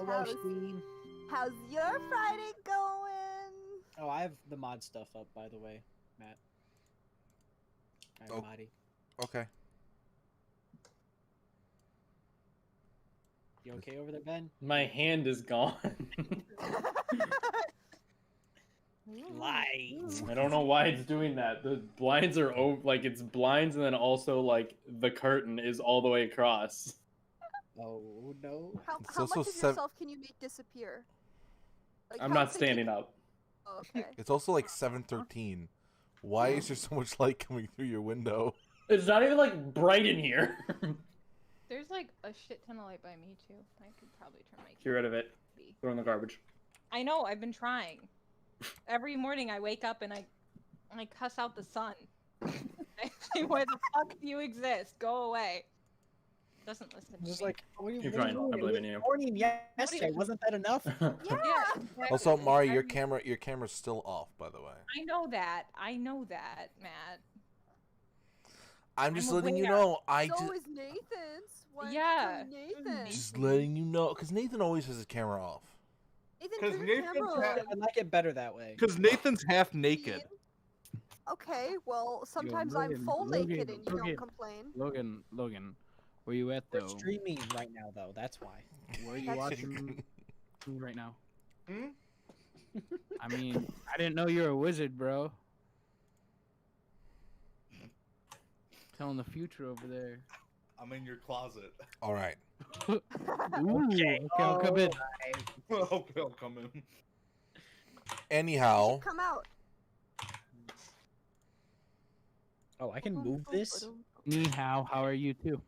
Hello, stream. How's your Friday going? Oh, I have the mod stuff up, by the way, Matt. Oh. Marty. Okay. You okay over there, Ben? My hand is gone. Light. I don't know why it's doing that. The blinds are like it's blinds, and then also like the curtain is all the way across. Oh no. How also much of yourself can you make disappear? Like, I'm how not thick standing you- up. Oh, okay. It's also like 7:13. Why is there so much light coming through your window? It's not even like bright in here. There's like a shit ton of light by me too. I could probably turn my Get rid of it. TV. Throw in the garbage. I know, I've been trying. Every morning I wake up and I cuss out the sun. I say, why the fuck do you exist? Go away. Doesn't listen to Just me. like, what are you, Keep what are you trying. I doing? believe in you. Morning yesterday, wasn't that enough? Yeah. Exactly. Also, Mari, your Every- camera's still off, by the way. I know that. I know that, Matt. I'm just I'm letting you aware. know. So is Nathan's. Why Yeah. aren't you telling Nathan? Just letting you know, because Nathan always has his camera off. Nathan, 'Cause turn your Nathan's camera ha- on. I like it better that way. Because Nathan's half naked. Okay, well, sometimes I'm Logan, full Logan, naked and you Logan. don't complain. Logan, where you at We're though? streaming right now, though. That's why. Where are you That's- watching right now? Hmm? I mean, I didn't know you're a wizard, bro. Telling the future over there. I'm in your closet. All right. Ooh, okay, I'll come in. Okay, I'll come in. Anyhow, Come out. Oh, I can move this? Ni hao, how are you too?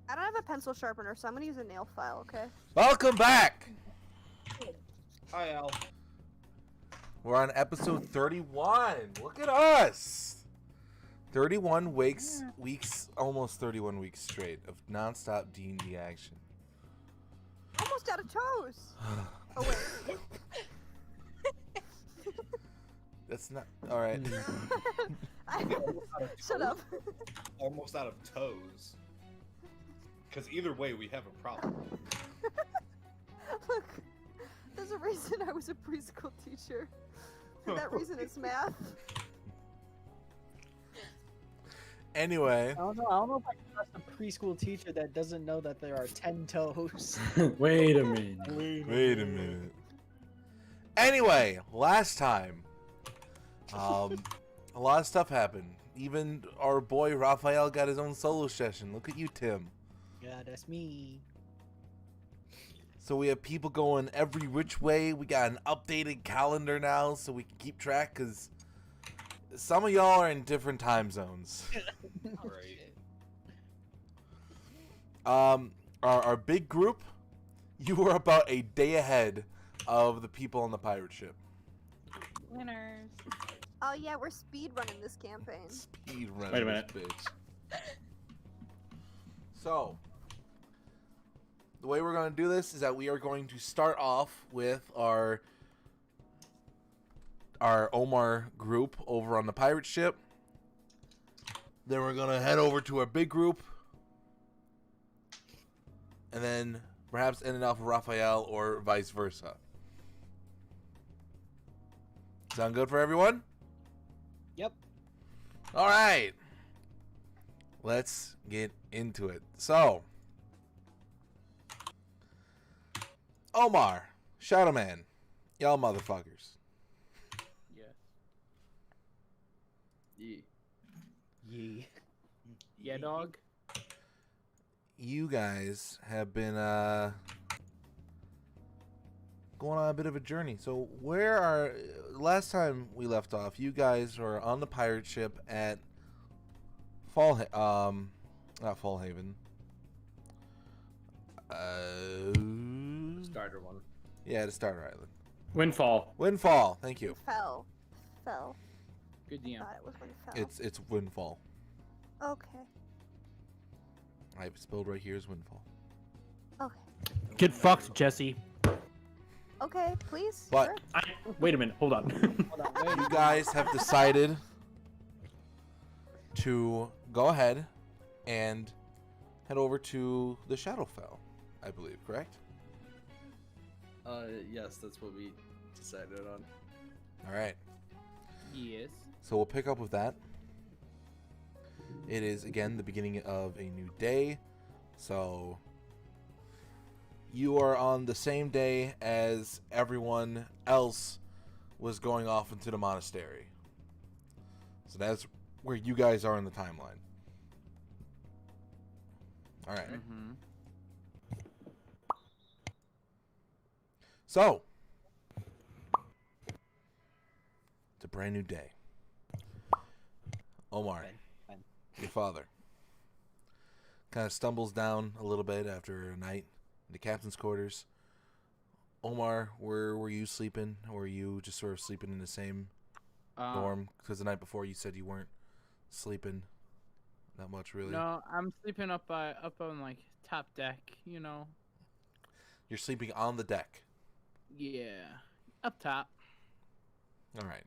I don't have a pencil sharpener, so I'm gonna use a nail file, okay? welcome back. Hi, Al. We're on episode 31. Look at us. 31 weeks, almost 31 weeks straight of nonstop D&D action. Almost out of toes. Oh wait. That's not all right. Shut up. Almost out of toes. Because either way, we have a problem. Look, there's a reason I was a preschool teacher. And that reason is math. Anyway, I don't know if I can trust a preschool teacher that doesn't know that there are 10 toes. Wait a minute. wait a minute. Anyway, last time, a lot of stuff happened. Even our boy Raphael got his own solo session. Look at you, Tim. Yeah, that's me. So we have people going every which way. We got an updated calendar now so we can keep track because some of y'all are in different time zones. Alright. Our big group, you were about a day ahead of the people on the pirate ship. Winners. Oh yeah, we're speed running this campaign. Speed run. Wait a minute. Bitch. So, the way we're going to do this is that we are going to start off with our Omar group over on the pirate ship. Then we're going to head over to our big group. And then perhaps end it off with Raphael or vice versa. Sound good for everyone? Yep. All right. Let's get into it. So, Omar, Shadow Man, y'all motherfuckers. Yeah. Yeah. Yee. Yeah, dog. You guys have been going on a bit of a journey. So, last time we left off, you guys were on the pirate ship at not Fallhaven. Starter one. Yeah, the Starter Island. Windfall. Windfall. Thank you. Fell. Good DM. Thought it was when fell. It's Windfall. Okay. I have spelled right here as Windfall. Okay. Get fucked, Jesse. Okay, please. But Sure. Wait a minute. Hold on. Hold on, wait. you guys have decided to go ahead and head over to the Shadowfell, I believe, correct? Yes, that's what we decided on. All right. Yes. So we'll pick up with that. It is, again, the beginning of a new day. So you are on the same day as everyone else was going off into the monastery. So that's where you guys are in the timeline. All right. Mm-hmm. So it's a brand new day. Omar, Fine. your father, kind of stumbles down a little bit after a night in the captain's quarters. Omar, where were you sleeping? Or were you just sort of sleeping in the same dorm? Because the night before you said you weren't sleeping that much, really. No, I'm sleeping up on like top deck. You know. You're sleeping on the deck. Yeah, up top. All right.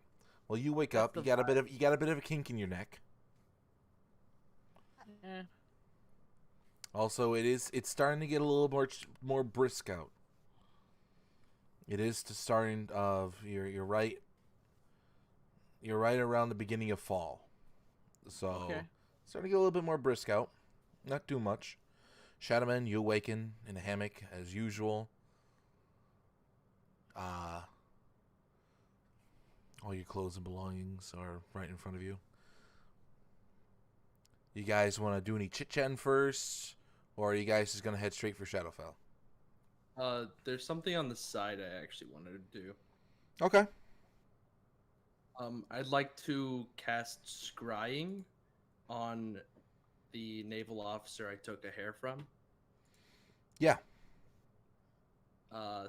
Well, you wake That's up. the You got a bit of a kink in your neck. Eh. Also, it's starting to get a little more brisk out. It is the starting of you're right. You're right around the beginning of fall, so Okay. starting to get a little bit more brisk out. Not too much. Shadowman, you awaken in a hammock as usual. All your clothes and belongings are right in front of you. You guys want to do any chit-chatting first, or are you guys just going to head straight for Shadowfell? There's something on the side I actually wanted to do. Okay. I'd like to cast Scrying on the naval officer I took a hair from. Yeah.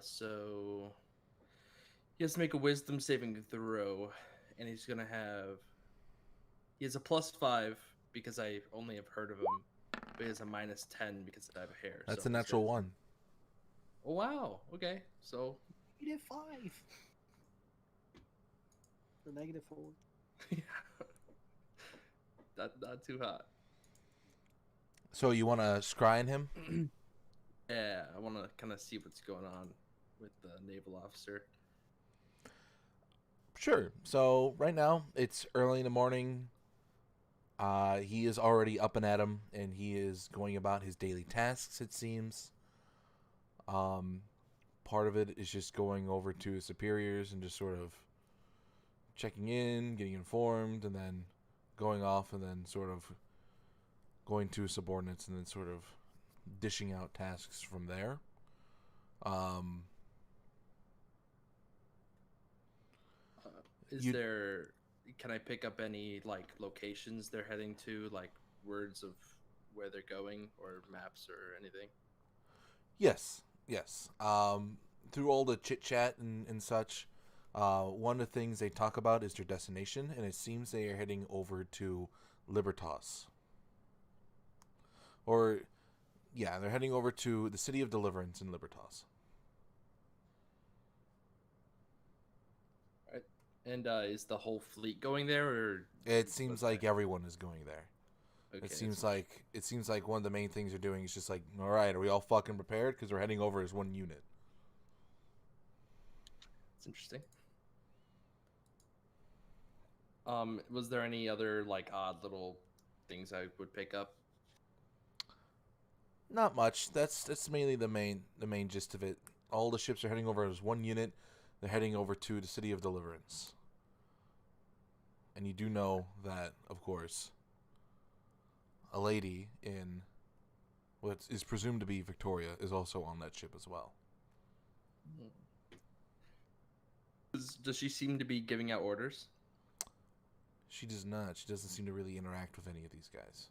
So he has to make a wisdom saving throw, and he has a +5 because I only have heard of him, but he has a -10 because I have hair. That's so a natural one. Oh wow. Okay. So -5. The -4. not too hot. So you want to scry on him? Yeah, I want to kind of see what's going on with the naval officer. Sure. So right now it's early in the morning. He is already up and at 'em, and he is going about his daily tasks. It seems. Part of it is just going over to his superiors and just sort of checking in, getting informed, and then going off, and then sort of going to his subordinates, and then sort of dishing out tasks from there. Can I pick up any like locations they're heading to, like words of where they're going or maps or anything? Yes. Through all the chit chat and such, one of the things they talk about is their destination, and it seems they are heading over to Libertas. Or, yeah, they're heading over to the city of Deliverance in Libertas. Right. And is the whole fleet going there, or It seems like everyone is going there. Okay, It seems like one of the main things they're doing is just like, all right, are we all fucking prepared? Because we're heading over as one unit. it's interesting. Was there any other like odd little things I would pick up? Not much. That's mainly the main gist of it. All the ships are heading over as one unit. They're heading over to the city of Deliverance. And you do know that, of course, a lady in what is presumed to be Victoria is also on that ship as well. Does she seem to be giving out orders? She does not. She doesn't seem to really interact with any of these guys.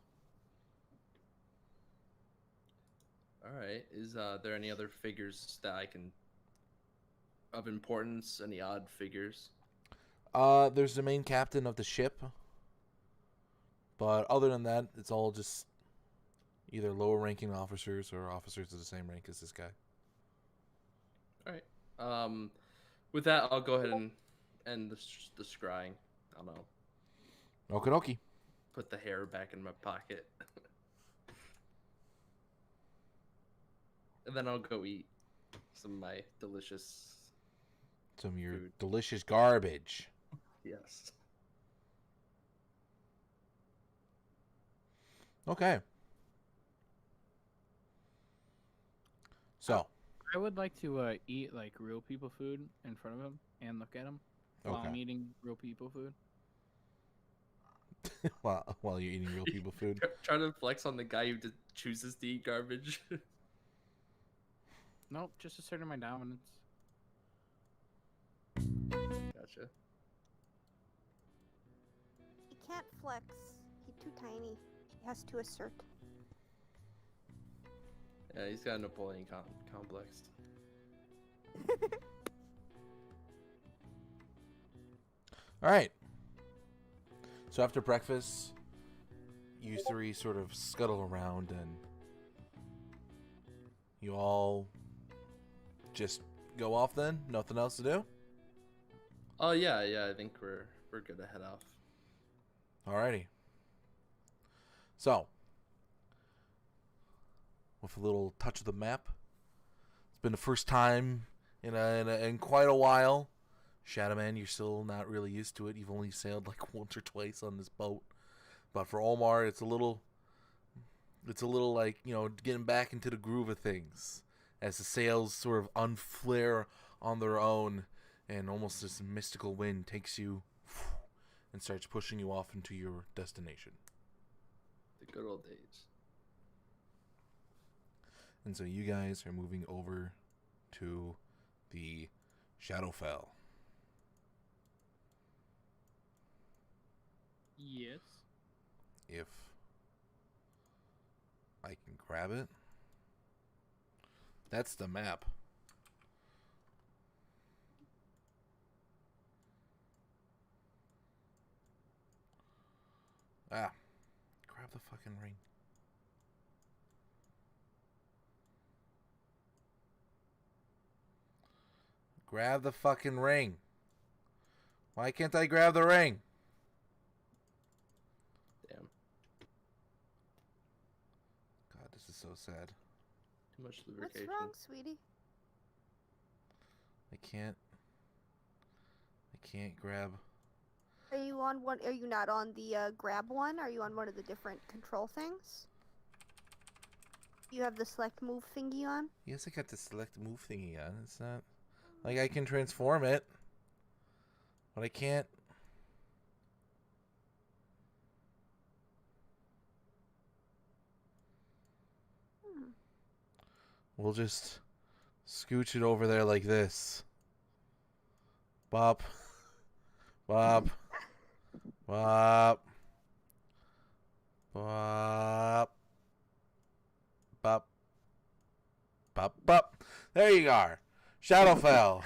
All right. Is there any other figures that I can of importance? Any odd figures? There's the main captain of the ship. But other than that, it's all just either lower ranking officers or officers of the same rank as this guy. All right. With that, I'll go ahead and end the scrying. I don't know. Okie dokie. Put the hair back in my pocket. And then I'll go eat some of my delicious. Some of your Food. delicious garbage. Yes. Okay. So, I would like to eat like real people food in front of him and look at him while I'm okay. eating real people food. While you're eating real people food. Try to flex on the guy who chooses to eat garbage. Nope, just asserting my dominance. Gotcha. He can't flex. He's too tiny. He has to assert. Yeah, he's got a Napoleon complex. All right. So after breakfast, you three sort of scuttle around and you all just go off then? Nothing else to do? Oh yeah, I think we're good to head off. Alrighty. So, with a little touch of the map, it's been the first time in quite a while. Shadowman, you're still not really used to it. You've only sailed like once or twice on this boat. But for Omar, it's a little like, getting back into the groove of things as the sails sort of unflare on their own and almost this mystical wind takes you and starts pushing you off into your destination. The good old days. And so you guys are moving over to the Shadowfell. Yes. If I can grab it. That's the map. Ah, grab the fucking ring. Grab the fucking ring. Why can't I grab the ring? Damn. God, this is so sad. Too much What's lubrication. wrong, sweetie? I can't grab. Are you on one? Are you not on the grab one? Are you on one of the different control things? You have the select move thingy on? Yes, I got the select move thingy on. It's not like I can transform it, but I can't. We'll just scooch it over there like this. Bop. Bop. Bop. Bop. Bop. Bop. Bop. There you are. Shadowfell.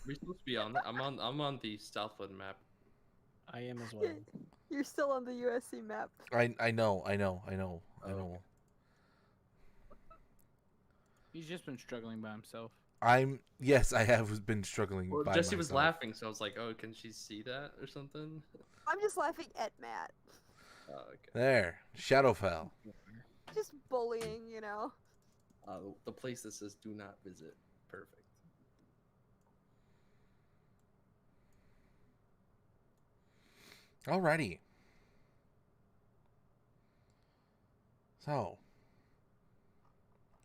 We're supposed to be on. I'm on the Southland map. I am as well. You're still on the USC map. I know. He's just been struggling by himself. Yes, I have been struggling. Well, by Jessie was myself. laughing, so I was like, "Oh, can she see that or something?" I'm just laughing at Matt. Oh, okay. There, Shadowfell. Just bullying, you know. The place that says "Do not visit." Perfect. Alrighty. So,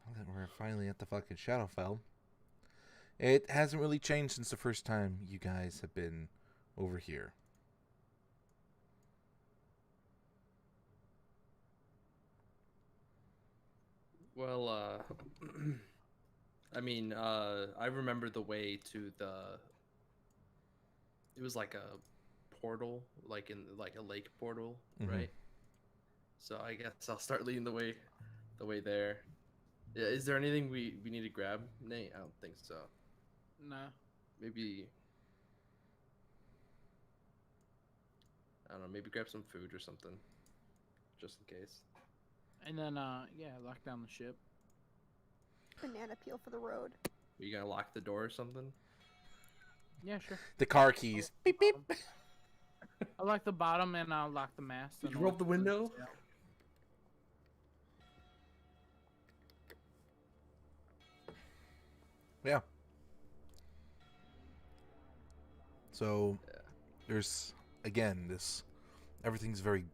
now that we're finally at the fucking Shadowfell, it hasn't really changed since the first time you guys have been over here. Well, I mean, I remember the way to the. It was like a portal, like in like a lake portal, Mhm. right? So I guess I'll start leading the way there. Yeah, is there anything we need to grab, Nate? I don't think so. Nah. Maybe. I don't know. Maybe grab some food or something, just in case. And then, yeah, lock down the ship. Banana peel for the road. Are you gonna lock the door or something? Yeah, sure. The car keys. Beep beep. I'll lock the bottom and I'll lock the mast. Did and you roll I'll- up the window? Yeah. So there's again this everything's very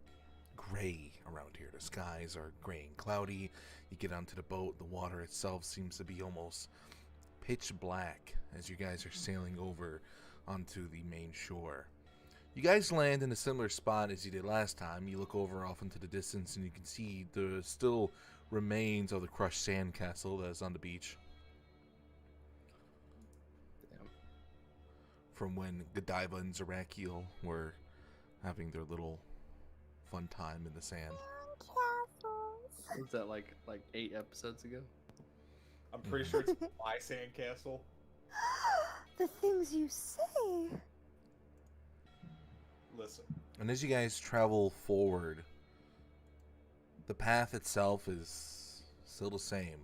gray around here. The skies are gray and cloudy. You get onto the boat, the water itself seems to be almost pitch black as you guys are sailing over onto the main shore. You guys land in a similar spot as you did last time. You look over off into the distance and you can see the still remains of the crushed sandcastle that is on the beach. Damn. From when Godiva and Zerakial were having their little fun time in the sand. Was that like 8 episodes ago? I'm pretty sure it's my sandcastle. The things you say. Listen, And as you guys travel forward, the path itself is still the same.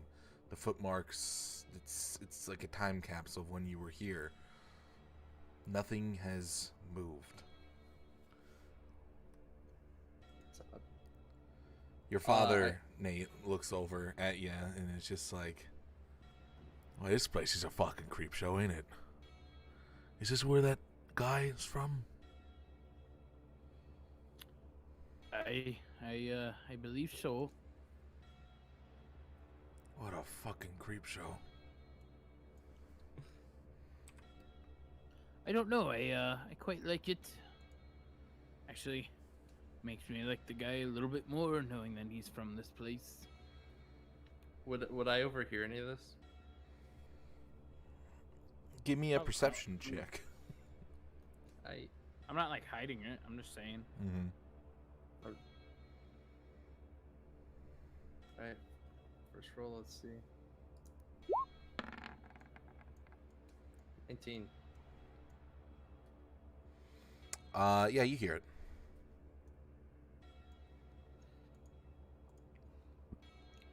The footmarks, it's like a time capsule of when you were here. Nothing has moved. Your father, Nate, looks over at you and it's just like, well, this place is a fucking creep show, ain't it? Is this where that guy is from? I believe so. What a fucking creep show. I don't know. I quite like it. Actually, makes me like the guy a little bit more knowing that he's from this place. Would I overhear any of this? Give me a Oh, perception check. I'm not like hiding it. I'm just saying. Mm-hmm. Alright. First roll, let's see. 19. Yeah, you hear it.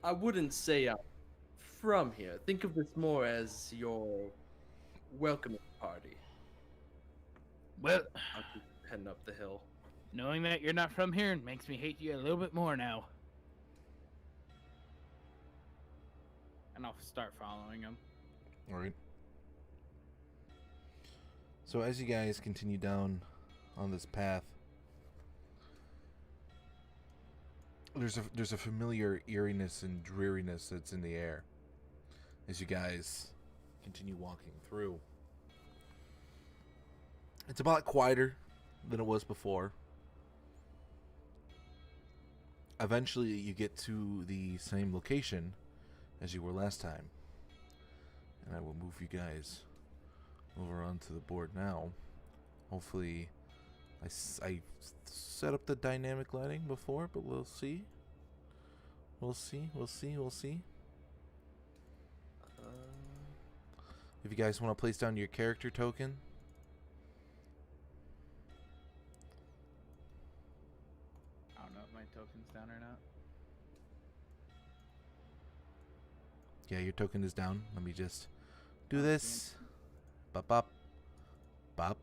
I wouldn't say I'm from here. Think of this more as your welcoming party. Well, I'll keep heading up the hill. knowing that you're not from here makes me hate you a little bit more now. And I'll start following him. All right. So as you guys continue down on this path, there's a familiar eeriness and dreariness that's in the air as you guys continue walking through. It's a lot quieter than it was before. Eventually, you get to the same location as you were last time. And I will move you guys over onto the board now. Hopefully, I set up the dynamic lighting before, but we'll see. We'll see. If you guys want to place down your character token. I don't know if my token's down or not. Yeah, your token is down. Let me just do Oh, this. Bop, bop. Bop.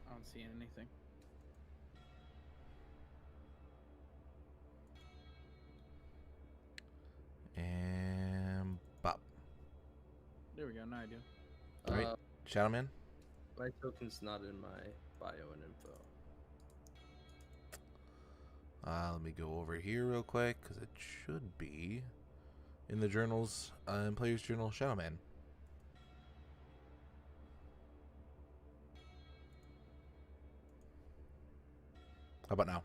I don't see anything. And bop. There we go. Now I do. Alright. Shadow Man? My token's not in my bio and info. Let me go over here real quick, because it should be in the journals, in Player's Journal, Shadow Man. How about now?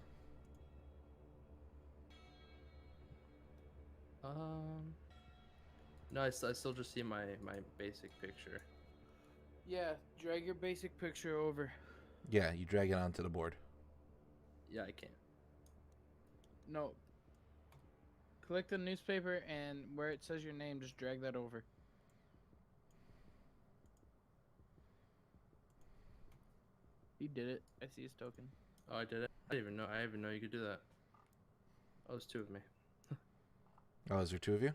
No, I still just see my basic picture. Yeah, drag your basic picture over. Yeah, you drag it onto the board. Yeah, I can't. No. Click the newspaper and where it says your name, just drag that over. He did it. I see his token. Oh, I did it. I didn't even know you could do that. Oh, there's 2 of me. Oh, is there 2 of you?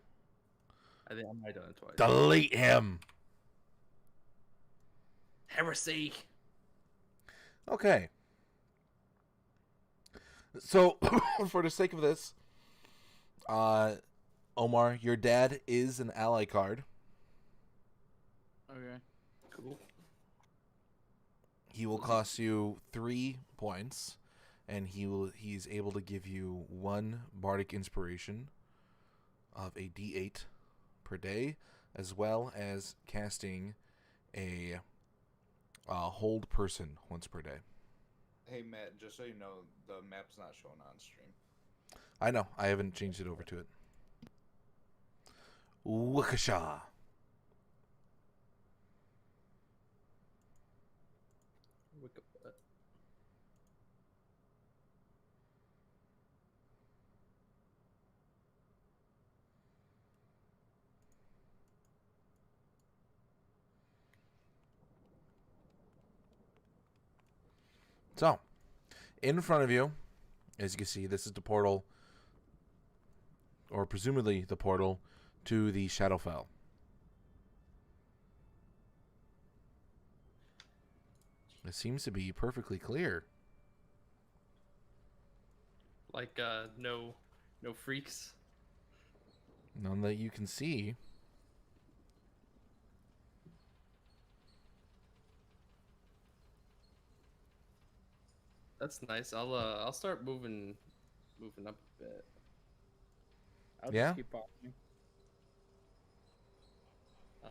I think I might have done it twice. Delete him! Heresy. Okay. So, for the sake of this, Omar, your dad is an ally card. Okay. Cool. He will cost you 3 points, and he's able to give you 1 bardic inspiration of a D8 per day, as well as casting a hold person once per day. Hey Matt, just so you know, the map's not shown on stream. I know. I haven't changed it over to it. Wakasha. So, in front of you, as you can see, this is the portal, or presumably the portal, to the Shadowfell. It seems to be perfectly clear. Like no freaks. None that you can see. That's nice. I'll start moving up a bit. I'll Yeah? just keep walking.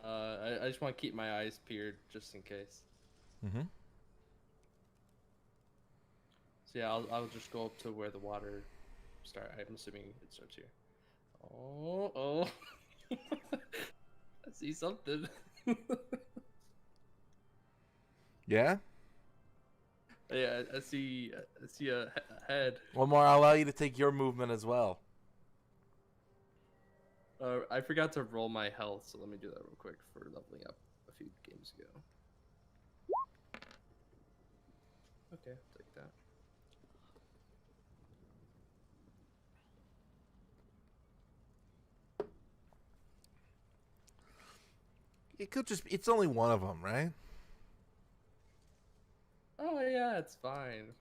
I just want to keep my eyes peeled just in case. Mm-hmm. So yeah, I'll just go up to where the water start. I'm assuming it starts here. Oh. I see something. Yeah? Yeah, I see a head. One more, I'll allow you to take your movement as well. I forgot to roll my health, so let me do that real quick for leveling up a few games ago. Okay, I'll take that. It could just, it's only one of them, right? Oh yeah, it's fine.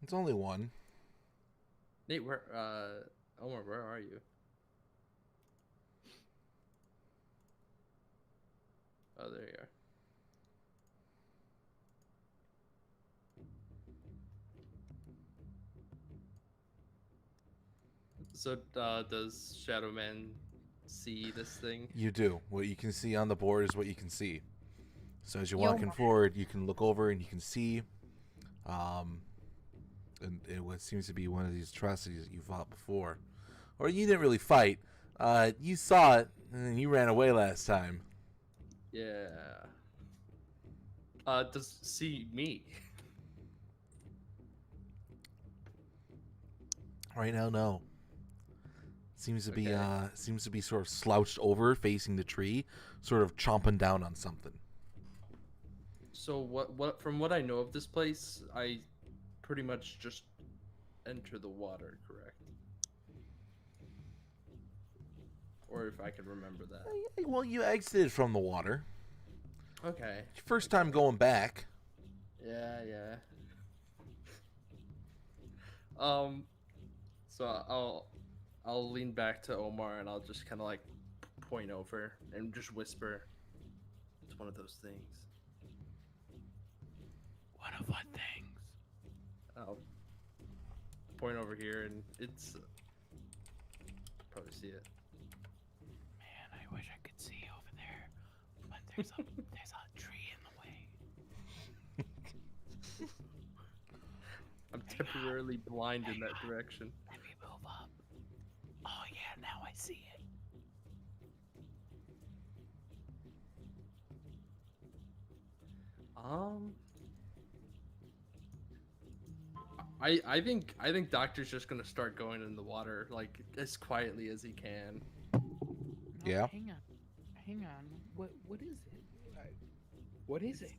It's only one. Nate, Omar, where are you? Oh, there you are. So, does Shadow Man see this thing? You do. What you can see on the board is what you can see. So as you're walking forward, you can look over and you can see and what seems to be one of these atrocities that you fought before. Or you didn't really fight. You saw it, and then you ran away last time. Yeah. Does see me? Right now, no. Seems to be Okay. seems to be sort of slouched over, facing the tree, sort of chomping down on something. So what? From what I know of this place, I pretty much just enter the water, correct? Or if I can remember that. Well, you exited from the water. Okay. First time going back. Yeah. So I'll lean back to Omar and I'll just kind of like point over and just whisper. It's one of those things. One of what things? I'll point over here and it's probably see it. Man, I wish I could see over there, but there's a tree in the way. I'm temporarily blind in that direction. Let me move up. Oh yeah, now I see it. I think Doctor's just gonna start going in the water like as quietly as he can. No, Yeah. Hang on. What is it? What is it?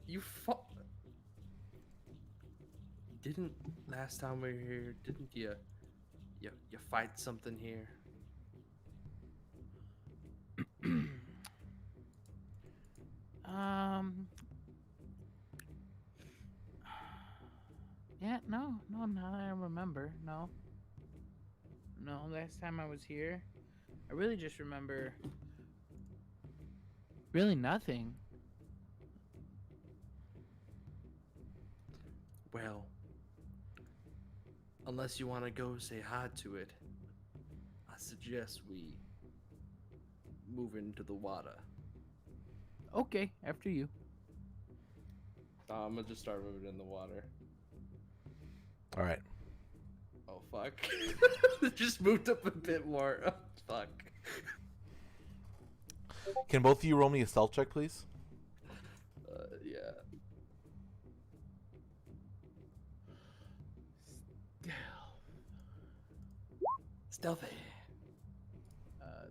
You fought. Didn't last time we were here? Didn't you fight something here? Yeah, no, now I remember. No. No, last time I was here, I really just remember really nothing. Well, unless you want to go say hi to it, I suggest we move into the water. Okay, after you. I'm gonna just start moving in the water. All right. Oh fuck! It just moved up a bit more. Oh, fuck. Can both of you roll me a stealth check, please? Yeah. Stealthy.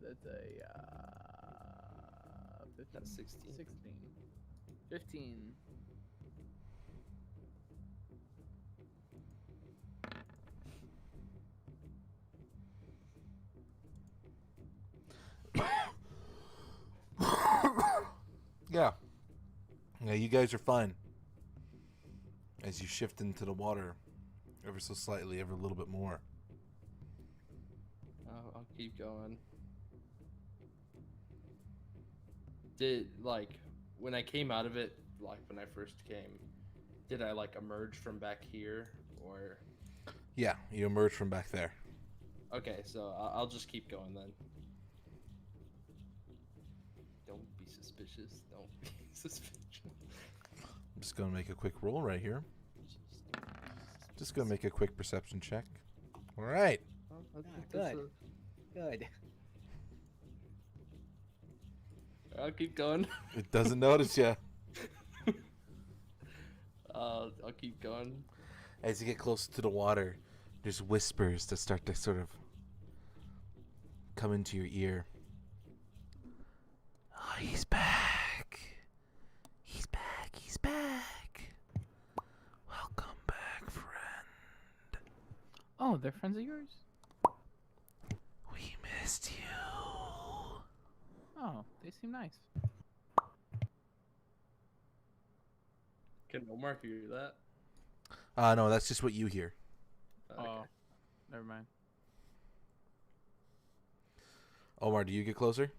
That's a 15, That's 16. 16, 15. Yeah. Yeah, you guys are fine. As you shift into the water ever so slightly, ever a little bit more. I'll keep going. Did, like, when I came out of it, like, when I first came, did I, like, emerge from back here, or... Yeah, you emerge from back there. Okay, so I'll just keep going then. Don't be suspicious. Don't be suspicious. I'm just going to make a quick roll right here. Just going to make a quick perception check. All right. Oh, I think good. that's Good. I'll keep going. It doesn't notice you. I'll keep going. As you get closer to the water, there's whispers that start to sort of come into your ear. Oh, he's back. He's back. He's back. Welcome back, friend. Oh, they're friends of yours? We missed you. Oh, they seem nice. Can Omar hear that? No, that's just what you hear. Okay. Oh, never mind. Omar, do you get closer?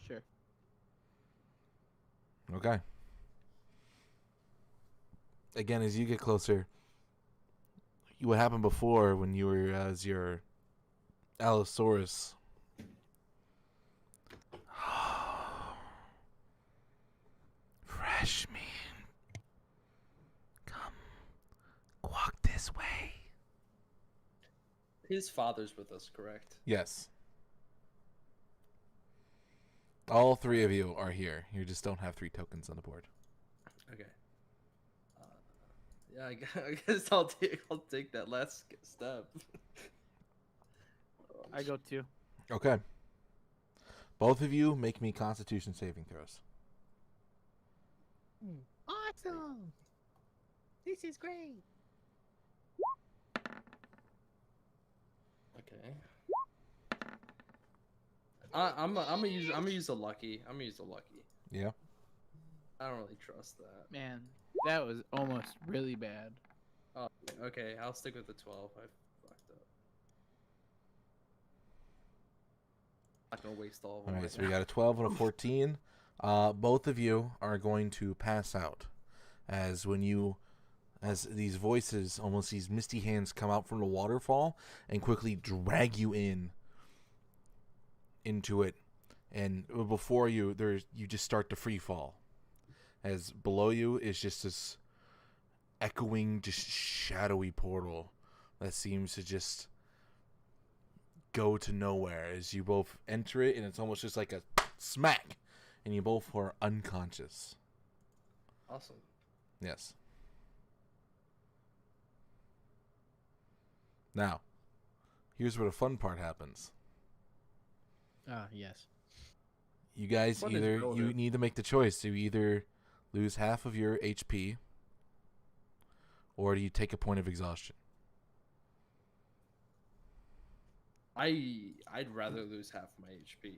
Sure. Okay. Again, as you get closer, what happened before when you were as your Allosaurus. Fresh meat. Come, walk this way. His father's with us, correct? Yes. All three of you are here. You just don't have 3 tokens on the board. Okay. Yeah, I guess I'll take that last step. I go too. Okay. Both of you make me Constitution saving throws. Awesome. This is great. Okay. I'm gonna use a lucky. I'm gonna use a lucky. Yeah. I don't really trust that. Man, that was almost really bad. Oh, okay. I'll stick with the 12. I fucked up. Not gonna waste all of All them. right, so we got a 12 and a 14. Both of you are going to pass out as these voices, almost these misty hands, come out from the waterfall and quickly drag you into it. And before you, you just start to free fall. As below you is just this echoing, just shadowy portal that seems to just go to nowhere as you both enter it, and it's almost just like a smack, and you both are unconscious. Awesome. Yes. Now, here's where the fun part happens. Ah, yes. You guys Fun is you relative. need to make the choice. Do you either lose half of your HP, or do you take a point of exhaustion? I'd rather lose half my HP.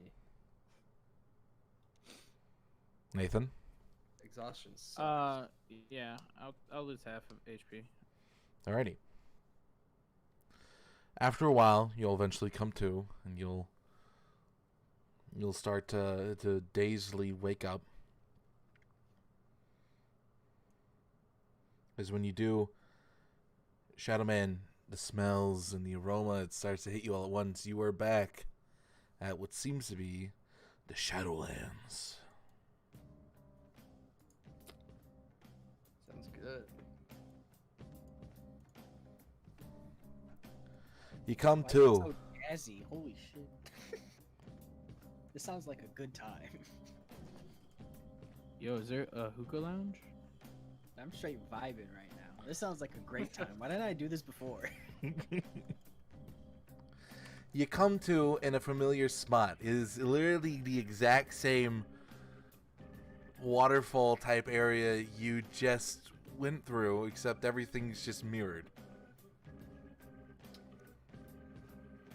Nathan? Exhaustion sucks. Yeah, I'll lose half of HP. Alrighty. After a while, you'll eventually come to, and you'll start to dazedly wake up. Because when you do, Shadow Man, the smells and the aroma, it starts to hit you all at once. You are back at what seems to be the Shadowlands. Sounds good. You come Why is it to. so jazzy? Holy shit. This sounds like a good time. Yo, is there a hookah lounge? I'm straight vibing right now. This sounds like a great time. Why didn't I do this before? You come to in a familiar spot. It is literally the exact same waterfall type area you just went through, except everything's just mirrored.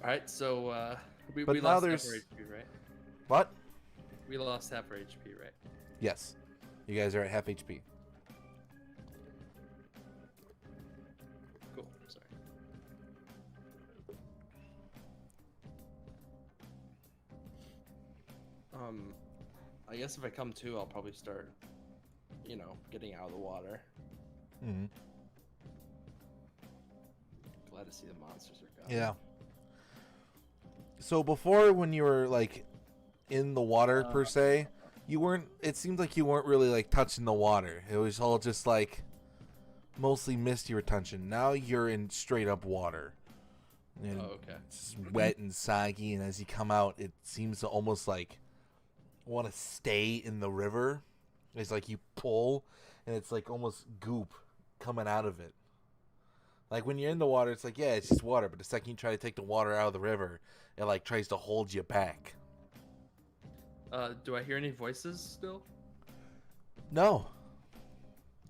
Alright, so we But now lost there's- half our HP, right? What? We lost half our HP, right? Yes. You guys are at half HP. Cool. Sorry. I guess if I come to, I'll probably start, getting out of the water. Mm-hmm. Glad to see the monsters are gone. Yeah. So before, when you were like in the water per se, you weren't. It seemed like you weren't really like touching the water. It was all just like mostly mist you were touching. Now you're in straight up water. And Oh, okay. it's wet and soggy, and as you come out, it seems to almost like want to stay in the river. It's like you pull, and it's like almost goop coming out of it. Like when you're in the water, it's like, yeah, it's just water. But the second you try to take the water out of the river, it like tries to hold you back. Do I hear any voices still? No,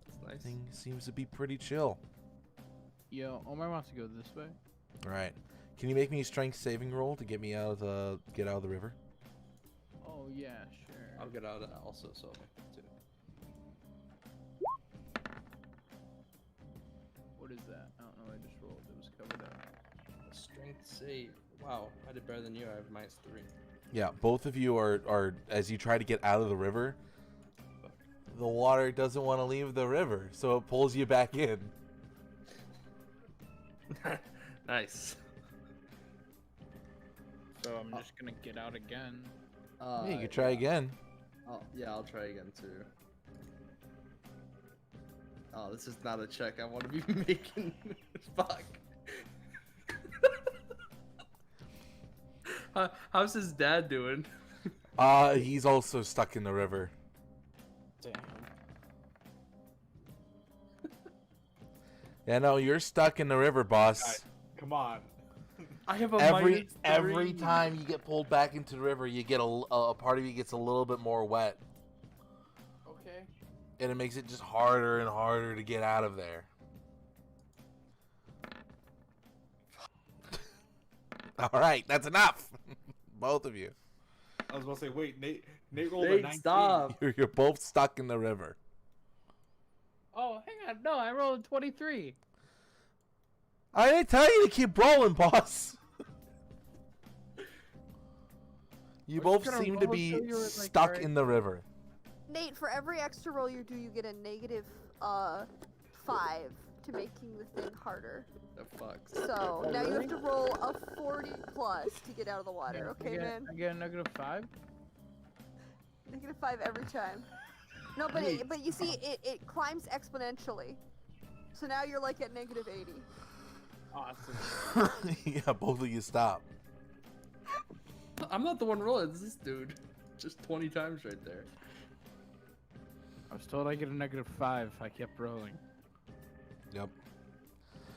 That's nice. everything seems to be pretty chill. Yo, Omar wants to go this way. All right, can you make me a strength saving roll to get me out of the river? Oh yeah, sure. I'll get out of that also, so too. What is that? I don't know. I just rolled. It was covered up. A strength save. Wow, I did better than you. I have -3. Yeah, both of you are as you try to get out of the river. The water doesn't want to leave the river, so it pulls you back in. Nice. So I'm just gonna get out again. Yeah, you could try again. I'll try again too. Oh, this is not a check I want to be making. Fuck. How's his dad doing? He's also stuck in the river. Damn. Yeah, no, you're stuck in the river, boss. Guys, come on. I have a Every -3. time you get pulled back into the river, you get a part of you gets a little bit more wet, Okay. and it makes it just harder and harder to get out of there. All right, that's enough, both of you. I was about to say, wait, Nate rolled a Nate, 19. stop. You're both stuck in the river. Oh, hang on. No, I rolled 23. I didn't tell you to keep rolling, boss. You I was both gonna seem to roll be until you were, like, stuck alright. in the river. Nate, for every extra roll you do, you get a negative 5 to making the thing harder. The fuck. So now you have to roll a 40 plus to get out of the water. Okay, man. I get a -5. Negative 5 every time. No, but but you see, it climbs exponentially. So now you're like at negative 80. Awesome. Yeah, both of you stop. I'm not the one rolling. It's this dude. Just 20 times right there. I was told I get a -5. I kept rolling. Yep.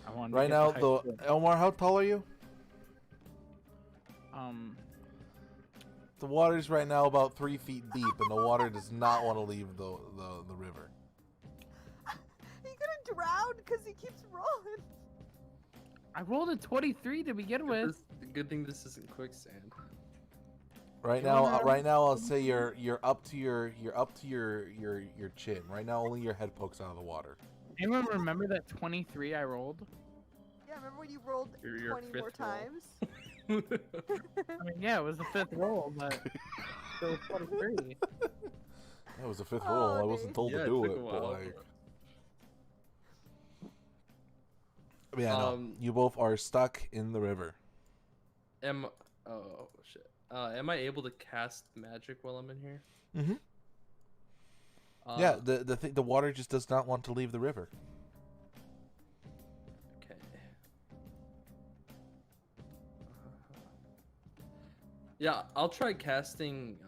I wanted to Right get now, the though, height Elmar, how tall are you? up. The water's right now about 3 feet deep, and the water does not want to leave the river. He's gonna drown because he keeps rolling. I rolled a 23 to begin with. Good thing this isn't quicksand. Right now, I'll say you're up to your chin. Right now, only your head pokes out of the water. Anyone remember that 23 I rolled? Yeah, remember when you rolled Your 20 more fifth roll. times? I mean, yeah, it was the 5th roll, but it was 23. That was the 5th Oh, roll. I wasn't Dave. told Yeah, to it do took it, a but while. like. Yeah, no. Um, You both are stuck in the river. Oh shit. Am I able to cast magic while I'm in here? Mm-hmm. Uh, Yeah, the water just does not want to leave the river. Okay. Yeah, I'll try casting.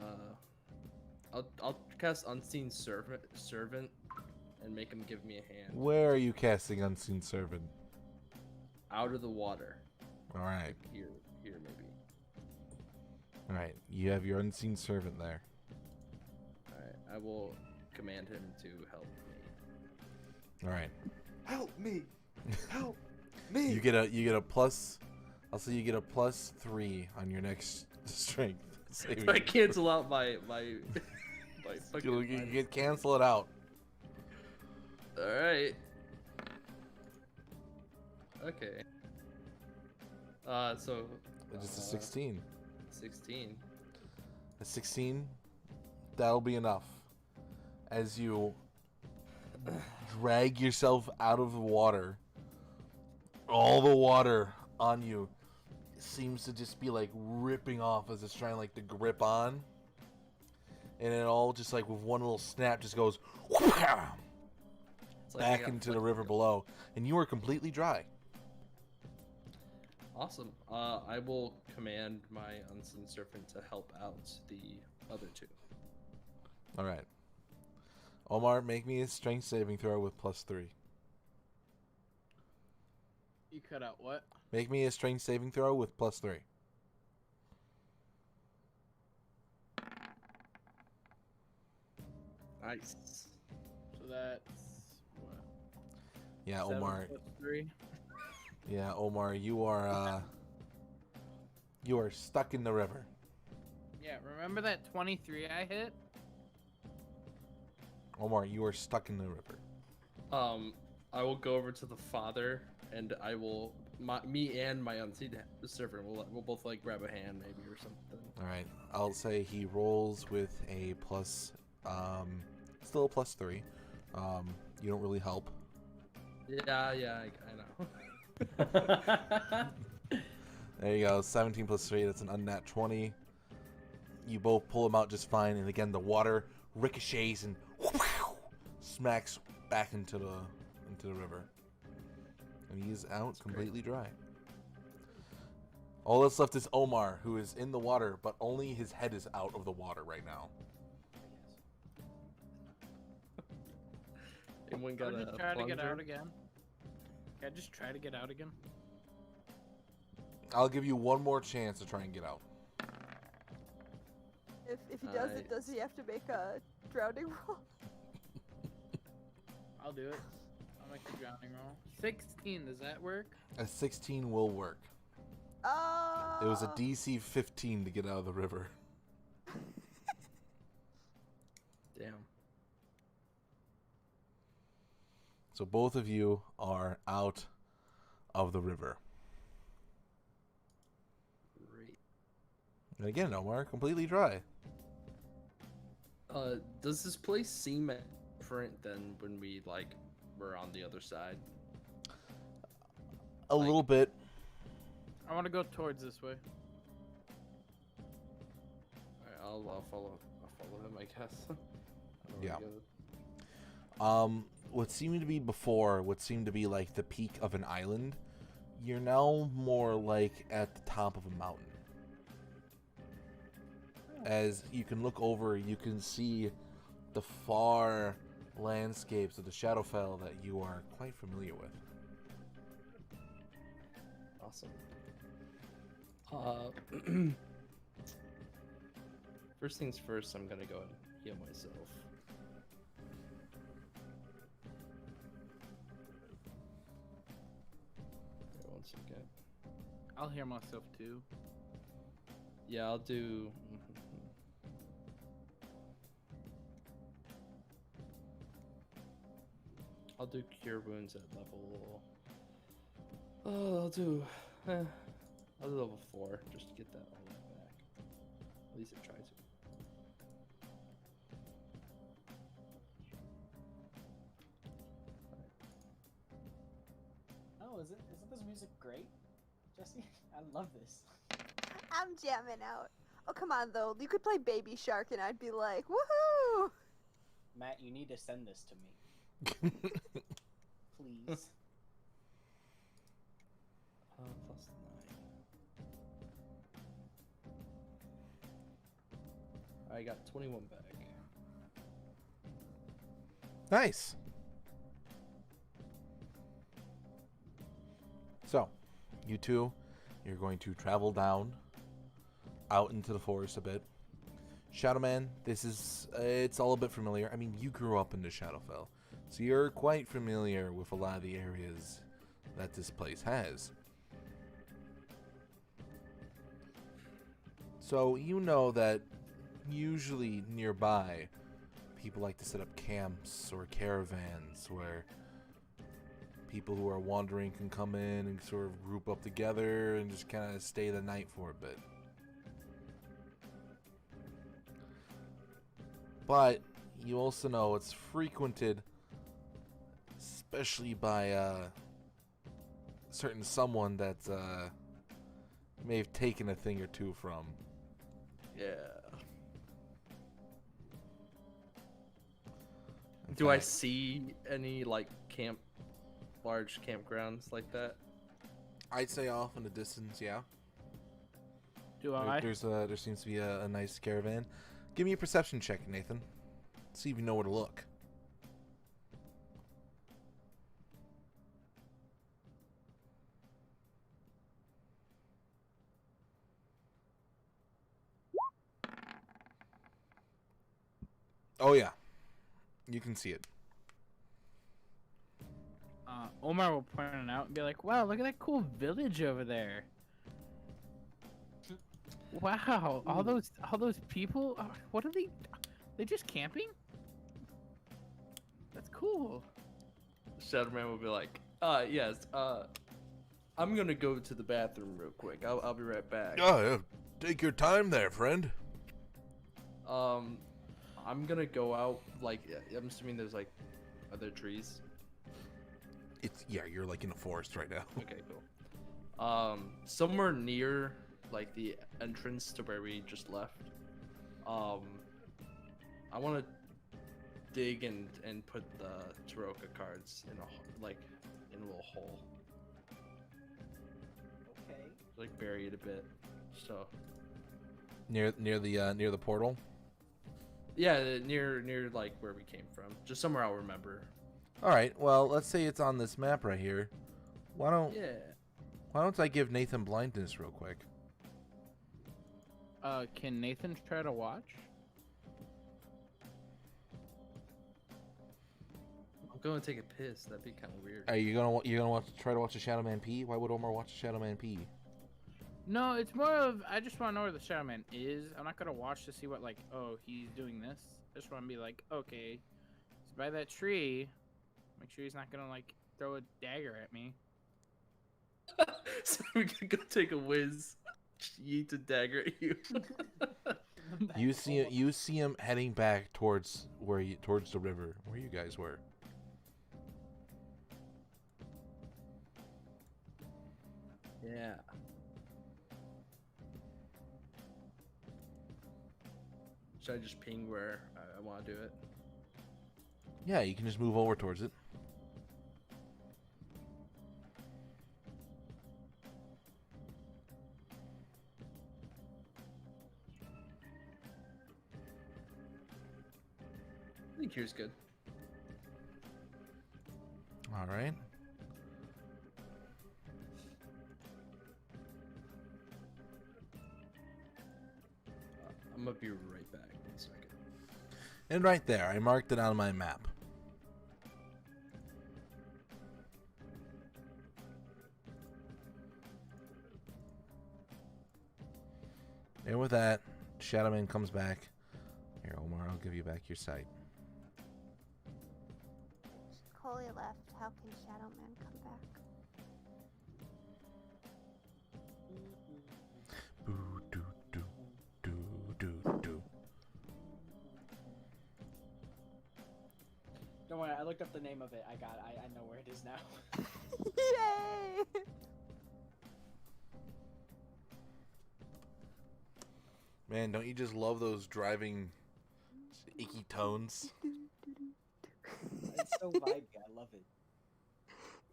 I'll cast Unseen Servant, and make him give me a hand Where are you casting Unseen Servant? out of the water. All right, Here maybe. all right. You have your Unseen Servant there. All right, I will command him to help me. All right. Help me! Help me! You get a plus. I'll say you get a +3 on your next strength saving. I cancel out my fucking. You get cancel it out. All right. Okay. So. Just a 16. 16. A 16. That'll be enough. As you drag yourself out of the water, all the water on you seems to just be like ripping off as it's trying like to grip on, and it all just like with one little snap just goes It's like I back got into the flicked. river below, and you are completely dry. Awesome. I will command my Unseen Servant to help out the other two. All right, Omar, make me a strength saving throw with +3. You cut out what? Make me a strength saving throw with +3. Nice. So that's what? Yeah, 7 Omar. plus 3. Yeah, Omar, you are stuck in the river. Yeah, remember that 23 I hit? Omar, you are stuck in the river. I will go over to the father, and I will. Me and my Unseen Servant will both like grab a hand maybe or something. All right, I'll say he rolls with a still a +3. You don't really help. Yeah, I know. There you go, 17 + 3. That's an unnat 20. You both pull him out just fine, and again the water ricochets and smacks back into the river, and he's out completely dry. All that's left is Omar, who is in the water, but only his head is out of the water right now. Anyone got Can I a just try to get plunger? out again? Can I just try to get out again? I'll give you one more chance to try and get out. If he doesn't, does he have to make a drowning roll? I'll do it. I'll make the drowning roll. 16, does that work? A 16 will work. Oh. It was a DC 15 to get out of the river. Damn. So both of you are out of the river. Great. And again, Omar, completely dry. Does this place seem different than when we were on the other side? A little bit. I want to go towards this way. Alright, I'll follow him, I guess. I don't know where Yeah. to go. What seemed to be before, what seemed to be like the peak of an island, you're now more like at the top of a mountain. As you can look over, you can see the far landscapes of the Shadowfell that you are quite familiar with. Awesome. First things first, I'm gonna go and heal myself. Okay, 1 second. I'll hear myself too. Yeah, I'll do. I'll do cure wounds at level. Oh, I'll do level 4 just to get that all that back. At least I try to. Oh, isn't this music great, Jesse? I love this. I'm jamming out. Oh, come on, though. You could play Baby Shark and I'd be like, woohoo! Matt, you need to send this to me. Please. Plus 9. I got 21 back. Nice. So, you two, you're going to travel down out into the forest a bit. Shadowman, it's all a bit familiar. I mean, you grew up in the Shadowfell, so you're quite familiar with a lot of the areas that this place has. So, you know that usually nearby, people like to set up camps or caravans where people who are wandering can come in and sort of group up together and just kind of stay the night for a bit. But you also know it's frequented, especially by a certain someone that may have taken a thing or two from. Yeah. In Do I fact, see any like large campgrounds like that? I'd say off in the distance, yeah. Do I? There seems to be a nice caravan. Give me a perception check, Nathan. See if you know where to look. Oh yeah, you can see it. Omar will point it out and be like, "Wow, look at that cool village over there! Wow, all those people. What are they? They just camping? That's cool." Shadowman will be like, yes, I'm gonna go to the bathroom real quick. I'll be right back. Oh, yeah. Take your time there, friend. I'm gonna go out, like, I'm assuming there's, like, are there trees? You're like in a forest right now. Okay, cool. Somewhere near, like, the entrance to where we just left, I want to dig and put the Taroka cards in in a little hole. Okay. Like, bury it a bit, so. Near the portal. Yeah, near like where we came from. Just somewhere I'll remember. All right. Well, let's say it's on this map right here. Why don't I give Nathan blindness real quick? Can Nathan try to watch? I'm going to take a piss. That'd be kind of weird. Are you gonna try to watch a Shadowman pee? Why would Omar watch a Shadowman pee? No, it's more of I just want to know where the Shadow Man is. I'm not gonna watch to see what he's doing this. I just want to be like, okay, he's by that tree. Make sure he's not gonna throw a dagger at me. So we can go take a whiz. Yeet a dagger at you. You see him heading back towards the river where you guys were. Yeah. Should I just ping where I want to do it? Yeah, you can just move over towards it. I think here's good. All right. I'm gonna be right back. 1 second. And right there, I marked it on my map. And with that, Shadowman comes back. Here, Omar, I'll give you back your sight. Colley left. How can Shadow Man come back? Boo, doo, doo, doo, doo, doo. Don't worry, I looked up the name of it. I know where it is now. Yay! Man, don't you just love those driving icky tones? It's so vibey. I love it.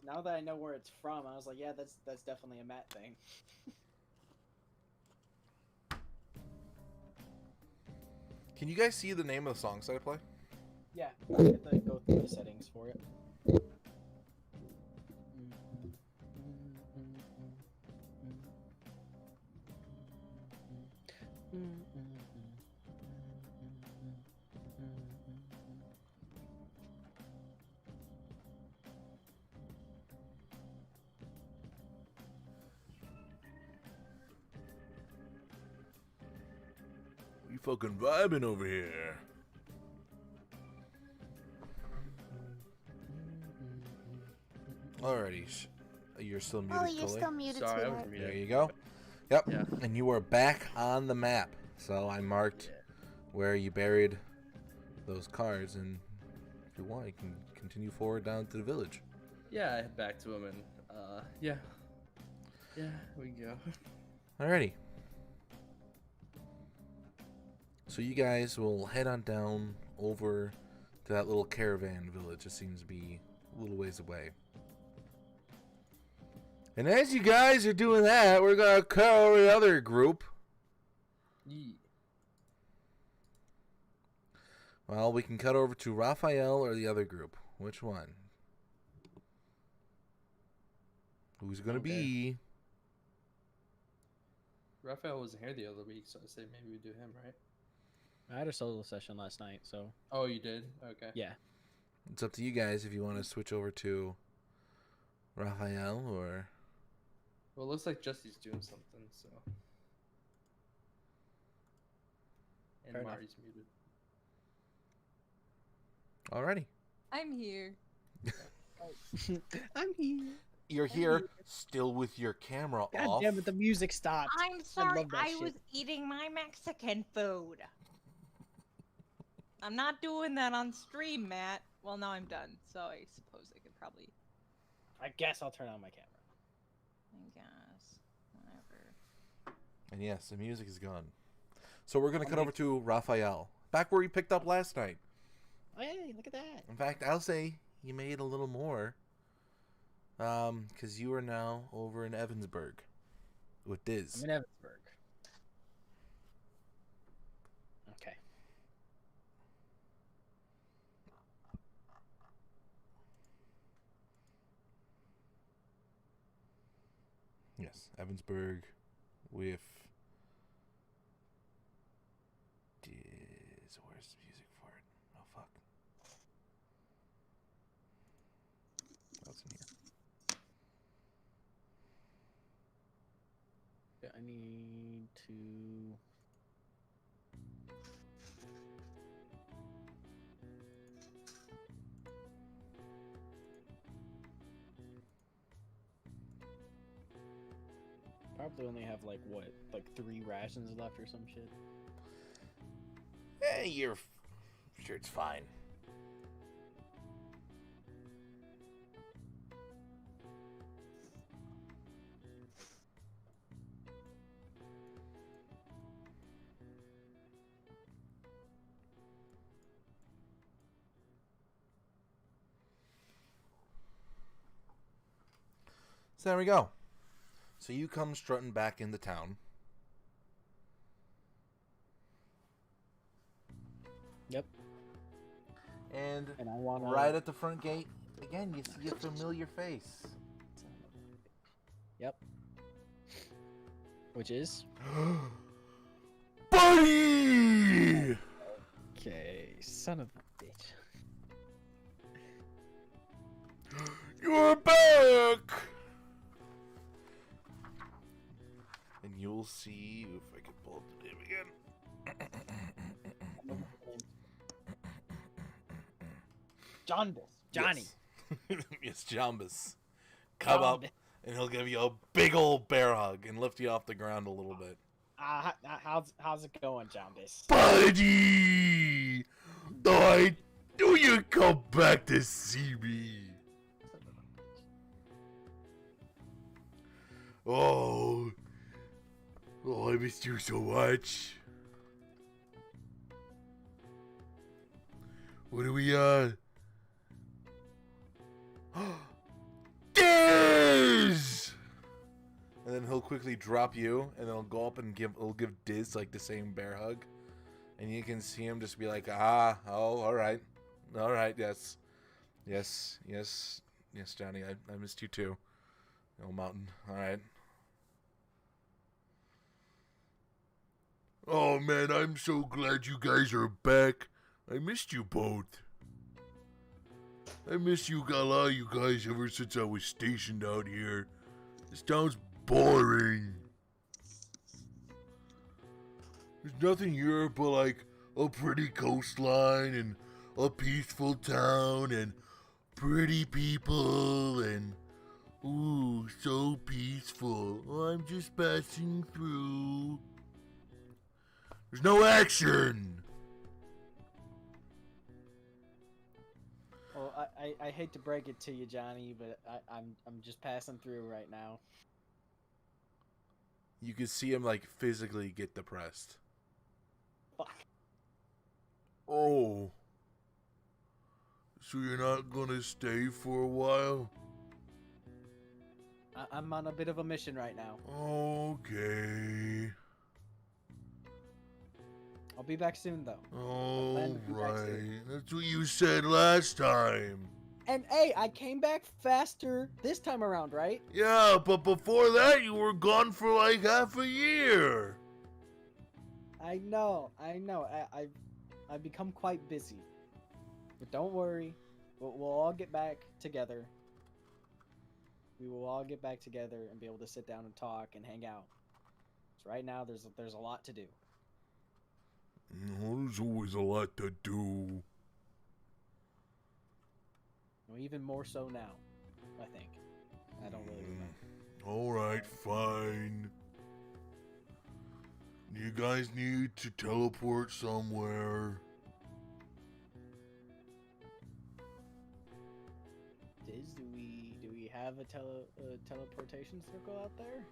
Now that I know where it's from, I was like, yeah, that's definitely a Matt thing. Can you guys see the name of the songs that I play? Yeah, I have to go through the settings for it. We fucking vibing over here. Alrighty, you're still muted, Oh, you're Colley. still muted, Sorry, I was sweetheart. muted. There you go. Yep. Yeah. And you are back on the map. So I marked where you buried those cars, and if you want, you can continue forward down to the village. Yeah, I head back to him and yeah. Yeah, we go. Alrighty. So you guys will head on down over to that little caravan village. It seems to be a little ways away. And as you guys are doing that, we're gonna cut over the other group. Yeah. Well, we can cut over to Raphael or the other group. Which one? Who's gonna be? Raphael wasn't here the other week, so I say maybe we do him, right? I had a solo session last night, so Oh, you did? Okay. yeah. It's up to you guys if you want to switch over to Raphael or... Well, it looks like Jesse's doing something, so. And Fair enough. Mari's muted. Alrighty. I'm here. I'm here. You're here still with your camera God off. damn it, the music stopped. I'm sorry, love that I was shit. eating my Mexican food. I'm not doing that on stream, Matt. Well, now I'm done, so I suppose I could probably, I guess I'll turn on my camera. I guess, whatever. And yes, the music is gone. So we're going to cut over to Raphael. Back where we picked up last night. Hey, look at that. In fact, I'll say you made a little more. Because you are now over in Evansburg with Diz. I'm in Evansburg. Okay. Yes, Evansburg with Diz. Where's the music for it? Oh, fuck. What's in here? Yeah, I need to... Probably only have like what, like 3 rations left or some shit. You're sure it's fine. So there we go. So you come strutting back into town. Yep. And And I want right at the front gate, again, you see a familiar face. Yep. Which is? Buddy! Okay, son of a bitch. You're back! And you'll see if I can pull up the name again. Jaundice. Johnny. Yes, Jambus. Come up, and he'll give you a big old bear hug and lift you off the ground a little bit. How's it going, Jambus? Buddy! I knew you'd come back to see me. Oh, I missed you so much. What do we, Diz! And then he'll quickly drop you, and then he'll go up and he'll give Diz, like, the same bear hug. And you can see him just be like, alright, yes, Johnny, I missed you too. Old Mountain, alright. Oh man, I'm so glad you guys are back. I missed you both. I missed you, a lot of you guys ever since I was stationed out here. This town's boring. There's nothing here but like a pretty coastline and a peaceful town and pretty people and ooh, so peaceful. I'm just passing through. There's no action. Well, I hate to break it to you, Johnny, but I'm just passing through right now. You can see him like physically get depressed. Fuck. Oh. So you're not gonna stay for a while? I'm on a bit of a mission right now. Okay. I'll be back soon, though. All right. That's what you said last time. And hey, I came back faster this time around, right? Yeah, but before that, you were gone for like half a year. I know. I've become quite busy. But don't worry, we'll all get back together. We will all get back together and be able to sit down and talk and hang out. So right now, there's a lot to do. There's always a lot to do. Well, even more so now, I think. I don't really remember. Alright, fine. You guys need to teleport somewhere. Diz, do we have a teleportation circle out there?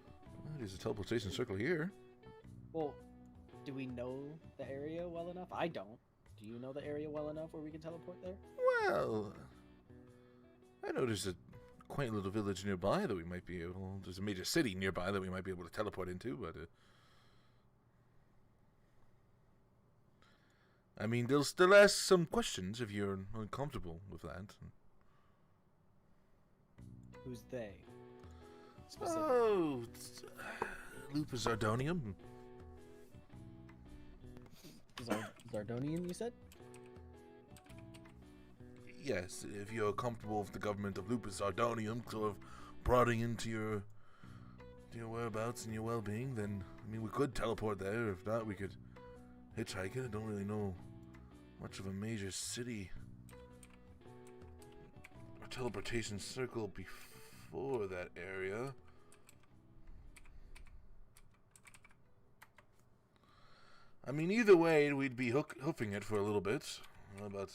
There's a teleportation circle here. Well, do we know the area well enough? I don't. Do you know the area well enough where we can teleport there? Well, I know there's a quaint little village nearby that we might be able. There's a major city nearby that we might be able to teleport into, but I mean, they'll still ask some questions if you're uncomfortable with that. Who's they? Oh, it's, Lupus Ardonium. Zardonian, you said? Yes, if you're comfortable with the government of Lupus Ardonium sort of prodding into your whereabouts and your well-being, then, I mean, we could teleport there. If not, we could hitchhike it. I don't really know much of a major city or teleportation circle before that area. I mean, either way, we'd be hoofing it for a little bit. But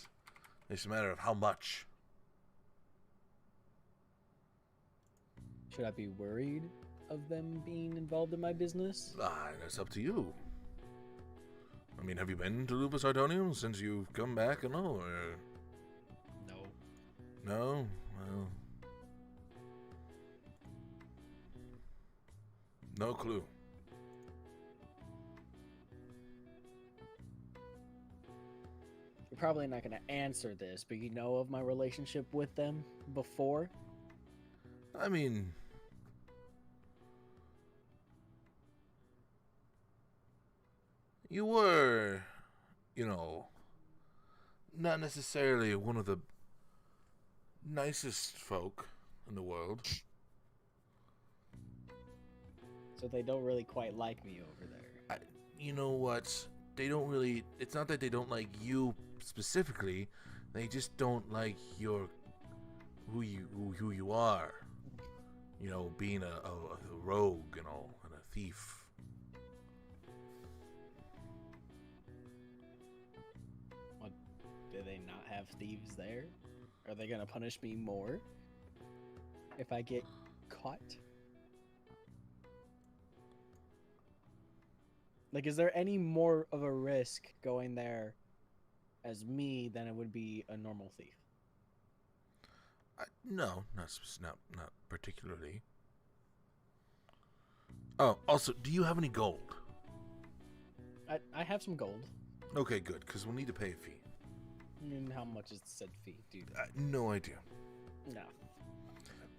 it's a matter of how much. Should I be worried of them being involved in my business? That's up to you. I mean, have you been to Lupus Ardonium since you've come back and all, or? No. No? Well, no clue. You're probably not going to answer this, but you know of my relationship with them before? I mean, you were, not necessarily one of the nicest folk in the world. So they don't really quite like me over there. You know what? They don't really. It's not that they don't like you specifically. They just don't like your who you are. You know, being a rogue and all, and a thief. What, do they not have thieves there? Are they gonna punish me more if I get caught? Like, is there any more of a risk going there as me than it would be a normal thief? No, not particularly. Oh, also, do you have any gold? I have some gold. Okay, good, because we'll need to pay a fee. And how much is said fee, dude? No idea. No.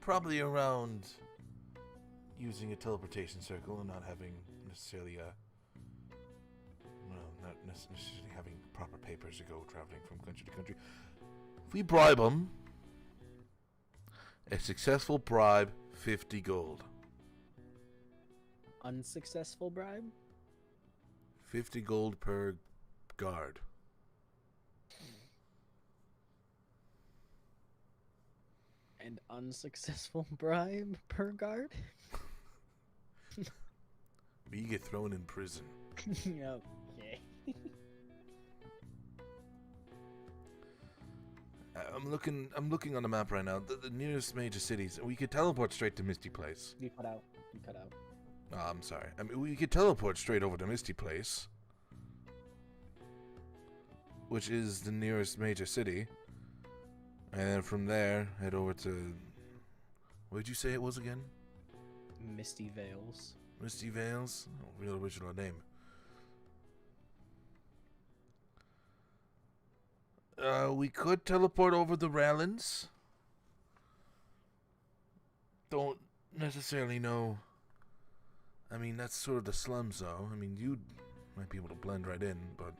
Probably around using a teleportation circle and not having necessarily not necessarily having proper papers to go traveling from country to country. If we bribe them, a successful bribe, 50 gold. Unsuccessful bribe? 50 gold per guard. And unsuccessful bribe per guard? You get thrown in prison. Okay. I'm looking on the map right now. The nearest major cities. We could teleport straight to Misty Place. You cut out. You cut out. Oh, I'm sorry. I mean, we could teleport straight over to Misty Place, which is the nearest major city, and then from there head over to. What did you say it was again? Misty Vales. Misty Vales? Oh, real original name. We could teleport over the Rallans. Don't necessarily know. I mean, that's sort of the slums, though. I mean, you might be able to blend right in, but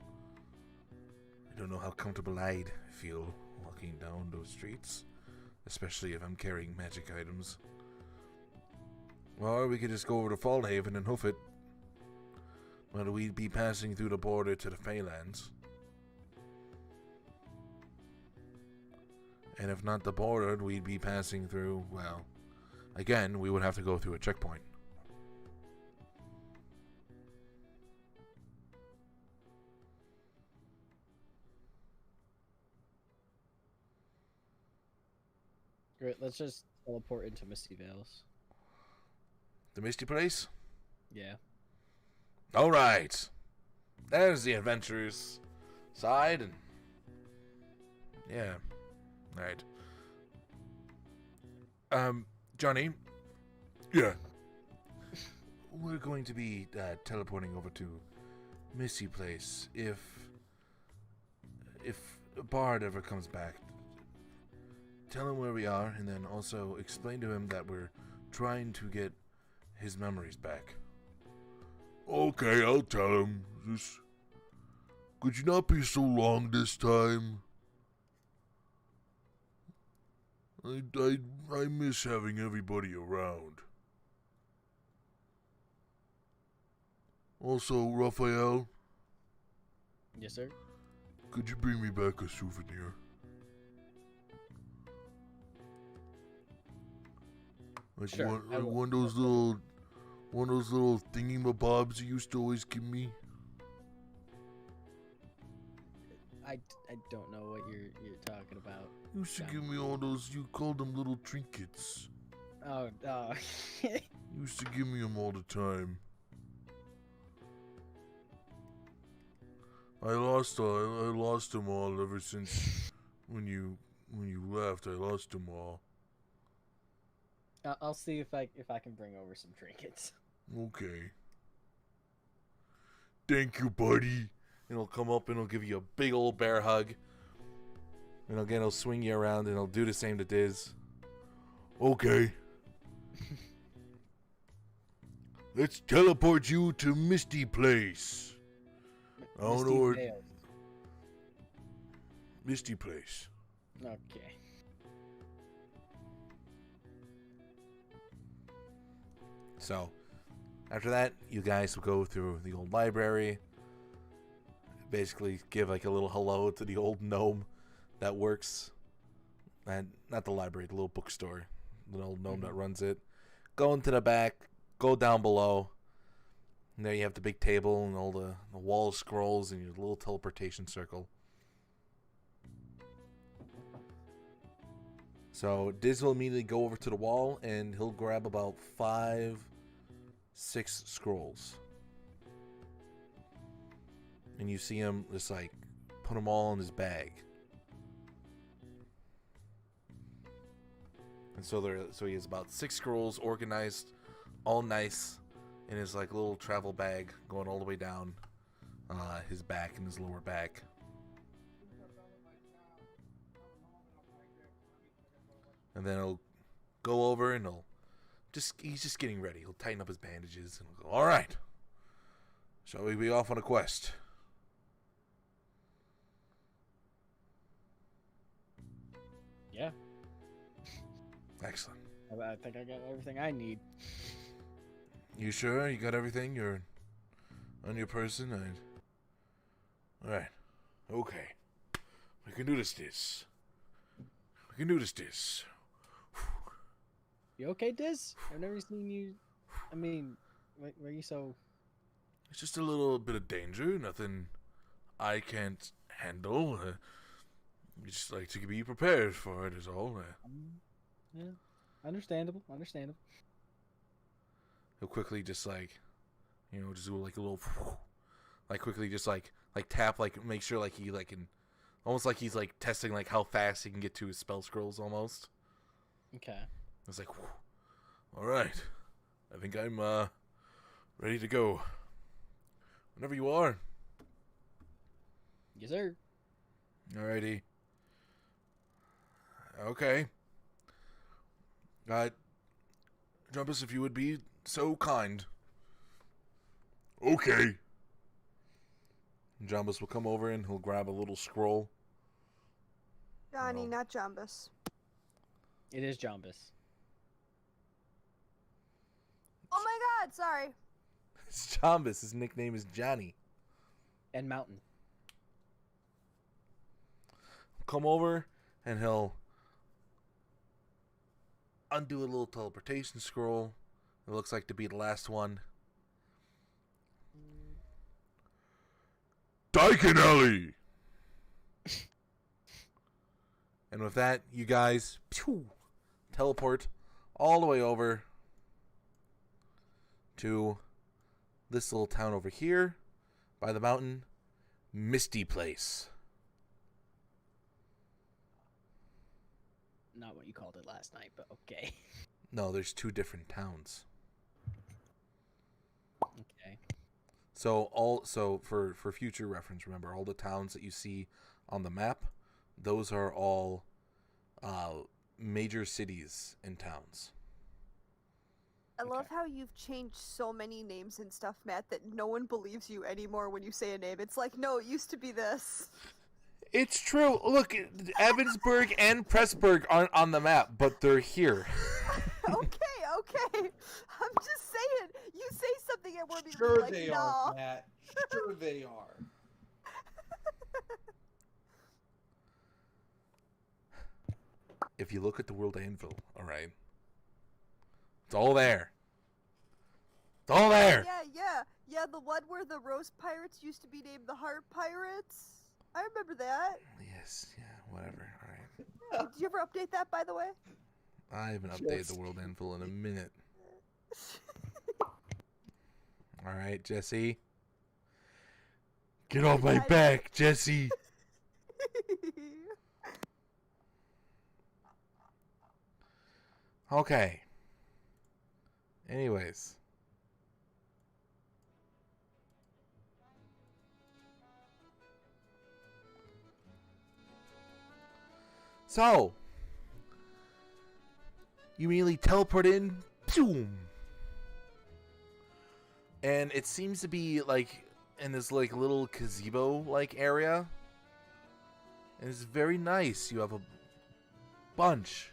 I don't know how comfortable I'd feel walking down those streets, especially if I'm carrying magic items. Or we could just go over to Fallhaven and hoof it. But we'd be passing through the border to the Feylands. And if not the border, we'd be passing through, well, again, we would have to go through a checkpoint. Great, let's just teleport into Misty Vales. The Misty Place? Yeah. Alright. There's the adventurous side, and yeah. Alright. Johnny? Yeah. We're going to be teleporting over to Misty Place. If Bard ever comes back, tell him where we are, and then also explain to him that we're trying to get his memories back. Okay, I'll tell him. Just, could you not be so long this time? I miss having everybody around. Also, Raphael, Yes, sir. could you bring me back a souvenir? Like Sure, I will. one of those little thingy-mabobs you used to always give me. I don't know what you're talking about. You used to Yeah. give me all those. You called them little trinkets. Oh, You used to give me them all the time. I lost them all ever since when you left. I lost them all. I'll see if I can bring over some trinkets. Okay. Thank you, buddy. And he'll come up and he'll give you a big old bear hug. And again, he'll swing you around and he'll do the same to Diz. Okay. Let's teleport you to Misty Place. I don't know where. Vales. Misty Place. Okay. So, after that, you guys will go through the old library. Basically, give like a little hello to the old gnome that works and not the library, the little bookstore, the little gnome that runs it. Go into the back, go down below. And there you have the big table and all the wall scrolls and your little teleportation circle. So Diz will immediately go over to the wall and he'll grab about 5, 6 scrolls. And you see him just like put them all in his bag. And so he has about 6 scrolls organized, all nice, in his like little travel bag, going all the way down his back and his lower back. And then he'll go over and he's just getting ready. He'll tighten up his bandages and he'll go, all right, shall we be off on a quest? Yeah. Excellent. I think I got everything I need. You sure? You got everything? You're on your person? All right. Okay. We can do this. We can do this. You okay, Diz? I've never seen you. I mean, were you so? It's just a little bit of danger. Nothing I can't handle. We just like to be prepared for it is all. Yeah, understandable. He'll quickly just like, just do like a little, like quickly just like tap, like make sure like he like can, almost like he's like testing like how fast he can get to his spell scrolls almost. Okay. It's like, all right, I think I'm ready to go. Whenever you are. Yes, sir. Alrighty. Okay. Jumpus, if you would be so kind. Okay. Jumbus will come over and he'll grab a little scroll. Johnny, Oh. not Jumbus. It is Jombus. Oh my god, sorry. It's Jumbus. His nickname is Johnny. And Mountain. Come over and he'll undo a little teleportation scroll. It looks like to be the last one. Daikinelli! And with that, you guys teleport all the way over to this little town over here by the mountain, Misty Place. Not what you called it last night, but okay. No, there's 2 different towns. Okay. So for future reference, remember all the towns that you see on the map, those are all major cities and towns. I love how you've changed so many names and stuff, Matt, that no one believes you anymore when you say a name. It's like, no, it used to be this. It's true. Look, Evansburg and Pressburg aren't on the map, but they're here. Okay. I'm just saying. You say something and we're Sure like, they nah. are, Matt. Sure they are. If you look at the World Anvil, all right, it's all there. It's all there. Yeah, the one where the Rose Pirates used to be named the Heart Pirates. I remember that. Yes, yeah, whatever. All right. Did you ever update that, by the way? I haven't updated the World Anvil in a minute. All right, Jesse. Get off my back, Jesse. Okay. Anyways. So, you immediately teleport in, boom, and it seems to be like in this like little gazebo like area, and it's very nice. You have a bunch,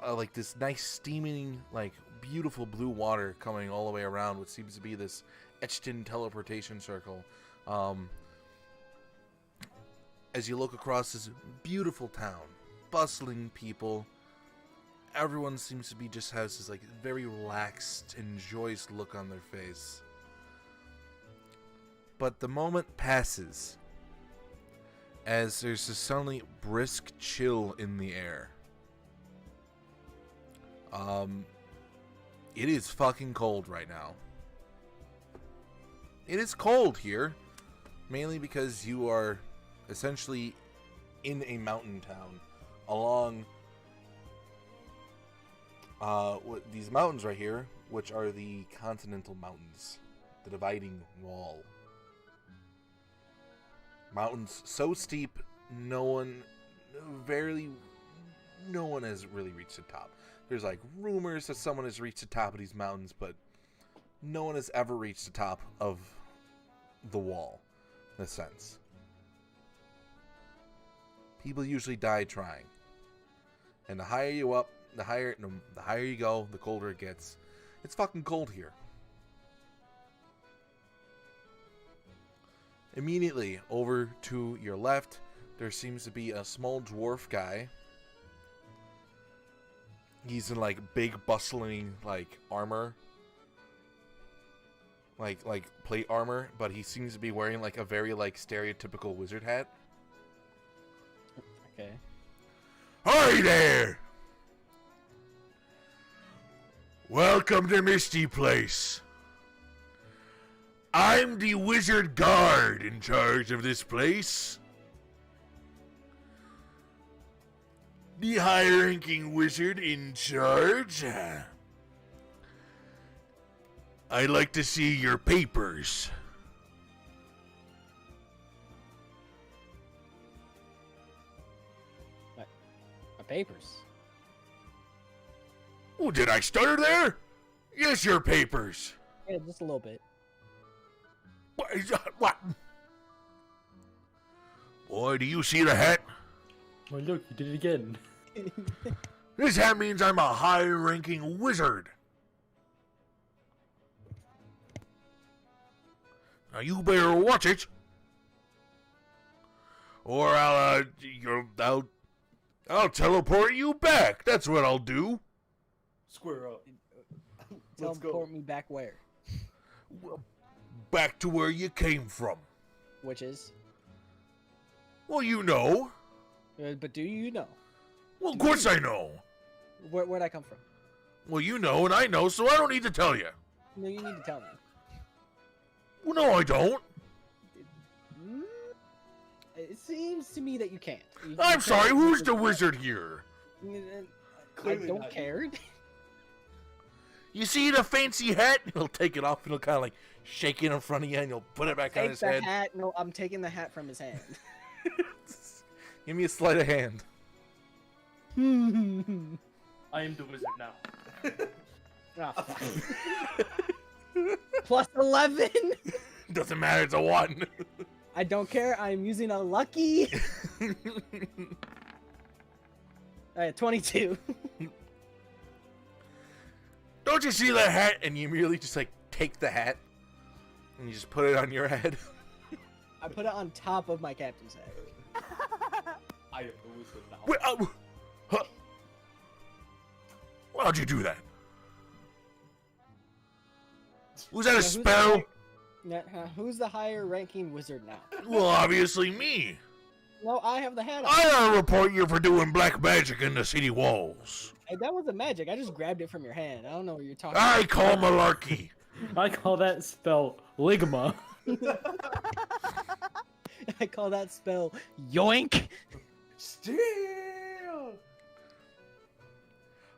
like this nice steaming, like beautiful blue water coming all the way around, what seems to be this etched-in teleportation circle. As you look across this beautiful town, bustling people. Everyone seems to be just has this like very relaxed and joyous look on their face. But the moment passes as there's a suddenly brisk chill in the air. It is fucking cold right now. It is cold here, mainly because you are essentially in a mountain town along these mountains right here, which are the Continental Mountains, the dividing wall. Mountains so steep, no one has really reached the top. There's like rumors that someone has reached the top of these mountains, but no one has ever reached the top of the wall, in a sense. People usually die trying. And the higher you up, the higher you go, the colder it gets. It's fucking cold here. Immediately over to your left, there seems to be a small dwarf guy. He's in like big bustling like armor. Like plate armor, but he seems to be wearing like a very like stereotypical wizard hat. Okay. Hi there! Welcome to Misty Place. I'm the wizard guard in charge of this place. The high-ranking wizard in charge. I'd like to see your papers. My papers. Oh, did I stutter there? Yes, your papers. Yeah, just a little bit. What? What? Boy, do you see the hat? Oh, look, you did it again. This hat means I'm a high-ranking wizard. Now you better watch it, or I'll teleport you back. That's what I'll do. Square up. Teleport me back where? Back to where you came from. Which is? Well, you know. But do you know? Well, of course I know. Where'd I come from? Well, you know, and I know, so I don't need to tell you. No, you need to tell me. Well, no, I don't. It seems to me that you can't. I'm sorry, who's the wizard here? I don't care. You see the fancy hat? He'll take it off and he'll kind of like shake it in front of you and he'll put it back on his head. Hat. No, I'm taking the hat from his hand. Give me a sleight of hand. I am the wizard now. Oh, Plus 11. Doesn't matter, it's a 1. I don't care. I'm using a lucky. Alright, 22. Don't you see that hat? And you merely just like take the hat and you just put it on your head. I put it on top of my captain's head. I am the wizard now. Wait, huh? Why'd you do that? Was that a spell? Who's the higher ranking wizard now? Well, obviously me. No, I have the hat on. I gotta report you for doing black magic in the city walls. Hey, that wasn't magic. I just grabbed it from your hand. I don't know what you're talking I about. call malarkey. I call that spell Ligma. I call that spell yoink. Still.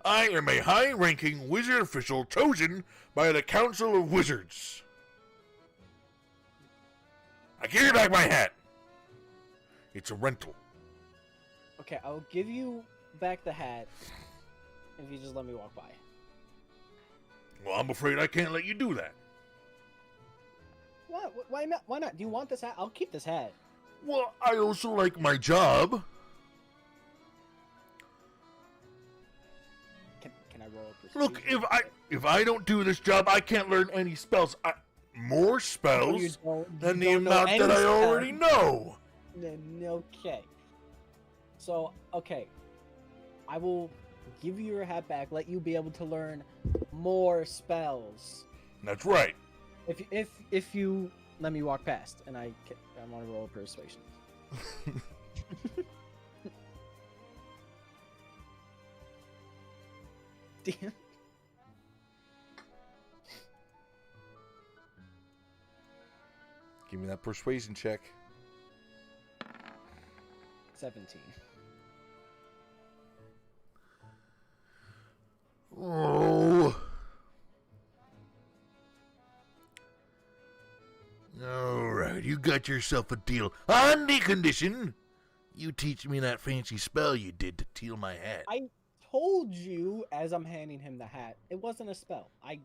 I am a high-ranking wizard official chosen by the Council of Wizards. I give you back my hat. It's a rental. Okay, I'll give you back the hat if you just let me walk by. Well, I'm afraid I can't let you do that. What? Why not? Why not? Do you want this hat? I'll keep this hat. Well, I also like my job. Can I roll a persuasion? Look, if I don't do this job, I can't learn any spells. More spells than the amount that I already know. Okay. So, okay. I will give you your hat back, let you be able to learn more spells. That's right. If you let me walk past, and I want to roll persuasion. Damn. Give me that persuasion check. 17. Oh. All right, you got yourself a deal. On the condition, you teach me that fancy spell you did to steal my hat. I told you as I'm handing him the hat, it wasn't a spell. I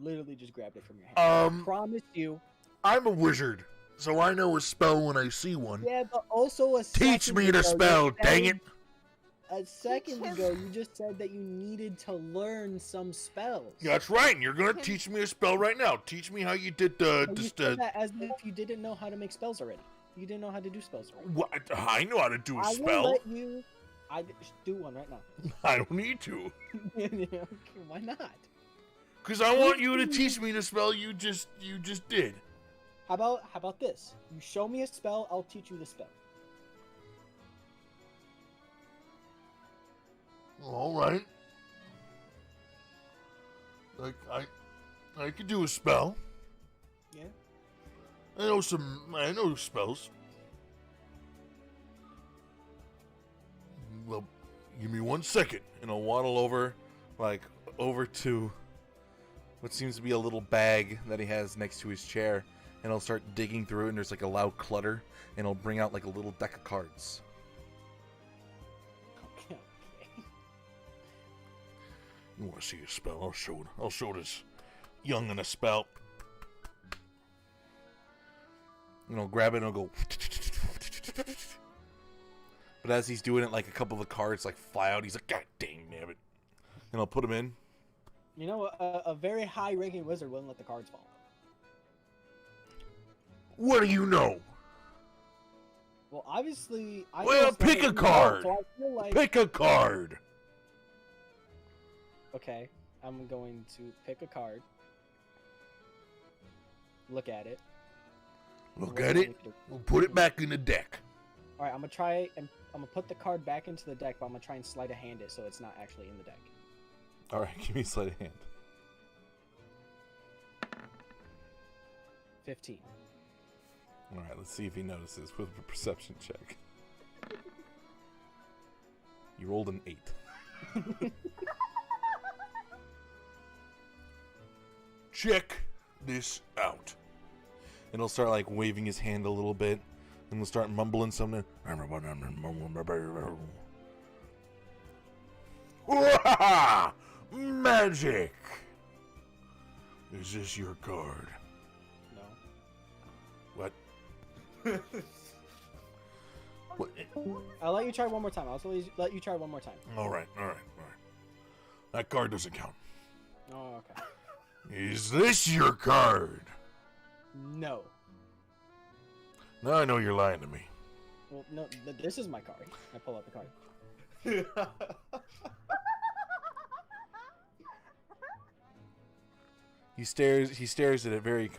literally just grabbed it from your hand. I promised you. I'm a wizard, so I know a spell when I see one. Yeah, but also a Teach me the spell, dang it! A second ago, you just said that you needed to learn some spells. That's right, and you're gonna teach me a spell right now. Teach me how you did But you said that as if you didn't know how to make spells already. You didn't know how to do spells already. What? I know how to do a I spell. will let you. Do one right now. I don't need to. Okay, why not? Because I want you to teach me the spell you just did. How about this? You show me a spell, I'll teach you the spell. All right. Like I could do a spell. Yeah. I know spells. Well, give me 1 second. And I'll waddle over to what seems to be a little bag that he has next to his chair, and I'll start digging through it, and there's like a loud clutter, and I'll bring out like a little deck of cards. Okay. You want to see a spell? I'll show this young in a spell. And I'll grab it and I'll go. But as he's doing it, like a couple of the cards like fly out. He's like, God dang it. And I'll put them in. You know, a very high-ranking wizard wouldn't let the cards fall. What do you know? Well, obviously, Well, pick a card. So I feel like... Pick a card. Okay, I'm going to pick a card. Look at it. Look at it. We'll put it back in the deck. All right, I'm gonna try and I'm gonna put the card back into the deck, but I'm gonna try and sleight of hand it so it's not actually in the deck. All right, give me a sleight of hand. 15. All right, let's see if he notices with a perception check. You rolled an 8. Check this out. And he'll start like waving his hand a little bit, and he'll start mumbling something. Magic. Is this your card? No. What? What? I'll let you try one more time. I'll let you try one more time. All right. That card doesn't count. Oh, okay. Is this your card? No. Now I know you're lying to me. Well, no, this is my card. I pull out the card. He stares at it very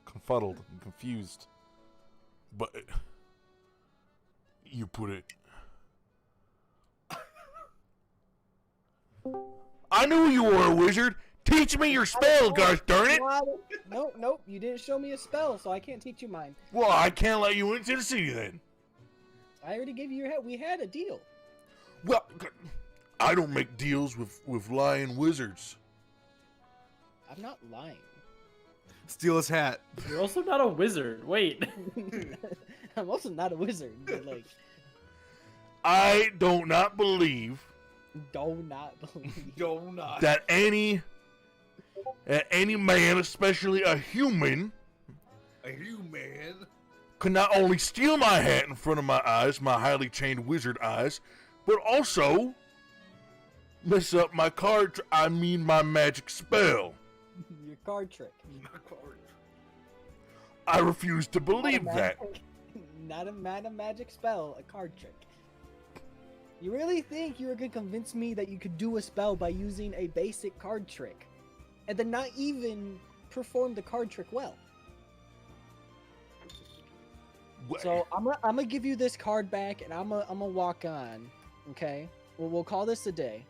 confuddled and confused. But you put it. I knew you were a wizard. Teach me your spell, gosh darn it! Nope, you didn't show me a spell, so I can't teach you mine. Well, I can't let you into the city then. I already gave you your hat. We had a deal. Well, I don't make deals with lying wizards. I'm not lying. Steal his hat. You're also not a wizard. Wait. I'm also not a wizard, but like... I do not believe that any man, especially a human, could not only steal my hat in front of my eyes, my highly trained wizard eyes, but also mess up my my magic spell. Your card trick. I refuse to believe that. Not a magic spell, a card trick. You really think you were gonna convince me that you could do a spell by using a basic card trick, and then not even perform the card trick well? So I'm gonna give you this card back, and I'm gonna walk on. Okay, we'll call this a day.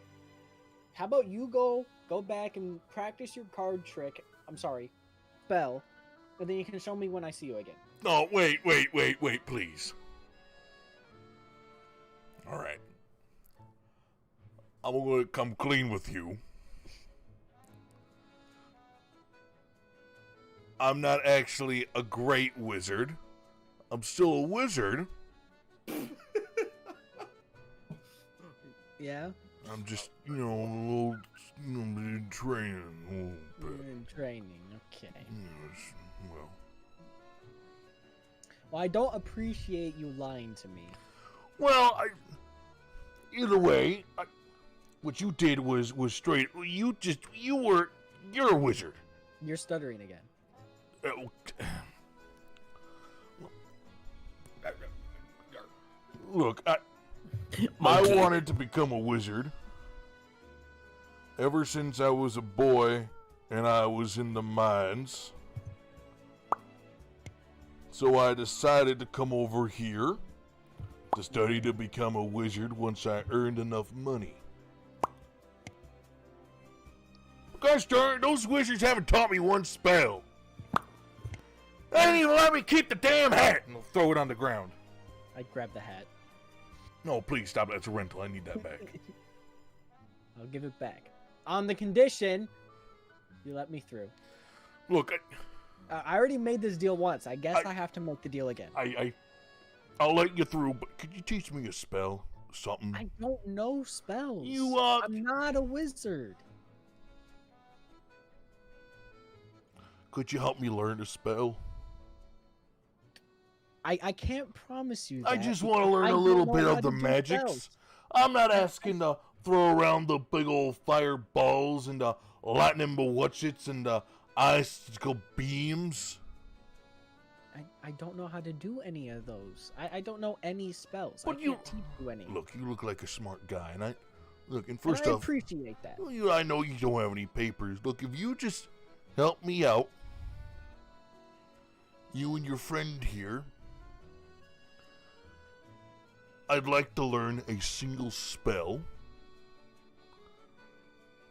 How about you go back and practice your card trick? I'm sorry, spell, and then you can show me when I see you again. No, wait, please. All right. I'm gonna come clean with you. I'm not actually a great wizard. I'm still a wizard. Yeah? I'm just, a little, in training a little bit. You're in training, okay. Yes, well. Well, I don't appreciate you lying to me. Well, either way, what you did was straight. You're a wizard. You're stuttering again. Look, I wanted to become a wizard ever since I was a boy and I was in the mines. So I decided to come over here to study to become a wizard once I earned enough money. Gosh darn, those wizards haven't taught me one spell. They didn't even let me keep the damn hat! And I'll throw it on the ground. I grab the hat. No, please stop. That's a rental. I need that back. I'll give it back. On the condition you let me through. Look, I already made this deal once. I guess I have to make the deal again. I'll let you through, but could you teach me a spell? Something? I don't know spells. I'm not a wizard. Could you help me learn a spell? I can't promise you that. I just want to learn a little bit of the magics. Spells. I'm not asking to throw around the big old fireballs and the lightning bullets and the icicle beams. I don't know how to do any of those. I don't know any spells. But I can't teach you any. Look, you look like a smart guy, and And first I off, appreciate that. well, I know you don't have any papers. Look, if you just help me out, you and your friend here, I'd like to learn a single spell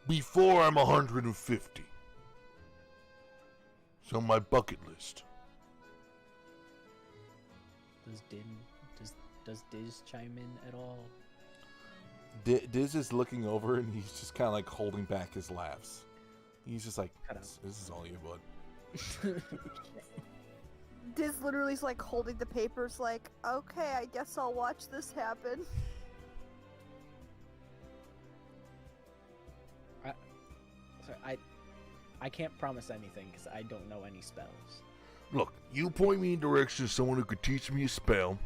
before I'm 150. It's on my bucket list. Does Diz chime in at all? Diz is looking over and he's just kind of like holding back his laughs. He's just like, this is all you, bud. Diz literally is like holding the papers like, okay, I guess I'll watch this happen. I can't promise anything because I don't know any spells. Look, you point me in direction of someone who could teach me a spell,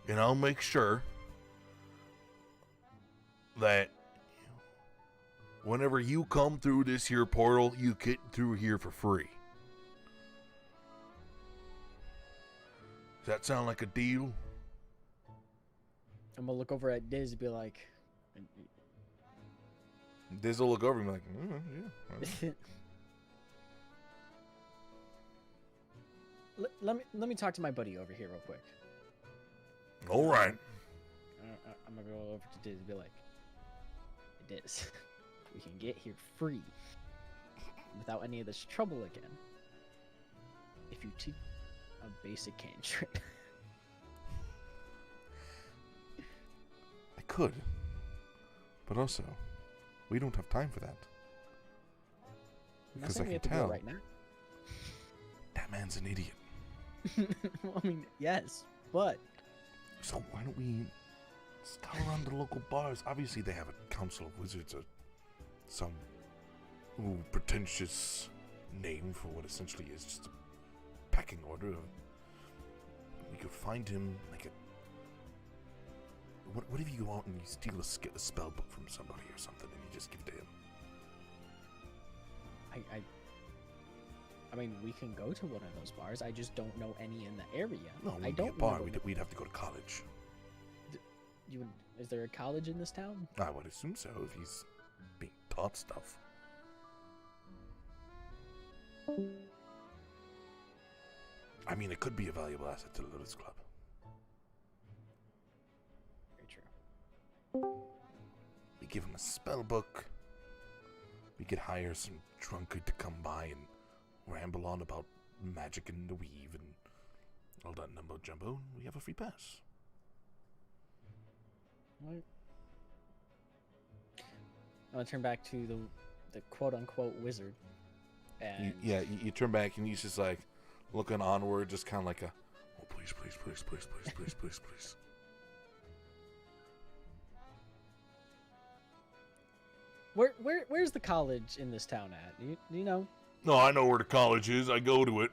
and I'll make sure that whenever you come through this here portal, you get through here for free. Does that sound like a deal? I'm gonna look over at Diz and be like, Diz will look over and be like, yeah. let me talk to my buddy over here real quick. All right. I'm gonna go over to Diz and be like, Diz, we can get here free without any of this trouble again if you teach a basic cantrip. I could. But also, we don't have time for that. I'm not Because I saying we can have to do it tell. right now. That man's an idiot. Well, I mean, yes, but So why don't we scout around the local bars? Obviously they have a council of wizards or some Pretentious name for what essentially is just a pecking order. We could find him like a. What if you go out and you steal a spell book from somebody or something and you just give it to him? I mean, we can go to one of those bars. I just don't know any in the area. No, I we'd be a don't bar. know. We'd have to go to college. Is there a college in this town? I would assume so if he's being taught stuff. I mean, it could be a valuable asset to the Lotus Club. Very true. We give him a spell book. We could hire some drunkard to come by and ramble on about magic and the weave and all that numbo jumbo, and we have a free pass. Right. I'm gonna turn back to the quote unquote wizard. And You turn back and he's just like looking onward, just kind of like a, oh please, please, please, please, please, please, please, please. Where's the college in this town at? Do you know? No, I know where the college is. I go to it.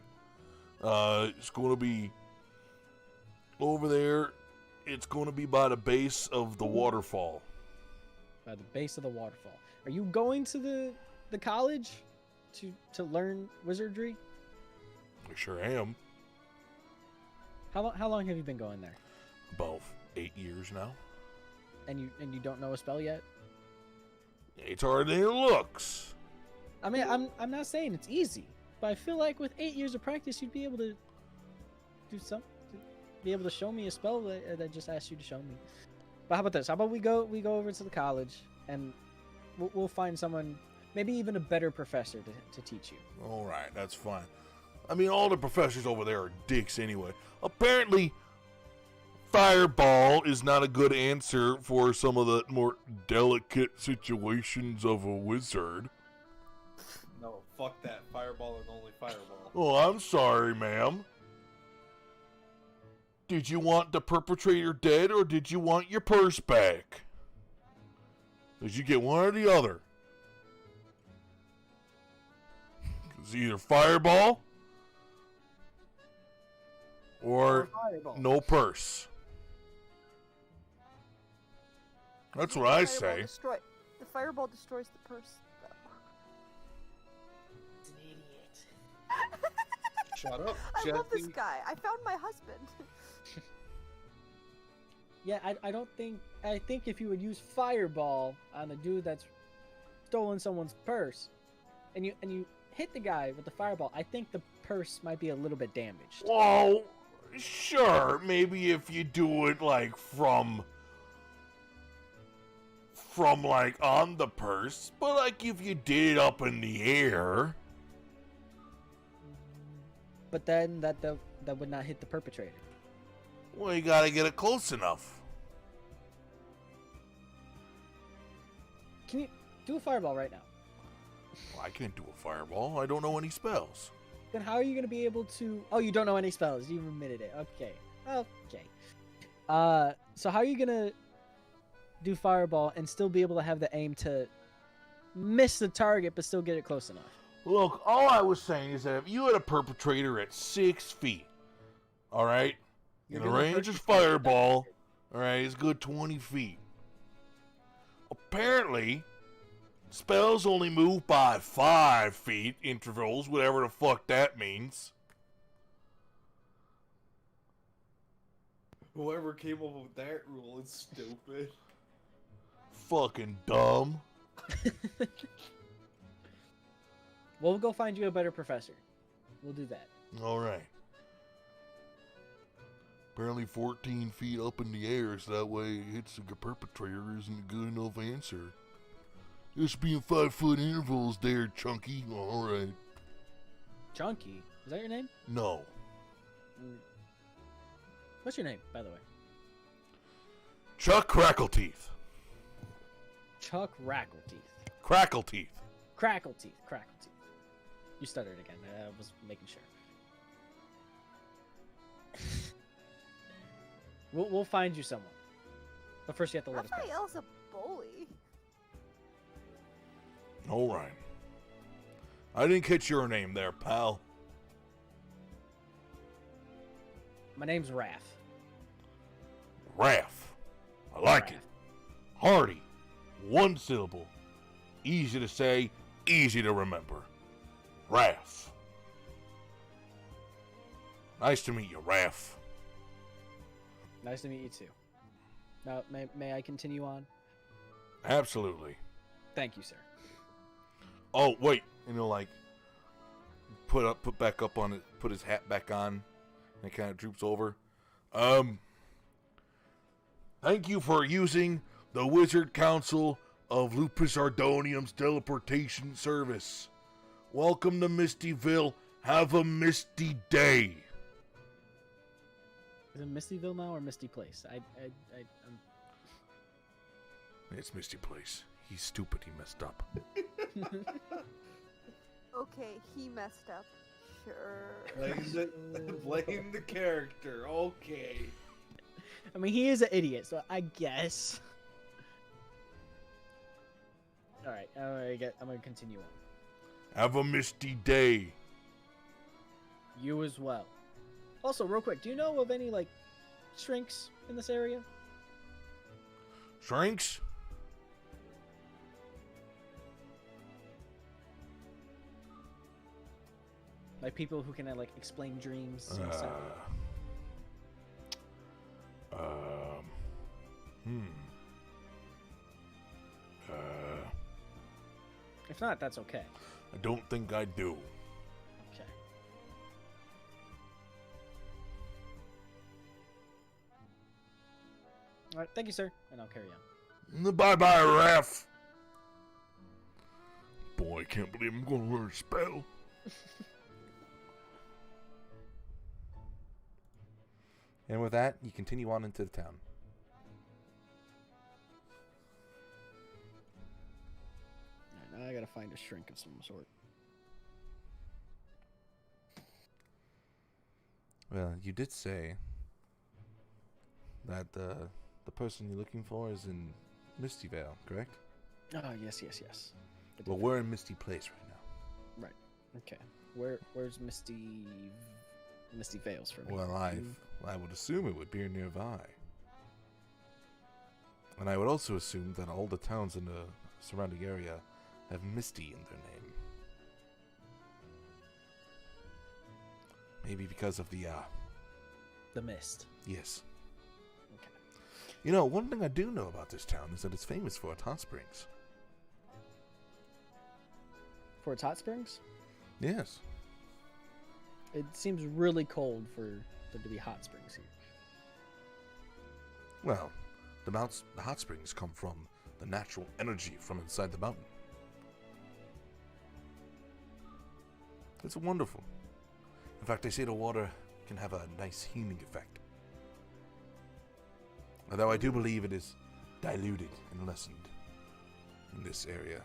It's going to be over there. It's going to be by the base of the waterfall. By the base of the waterfall. Are you going to the college to learn wizardry? I sure am. How long have you been going there? About 8 years now. And you don't know a spell yet? It's harder than it looks. I mean, I'm not saying it's easy, but I feel like with 8 years of practice, you'd be able to do something. Be able to show me a spell that I just asked you to show me. But how about this? How about we go over to the college and we'll find someone, maybe even a better professor to teach you. All right, that's fine. I mean, all the professors over there are dicks anyway. Apparently, fireball is not a good answer for some of the more delicate situations of a wizard. No, fuck that. Fireball and only fireball. Oh, I'm sorry, ma'am. Did you want the perpetrator dead or did you want your purse back? Did you get one or the other? It's either fireball or fireball. no purse. That's what I say. The fireball destroys the purse. He's an idiot. Shut up, I love this Jessie. guy. I found my husband. Yeah, I don't think. I think if you would use fireball on a dude that's stolen someone's purse, and you hit the guy with the fireball, I think the purse might be a little bit damaged. Well, sure, maybe if you do it like from like on the purse, but like if you did it up in the air. But then that would not hit the perpetrator. Well, you gotta get it close enough. Can you do a fireball right now? Well, I can't do a fireball. I don't know any spells. Then how are you gonna be able to? Oh, you don't know any spells. You admitted it. Okay. So how are you gonna do fireball and still be able to have the aim to miss the target but still get it close enough? Look, all I was saying is that if you had a perpetrator at 6 feet, all right, in the range of fireball, all right, it's good 20 feet. Apparently, spells only move by 5 feet intervals, whatever the fuck that means. Whoever came up with that rule is stupid. Fucking dumb. We'll go find you a better professor. We'll do that. All right. Apparently 14 feet up in the air, so that way it hits the perpetrator isn't a good enough answer. Just being 5 foot intervals there, Chunky. All right. Chunky? Is that your name? No. What's your name, by the way? Chuck Crackleteeth. Chuck Rackleteeth. Crackleteeth. Crackleteeth. Crackleteeth. You stuttered again. I was making sure. We'll find you someone. But first you have to let us know. Raphael's a bully. All right. I didn't catch your name there, pal. My name's Raph. Raph. I like Raph. it. Hearty. 1 syllable. Easy to say, easy to remember. Raph. Nice to meet you, Raph. Nice to meet you too. May I continue on? Absolutely. Thank you, sir. Oh wait, and he'll like put back up on it, put his hat back on, and it kind of droops over. Thank you for using the Wizard Council of Lupus Ardonium's teleportation service. Welcome to Mistyville. Have a misty day. Is it Mistyville now or Misty Place? I'm... It's Misty Place. He's stupid. He messed up. Okay, he messed up. Sure. Blame the character. Okay. I mean, he is an idiot, so I guess. All right, I'm gonna continue on. Have a misty day. You as well. Also, real quick, do you know of any like shrinks in this area? Shrinks? Like people who can like explain dreams. And stuff? If not, that's okay. I don't think I do. Okay. All right, thank you, sir, and I'll carry on. Bye-bye, Raph. Boy, I can't believe I'm going to learn a spell. And with that, you continue on into the town. All right, now I gotta find a shrink of some sort. Well, you did say that the person you're looking for is in Mistyvale, correct? Oh, yes. Well, we're in Misty Place right now. Right. Okay. Where's Misty Vales for me? Well, I would assume it would be nearby. And I would also assume that all the towns in the surrounding area have Misty in their name. Maybe because of the mist. Yes. Okay. You know, one thing I do know about this town is that it's famous for its hot springs. For its hot springs? Yes. It seems really cold for there to be hot springs here. Well, the hot springs come from the natural energy from inside the mountain. It's wonderful. In fact, they say the water can have a nice healing effect. Although I do believe it is diluted and lessened in this area.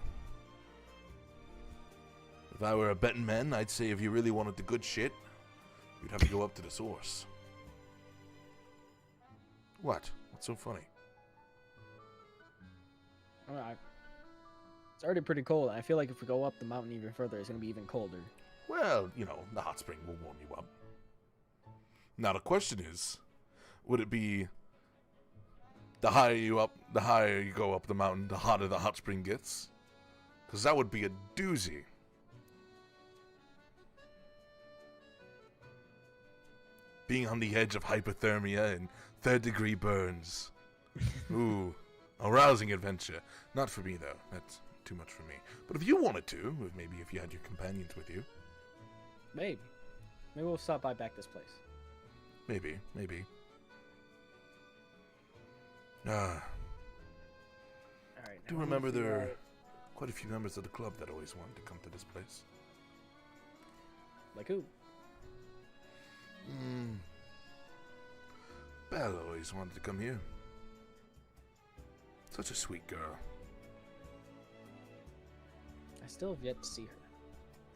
If I were a betting man, I'd say if you really wanted the good shit, you'd have to go up to the source. What? What's so funny? It's already pretty cold. I feel like if we go up the mountain even further, it's going to be even colder. Well, you know, the hot spring will warm you up. Now the question is, would it be the higher you go up the mountain, the hotter the hot spring gets? Because that would be a doozy. Being on the edge of hypothermia and third-degree burns. Ooh, a rousing adventure. Not for me, though. That's too much for me. But if you wanted to, maybe if you had your companions with you. Maybe we'll stop by back this place. Maybe. All right. Do remember there are quite a few members of the club that always wanted to come to this place. Like who? Belle always wanted to come here. Such a sweet girl. I still have yet to see her.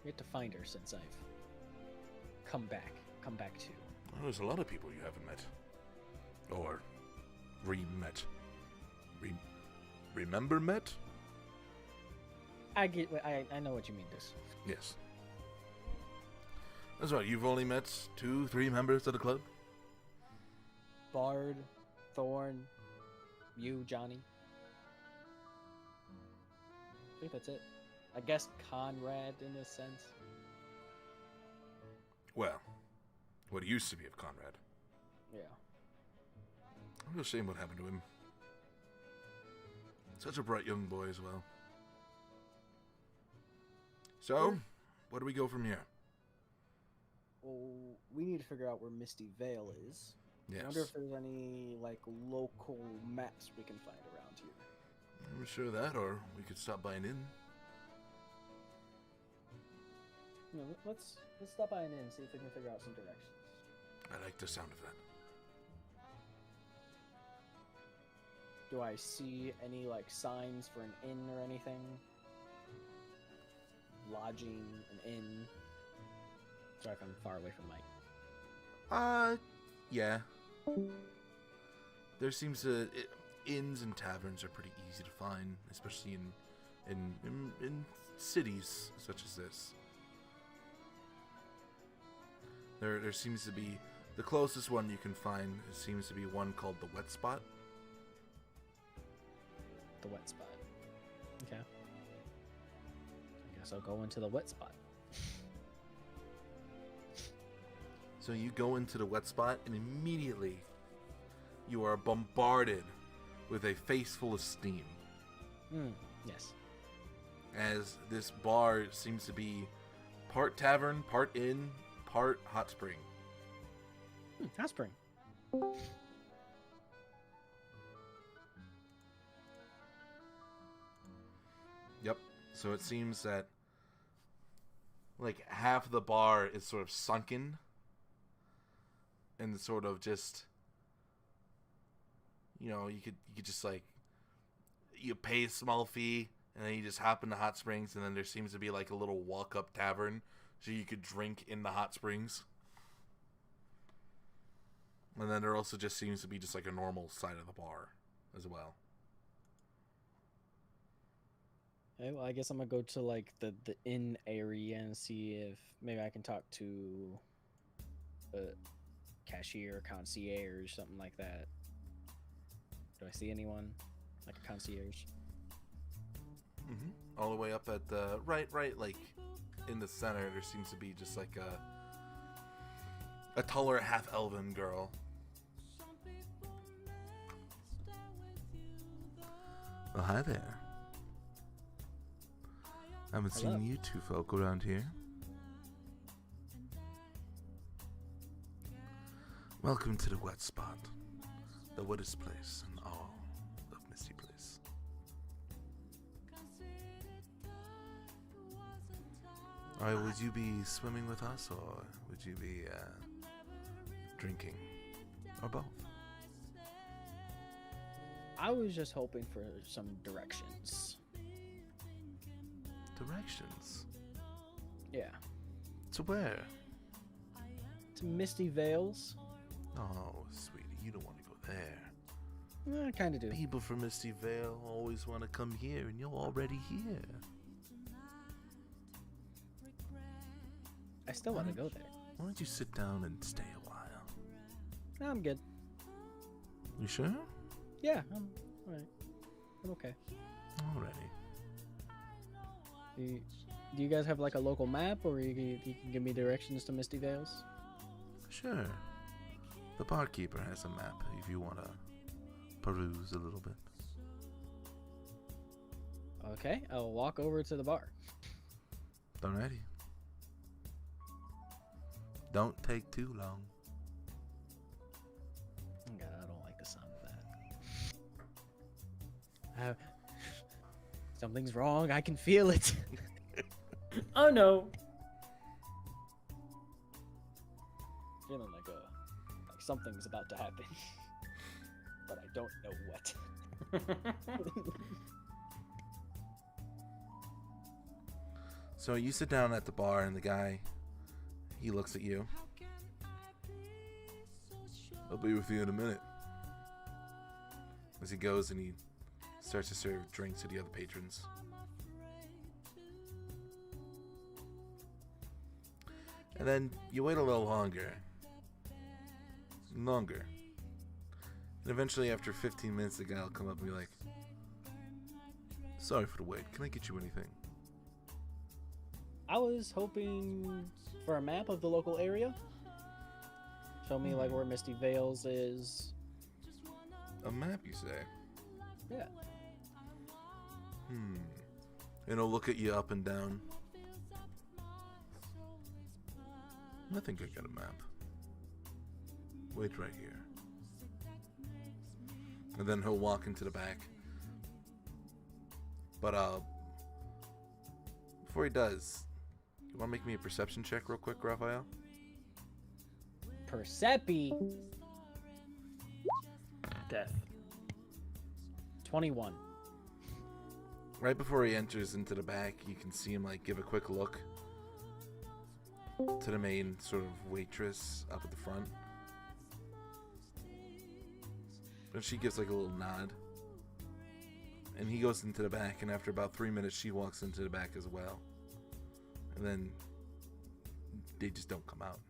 Yet to find her since I've come back to. Well, there's a lot of people you haven't met. Or re-met. Remember met? I know what you mean, this. Yes. That's right, you've only met 2-3 members of the club? Bard, Thorn, you, Johnny. I think that's it. I guess Conrad in a sense. Well, what used to be of Conrad. Yeah. I'm just saying what happened to him. Such a bright young boy as well. So, where do we go from here? Well, we need to figure out where Misty Vale is. Yes. I wonder if there's any like local maps we can find around here. I'm sure of that, or we could stop by an inn. You know, let's stop by an inn and see if we can figure out some directions. I like the sound of that. Do I see any like signs for an inn or anything? Lodging, an inn. Sorry if I'm far away from Mike. Yeah. There seems to inns and taverns are pretty easy to find, especially in cities such as this. There seems to be the closest one you can find seems to be one called the Wet Spot. The Wet Spot. Okay. I guess I'll go into the Wet Spot. So you go into the Wet Spot, and immediately you are bombarded with a face full of steam. Yes. As this bar seems to be part tavern, part inn, part hot spring. Hot spring. Yep. So it seems that like half the bar is sort of sunken and sort of just, you know, you could just like, you pay a small fee and then you just hop into hot springs, and then there seems to be like a little walk up tavern so you could drink in the hot springs. And then there also just seems to be just like a normal side of the bar as well. Okay, well, I guess I'm gonna go to like the inn area and see if maybe I can talk to a cashier, concierge, something like that. Do I see anyone like a concierge? All the way up at the right, like in the center, there seems to be just like a taller half elven girl. Oh, hi there. I haven't Hello. seen you two folk around here. Welcome to the Wet Spot, the wettest place in all of Misty Place. Alright, would you be swimming with us, or would you be drinking, or both? I was just hoping for some directions. Directions? Yeah. To where? To Misty Vales. Oh, sweetie, you don't want to go there. I kind of do. People from Misty Vale always want to come here, and you're already here. I still want to go there. Why don't you sit down and stay a while? No, I'm good. You sure? Yeah, I'm alright. I'm okay. Alrighty. Do you guys have like a local map, or you can give me directions to Misty Vales? Sure. The barkeeper has a map if you want to peruse a little bit. Okay, I'll walk over to the bar. Alrighty. Don't take too long. God, I don't like the sound of that. Something's wrong. I can feel it. Oh no. Feeling like something's about to happen, but I don't know what. So you sit down at the bar, and the guy, he looks at you. I'll be with you in a minute. As he goes and he starts to serve drinks to the other patrons. And then you wait a little longer. And eventually, after 15 minutes, the guy will come up and be like, "Sorry for the wait. Can I get you anything?" I was hoping for a map of the local area. Show me like where Misty Vales is. A map, you say? Yeah. And he'll look at you up and down. I think I got a map. Wait right here. And then he'll walk into the back. But before he does, you want to make me a perception check real quick, Raphael? Percepi. Death. 21. Right before he enters into the back, you can see him like give a quick look to the main sort of waitress up at the front. And she gives like a little nod. And he goes into the back, and after about 3 minutes, she walks into the back as well. And then they just don't come out.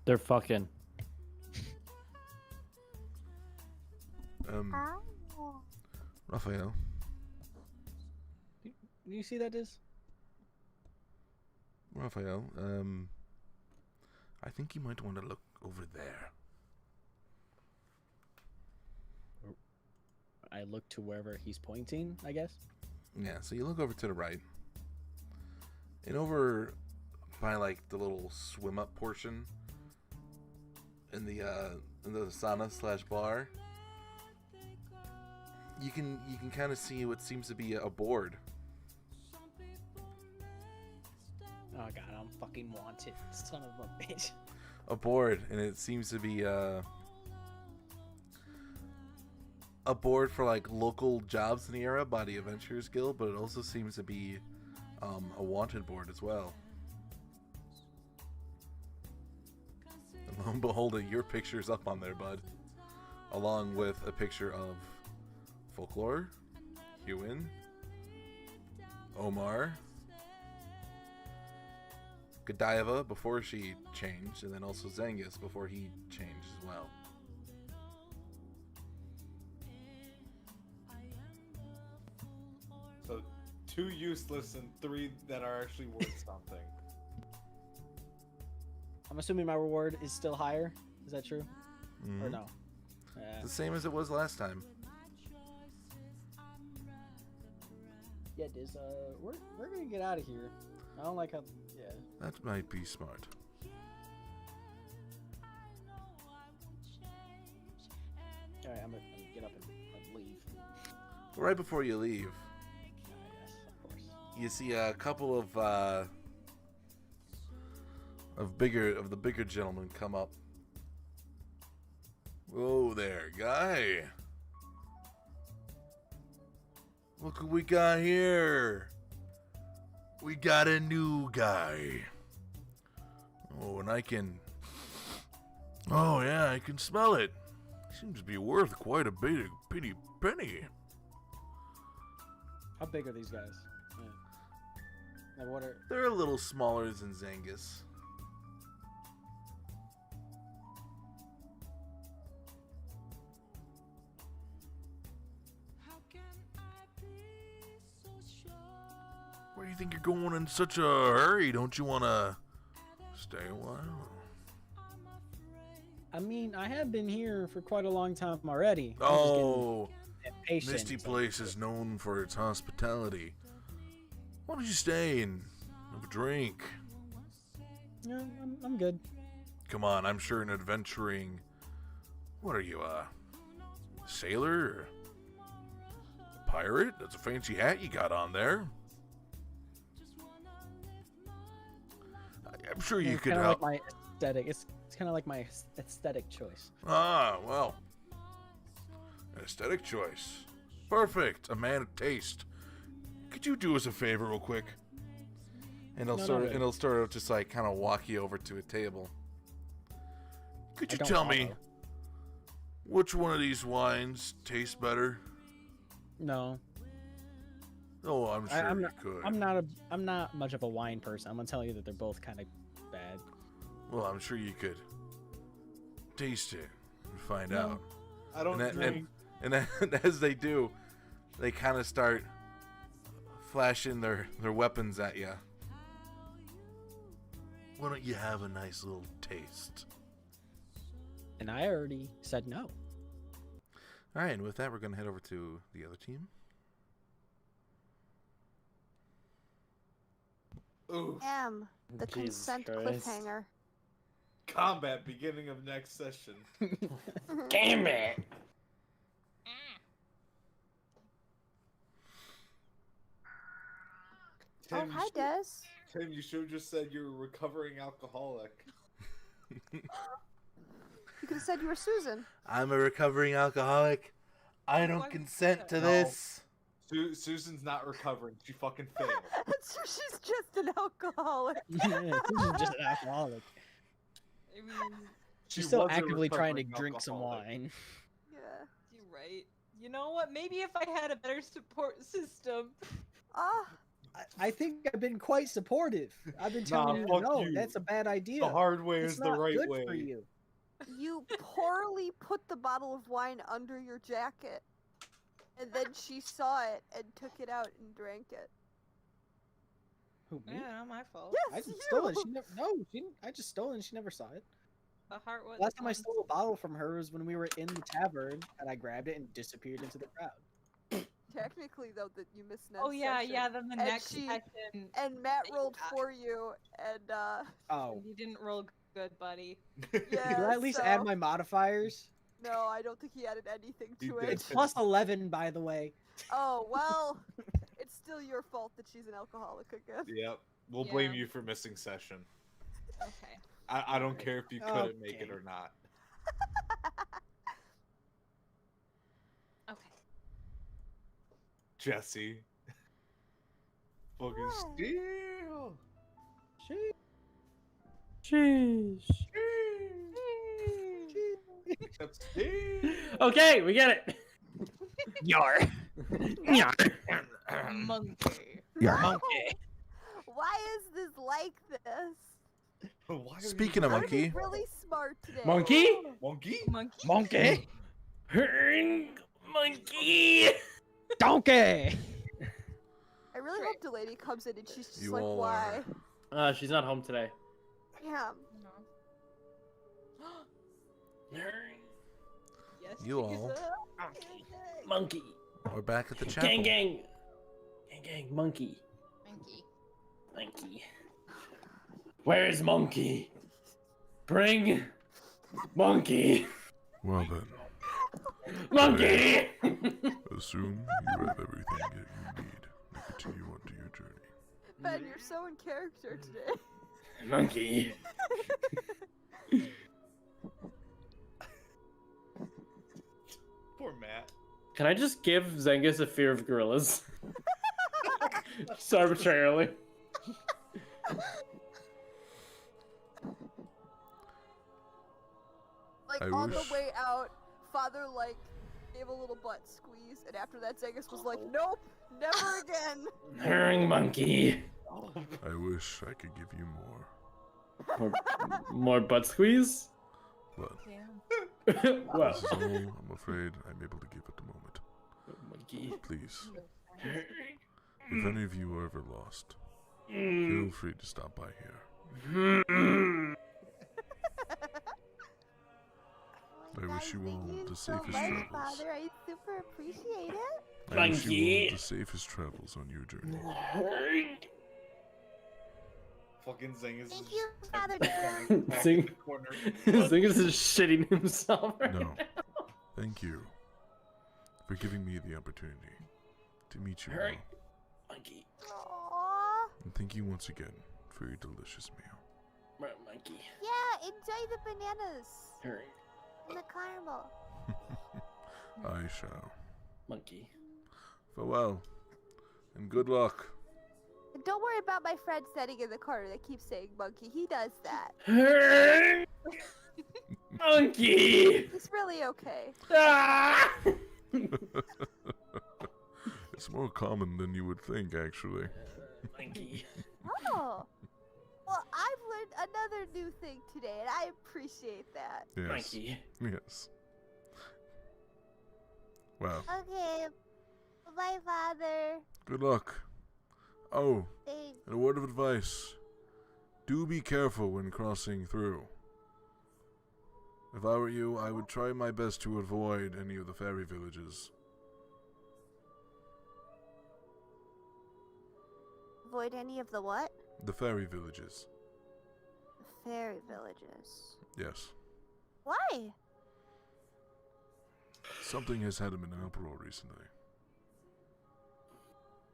They're fucking. Raphael. Do you see that is? Raphael, I think you might want to look over there. I look to wherever he's pointing, I guess. Yeah, so you look over to the right. And over by like the little swim up portion in the sauna / bar, you can kind of see what seems to be a board. Oh god, I'm fucking wanted, son of a bitch. A board, and it seems to be a board for like local jobs in the area by the Adventurers Guild, but it also seems to be a wanted board as well. And lo and behold, your picture's up on there, bud, along with a picture of Folklore, Hewin, Omar, Godiva before she changed, and then also Zengis before he changed as well. So 2 useless and 3 that are actually worth something. I'm assuming my reward is still higher. Is that true? Or Mhm. no? It's the same as it was last time. Yeah, Diz, we're gonna get out of here. I don't like how. Yeah. That might be smart. All right, I'm gonna get up and leave. Right before you leave, Yes, of course. you see a couple of the bigger gentlemen come up. Whoa there, guy. Look what we got here. We got a new guy. Oh, and I can... Oh, yeah, I can smell it. Seems to be worth quite a bit, penny. How big are these guys? Yeah. Like, what are? They're a little smaller than Zengis. Where do you think you're going in such a hurry? Don't you want to stay a while? I mean, I have been here for quite a long time already. I'm just Oh, getting impatient. Misty Place is known for its hospitality. Why don't you stay and have a drink? Yeah, I'm good. Come on, I'm sure an adventuring... What are you, a sailor? Or a pirate? That's a fancy hat you got on there. I'm sure you It's could kinda help. like my aesthetic. It's kind of like my aesthetic choice. Ah, well. An aesthetic choice. Perfect. A man of taste. Could you do us a favor real quick? And No, not really. he'll sort of just like kind of walk you over to a table. Could I you don't tell me follow. which one of these wines tastes better? No, Oh, I'm sure I'm you not. could. I'm not much of a wine person. I'm gonna tell you that they're both kind of bad. Well, I'm sure you could taste it and find No. out. I don't drink. And as they do, they kind of start flashing their weapons at you. Why don't you have a nice little taste? And I already said no. All right, and with that, we're going to head over to the other team. Ooh. Damn, the Jesus consent Christ. cliffhanger. Combat beginning of next session. Damn it! Oh, Tim, hi, Des. Tim, you should have just said you're a recovering alcoholic. You could have said you were Susan. I'm a recovering alcoholic. I don't consent to No. this. Susan's not recovering. She fucking failed. So she's just an alcoholic. Yeah, Susan's just an alcoholic. I mean, She She's still was a actively trying to recovering drink some alcoholic. wine. Yeah. you're right. You know what? Maybe if I had a better support system. Ah, I think I've been quite supportive. I've been telling you, fuck no, you. that's a bad idea. The hard way It's is the not right good way. for you. you poorly put the bottle of wine under your jacket. And then she saw it and took it out and drank it. Who, me? Yeah, not my fault. Yes, I just you. stole it. She never. No, she didn't. I just stole it. and She never saw it. The heart was. Last time I stole a bottle from her was when we were in the tavern, and I grabbed it and disappeared into the crowd. Technically, though, that you missed next Oh yeah, session. yeah. Then the And next she- session, And Matt you rolled got- for you, and Oh, you didn't roll good, buddy. yeah. did I at least add my modifiers? No, I don't think he added anything You to did. it. It's plus 11, by the way. Oh well, it's still your fault that she's an alcoholic again. Yep. We'll blame Yeah. you for missing session. Okay. I don't care if you couldn't make it Okay. or not. Okay. Jessie. Fucking What? steal. Sheesh. Except steal. Okay, we get it. Yar. Yar. Monkey. Yar. Monkey. Why is this like this? Why are Speaking you of I'm monkey, really smart today. Monkey. monkey? Monkey. Monkey. Monkey. Donkey! I really hope Delaney comes in and she's just You like, all why? She's not home today. Yeah. Yes. You she's all. a- Monkey. we're back at the chapel. Gang, gang. Gang, gang. Monkey. Monkey. Monkey. Where's Monkey? Bring Monkey. Well then, Monkey. assume you have everything that you need to continue onto your journey. Ben, you're so in character today. Monkey. Poor Matt. Can I just give Zengis a fear of gorillas? Just arbitrarily. Like I on wish- the way out, Father like gave a little butt squeeze, and after that, Zengis was like, "Nope, never again." Herring monkey. I wish I could give you more, More butt squeeze? but Well. this is all I'm afraid I'm able to give at the moment. Monkey. Please, if any of you are ever lost, feel free to stop by here. I wish you all the safest travels. Father. I super appreciate it. I wish you Monkey. all the safest travels on your journey. Fucking Zengis. Thank is you, just Father. back in Zing- the corner. Zengis is shitting himself right No. now. Thank you for giving me the opportunity to meet you all. Hurry. Monkey. Aww. And thank you once again for your delicious meal. Monkey. Yeah, enjoy the bananas Hurry. and the caramel. I shall. Monkey. Farewell, and good luck. And don't worry about my friend standing in the corner that keeps saying monkey. He does that. Hurry. Monkey. He's really okay. Ah! It's more common than you would think, actually. Monkey. Oh. Well, I've learned another new thing today, and I appreciate that. Yes. Monkey. Yes. Wow. Okay. Bye, Father. Good luck. Oh, Thanks. and a word of advice. Do be careful when crossing through. If I were you, I would try my best to avoid any of the fairy villages. Avoid any of the what? The fairy villages. Fairy villages. Yes. Why? Something has had him in an uproar recently.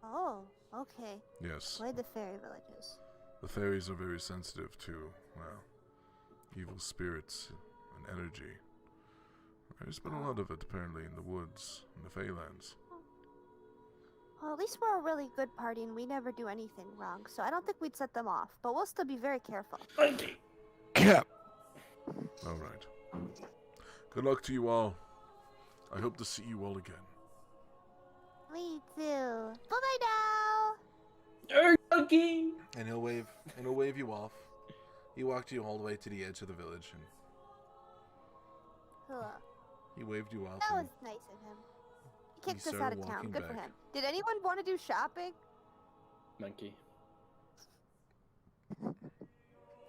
Oh, okay. Yes. Why the fairy villages? The fairies are very sensitive to, well, evil spirits and energy. There's been a lot of it apparently in the woods, in the Feylands. Well, at least we're a really good party and we never do anything wrong, so I don't think we'd set them off, but we'll still be very careful. Alright. Good luck to you all. I hope to see you all again. Me too. Bye-bye now! Monkey. And he'll wave you off. He walked you all the way to the edge of the village, and Cool. he waved you off. That and was nice of him. He kicked us started out of town. walking Good for back. him. Did anyone want to do shopping? Monkey.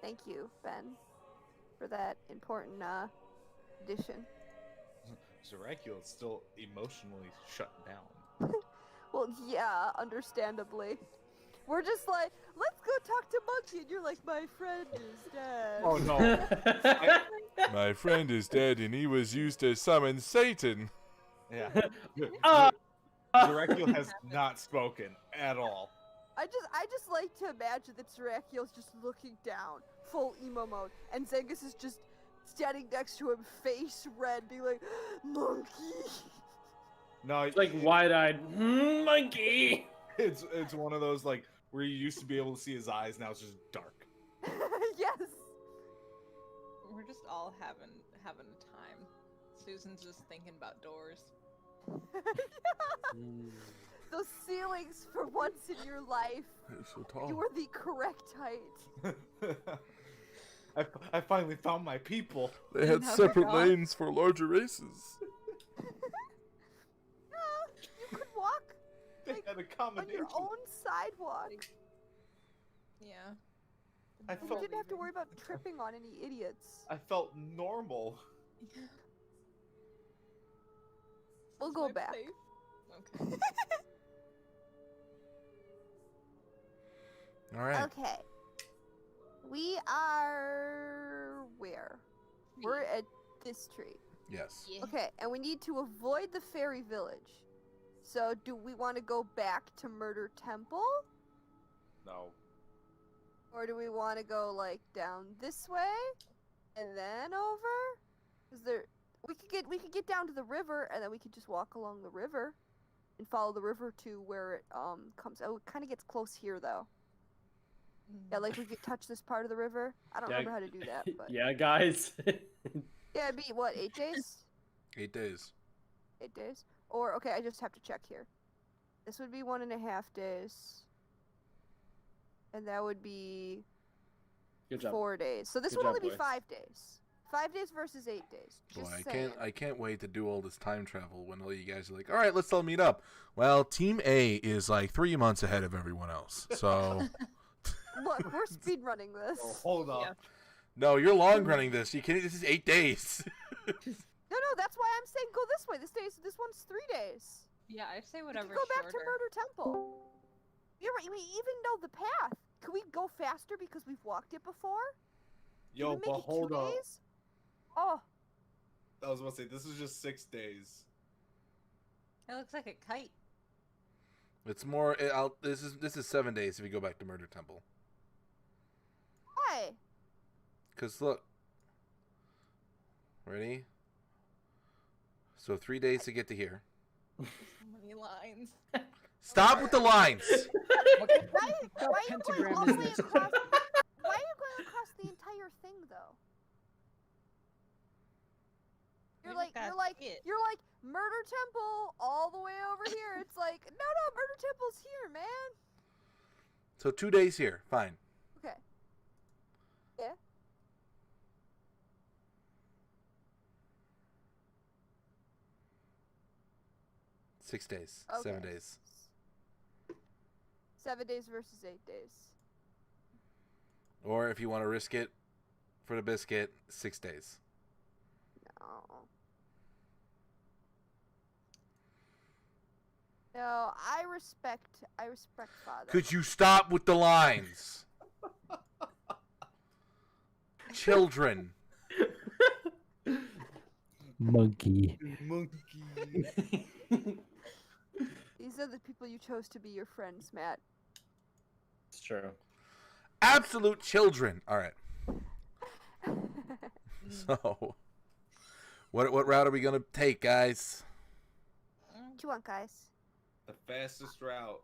Thank you, Ben, for that important addition. Zerakial is still emotionally shut down. Well, yeah, understandably. We're just like, let's go talk to Monkey, and you're like, my friend is dead. Oh no. My friend is dead and he was used to summon Satan. Yeah. Ah! Zerakial has not spoken at all. I just like to imagine that Zerakial's just looking down, full emo mode, and Zengis is just standing next to him, face red, being like, Monkey. No, It's like wide-eyed monkey. it's one of those like where you used to be able to see his eyes, now it's just dark. Yes. We're just all having a time. Susan's just thinking about doors. Those ceilings for once in your life. It's so tall. You were the correct height. I finally found my people. They had Never separate gone. lanes for larger races. No, you could walk They had on accommodation. your own sidewalk. Yeah. I You felt- didn't have to worry about tripping on any idiots. I felt normal. We'll Is go my back. safe? Okay. All right. Okay. We are where? We're at this tree. Yes. Yeah. Okay, and we need to avoid the fairy village. So, do we want to go back to Murder Temple, No. or do we want to go like down this way and then over? Is there? We could get down to the river, and then we could just walk along the river, and follow the river to where it comes. Oh, it kind of gets close here though. Yeah, like we could touch this part of the river. I don't Yeah. remember how to do that, but Yeah, guys. yeah, it'd be what, 8 days? 8 days. 8 days? Or okay, I just have to check here. This would be 1.5 days, and that would be Good job. 4 days. So this Good would job, only be boy. 5 days. 5 days versus 8 days. Just Boy, saying. I can't wait to do all this time travel when all you guys are like, all right, let's all meet up. Well, Team A is like 3 months ahead of everyone else. So Look, we're speed running this. Oh, hold up. Yeah. no, you're long running this. You can. This is 8 days. No, that's why I'm saying go this way. This one's 3 days. Yeah, I say We whatever. can go back shorter. to Murder Temple. You're right. We even know the path. Can we go faster because we've walked it before? Can Yo, we make but it hold 2 up. days? Oh, I was about to say, this is just 6 days. It looks like a kite. It's more. This is 7 days if you go back to Murder Temple. why? Cause look. Ready? So 3 days to get to here. So many lines. Stop with the lines. Why are you going pentagram all is the way this? across? Why are you going across the entire thing though? You're Maybe like that's it. you're like Murder Temple all the way over here. It's like no, Murder Temple's here, man. So 2 days here. Fine. Okay. Yeah. Six days. Okay. 7 days. 7 days versus 8 days. Or if you want to risk it for the biscuit, 6 days. No. No, I respect father. Could you stop with the lines? children. Monkey. Monkey. These are the people you chose to be your friends, Matt. It's true. Absolute children. All right. So, what route are we gonna take, guys? What do you want, guys? The fastest route.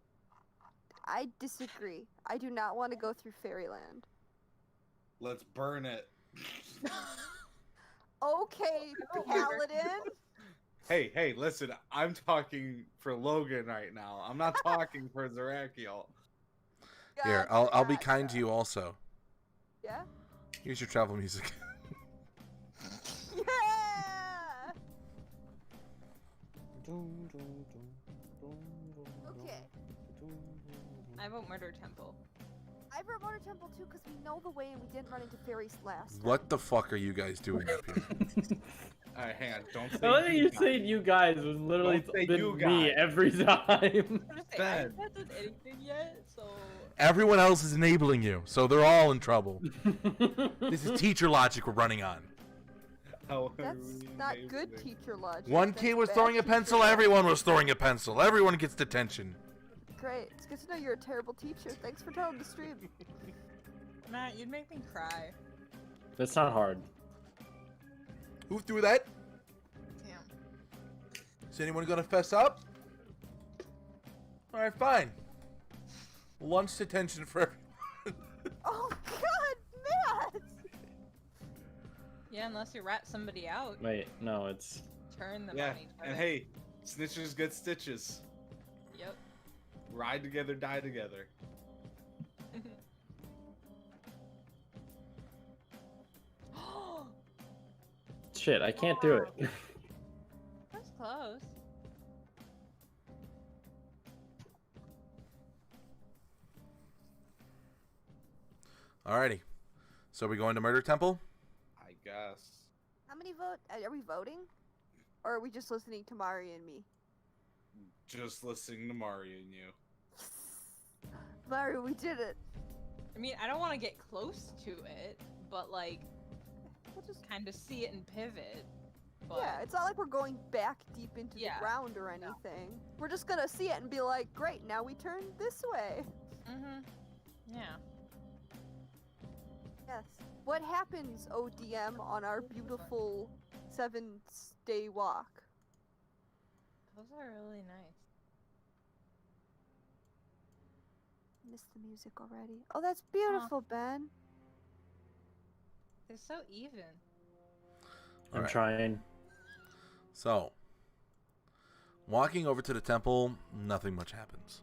I disagree. I do not want to go through Fairyland. Let's burn it. Okay, Paladin. Hey, listen. I'm talking for Logan right now. I'm not talking for Zerakial. Here, I'll be kind to you also. Yeah? Here's your travel music. Yeah! Okay. I vote Murder Temple. I wrote Motor Temple too because we know the way and we didn't run into fairies last time. What the fuck are you guys doing up here? Alright, hang on. Don't say The only thing you guys. saying you guys was literally Don't say been you me guys. every time. I'm just saying, I Ben. haven't done anything yet, so. Everyone else is enabling you, so they're all in trouble. This is teacher logic we're running on. How are That's we not enabling? good teacher logic. One That's kid was bad throwing a teacher pencil, logic. everyone was throwing a pencil. Everyone gets detention. Great. It's good to know you're a terrible teacher. Thanks for telling the stream. Matt, you'd make me cry. That's not hard. Who threw that? Damn. Is anyone gonna fess up? Alright, fine. Lunch detention for everyone. Oh God, Matt! Yeah, unless you rat somebody out, Wait, no, it's turn them Yeah, on each other. and hey, snitches get stitches. Yep. Ride together, die together. shit. I can't do it. That's close. Alrighty. So are we going to Murder Temple? I guess. How many vote? Are we voting? Or are we just listening to Mari and me? Just listening to Mario and you. Mari, we did it. I mean, I don't want to get close to it, but like, We'll just kind of see it and pivot. But Yeah, it's not like we're going back deep into Yeah, the ground or anything. We're just gonna see it and be like, great, now we turn this way. Yeah. Yes. What happens, ODM, on our beautiful 7-day walk? Those are really nice. Missed the music already. Oh, that's beautiful, Ben. They're so even. I'm Alright. trying. So, walking over to the temple, nothing much happens.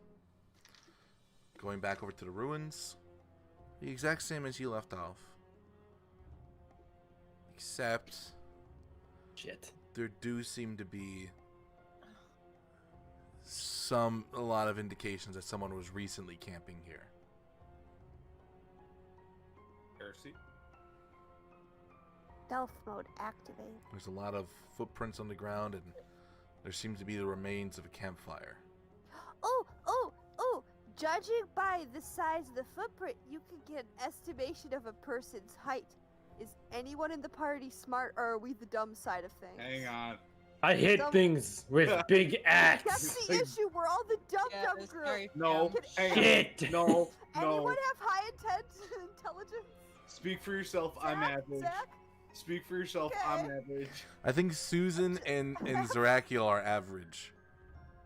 Going back over to the ruins, the exact same as you left off. Except, Shit. there do seem to be a lot of indications that someone was recently camping here. Heresy. Stealth mode activate. There's a lot of footprints on the ground, and there seems to be the remains of a campfire. Oh! Judging by the size of the footprint, you can get an estimation of a person's height. Is anyone in the party smart, or are we the dumb side of things? Hang on. I hit Some- things with big axe. That's the issue. We're all the dumb Yeah, dumb this group. very No. dumb. Hang on. Shit. No. Anyone No. have high intelligence? Speak for yourself. I'm Zach? average. Zach? Speak for yourself. Okay. I'm average. I think Susan and Zerakial are average.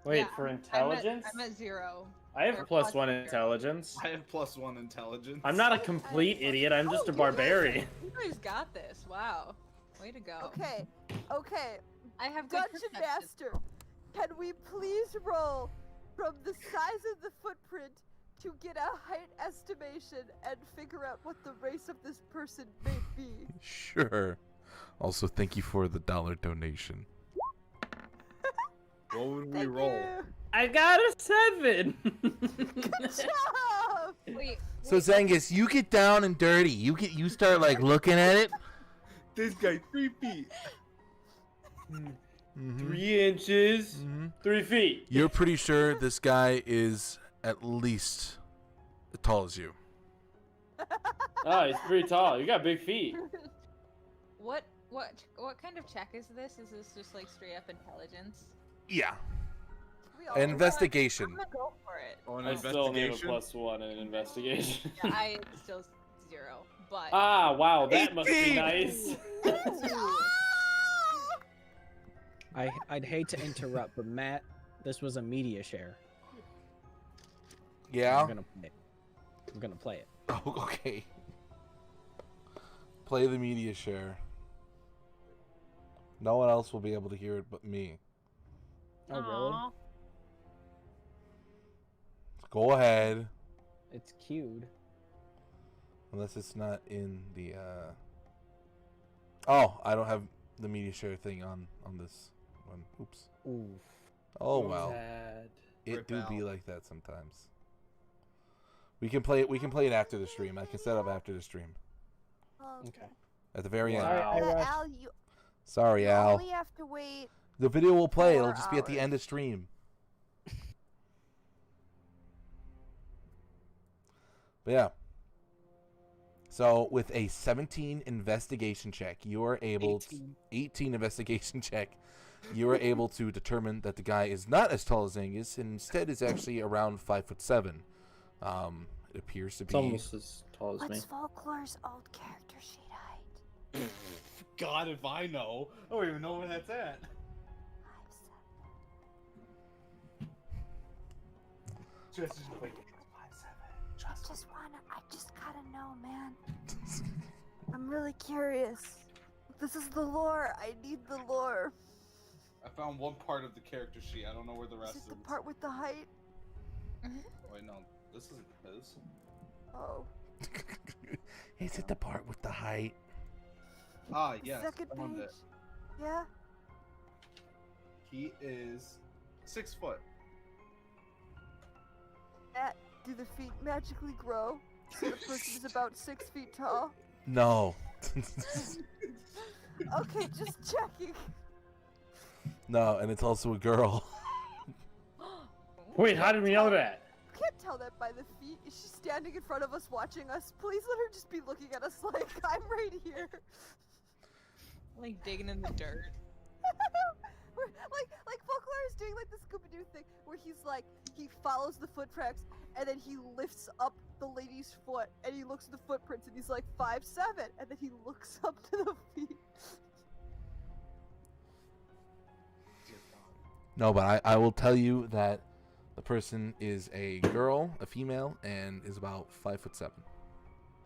Wait, Yeah, for I'm intelligence? I'm at 0. I have or plus plus 1 zero. intelligence. I have +1 intelligence. I'm not a complete idiot. I'm just a barbarian. You guys got this. Wow. Way to go. Okay. I have good Dungeon perception. Master, can we please roll from the size of the footprint to get a height estimation and figure out what the race of this person may be? Sure. Also, thank you for the $1 donation. What would we Thank roll? you. I got a 7. Good job. Wait. So Zengis, you get down and dirty. You start like looking at it. This guy 3 feet. Mhm. 3 inches. Mhm. 3 feet. You're pretty sure this guy is at least as tall as you. Oh, he's pretty tall. You got big feet. What kind of check is this? Is this just like straight up intelligence? Yeah. We all Investigation. I'm gonna go for it. Oh, an I still need a investigation? +1 in investigation. Yeah, I still 0, but Ah, wow, that must be 18. nice. I'd hate to interrupt, but Matt, this was a media share. Yeah. I'm gonna play it. I'm gonna play it. Oh, okay. Play the media share. No one else will be able to hear it but me. Oh, really? Aw. Go ahead. It's cued. Unless it's not in the Oh, I don't have the media share thing on this one. Oops. Oof. Oh well. Sad. It Rip do be out. like that sometimes. We can play it after the stream. I can set up after the stream. Okay. At the very end. Wow. I rushed. Al, you Sorry, Al. only have to wait. The video will play. It'll 4 just be at the hours. end of stream. But yeah. So with a 17 investigation check, you are able 18 investigation check. You are able to determine that the guy is not as tall as Zengis, and instead is actually around 5'7". It appears to It's be. almost as tall as me. What's Folklore's old character sheet height? God, if I know. I don't even know where that's at. 5'7". Just wait. I just gotta know, man. I'm really curious. This is the lore. I need the lore. I found one part of the character sheet. I don't know where the rest Is it is. the part with the height? Wait, no. This isn't his. Oh. Is it the part with the height? Ah, yes. Second Found page. it. Yeah. He is 6 foot. Do the feet magically grow? So the person is about 6 feet tall? No. Okay, just checking. No, and it's also a girl. Wait, how did we know that? Can't tell that by the feet. Is she standing in front of us watching us? Please let her just be looking at us like I'm right here. like digging in the dirt. like Folklore is doing like the Scooby-Doo thing where he's like, he follows the foot tracks and then he lifts up the lady's foot and he looks at the footprints and he's like 5'7", and then he looks up to the feet. No, but I will tell you that the person is a girl, a female, and is about 5'7".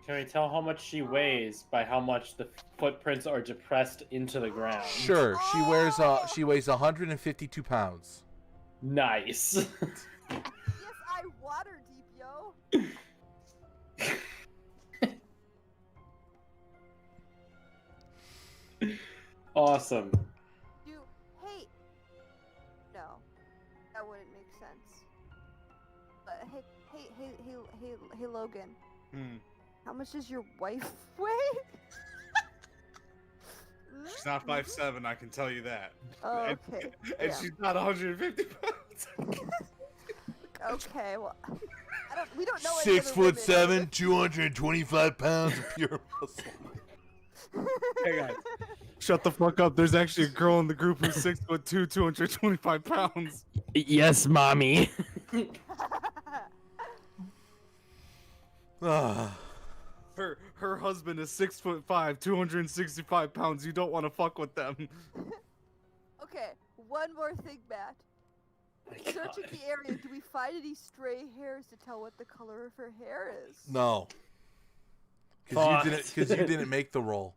Can we tell how much she weighs by how much the footprints are depressed into the ground? Sure, she weighs 152 pounds. Nice. Yes, I water deep, yo. Awesome. Hey. No, that wouldn't make sense. But hey, Logan. Hmm. How much does your wife weigh? She's not 5'7", I can tell you that. Oh, And- okay. And yeah. she's not 150 pounds. Okay, well, we don't know any other 6'7", women. 225 pounds of pure muscle. Hey guys, shut the fuck up. There's actually a girl in the group who's 6'2", 225 pounds. Yes, mommy. Ah. Her husband is 6'5", 265 pounds. You don't want to fuck with them. Okay, one more thing, Matt. Searching the area, do we find any stray hairs to tell what the color of her hair is? No. Because you didn't make the roll.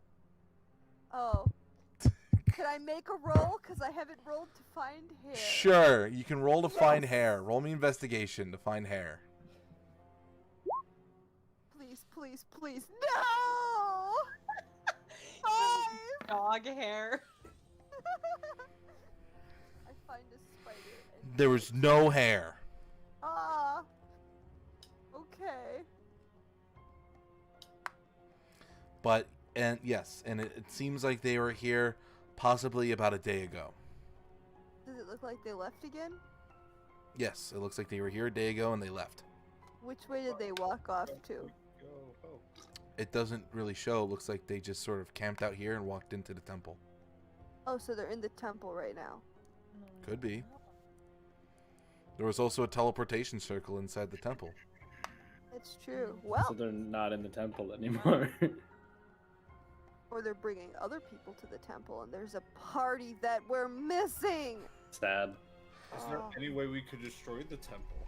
Oh. Can I make a roll? Because I haven't rolled to find hair. Sure, you can roll to find hair. Roll me investigation to find hair. Please, please, please. No! 5! Dog hair. I find a spider. And... There was no hair. Ah. Okay. And it seems like they were here possibly about a day ago. Does it look like they left again? Yes, it looks like they were here a day ago and they left. Which way did they walk off to? Go home. show? It doesn't really show. It looks like they just sort of camped out here and walked into the temple. Oh, so they're in the temple right now. Could be. There was also a teleportation circle inside the temple. It's true. Well, So they're not in the temple anymore. or they're bringing other people to the temple, and there's a party that we're missing. Sad. Is there Oh. any way we could destroy the temple?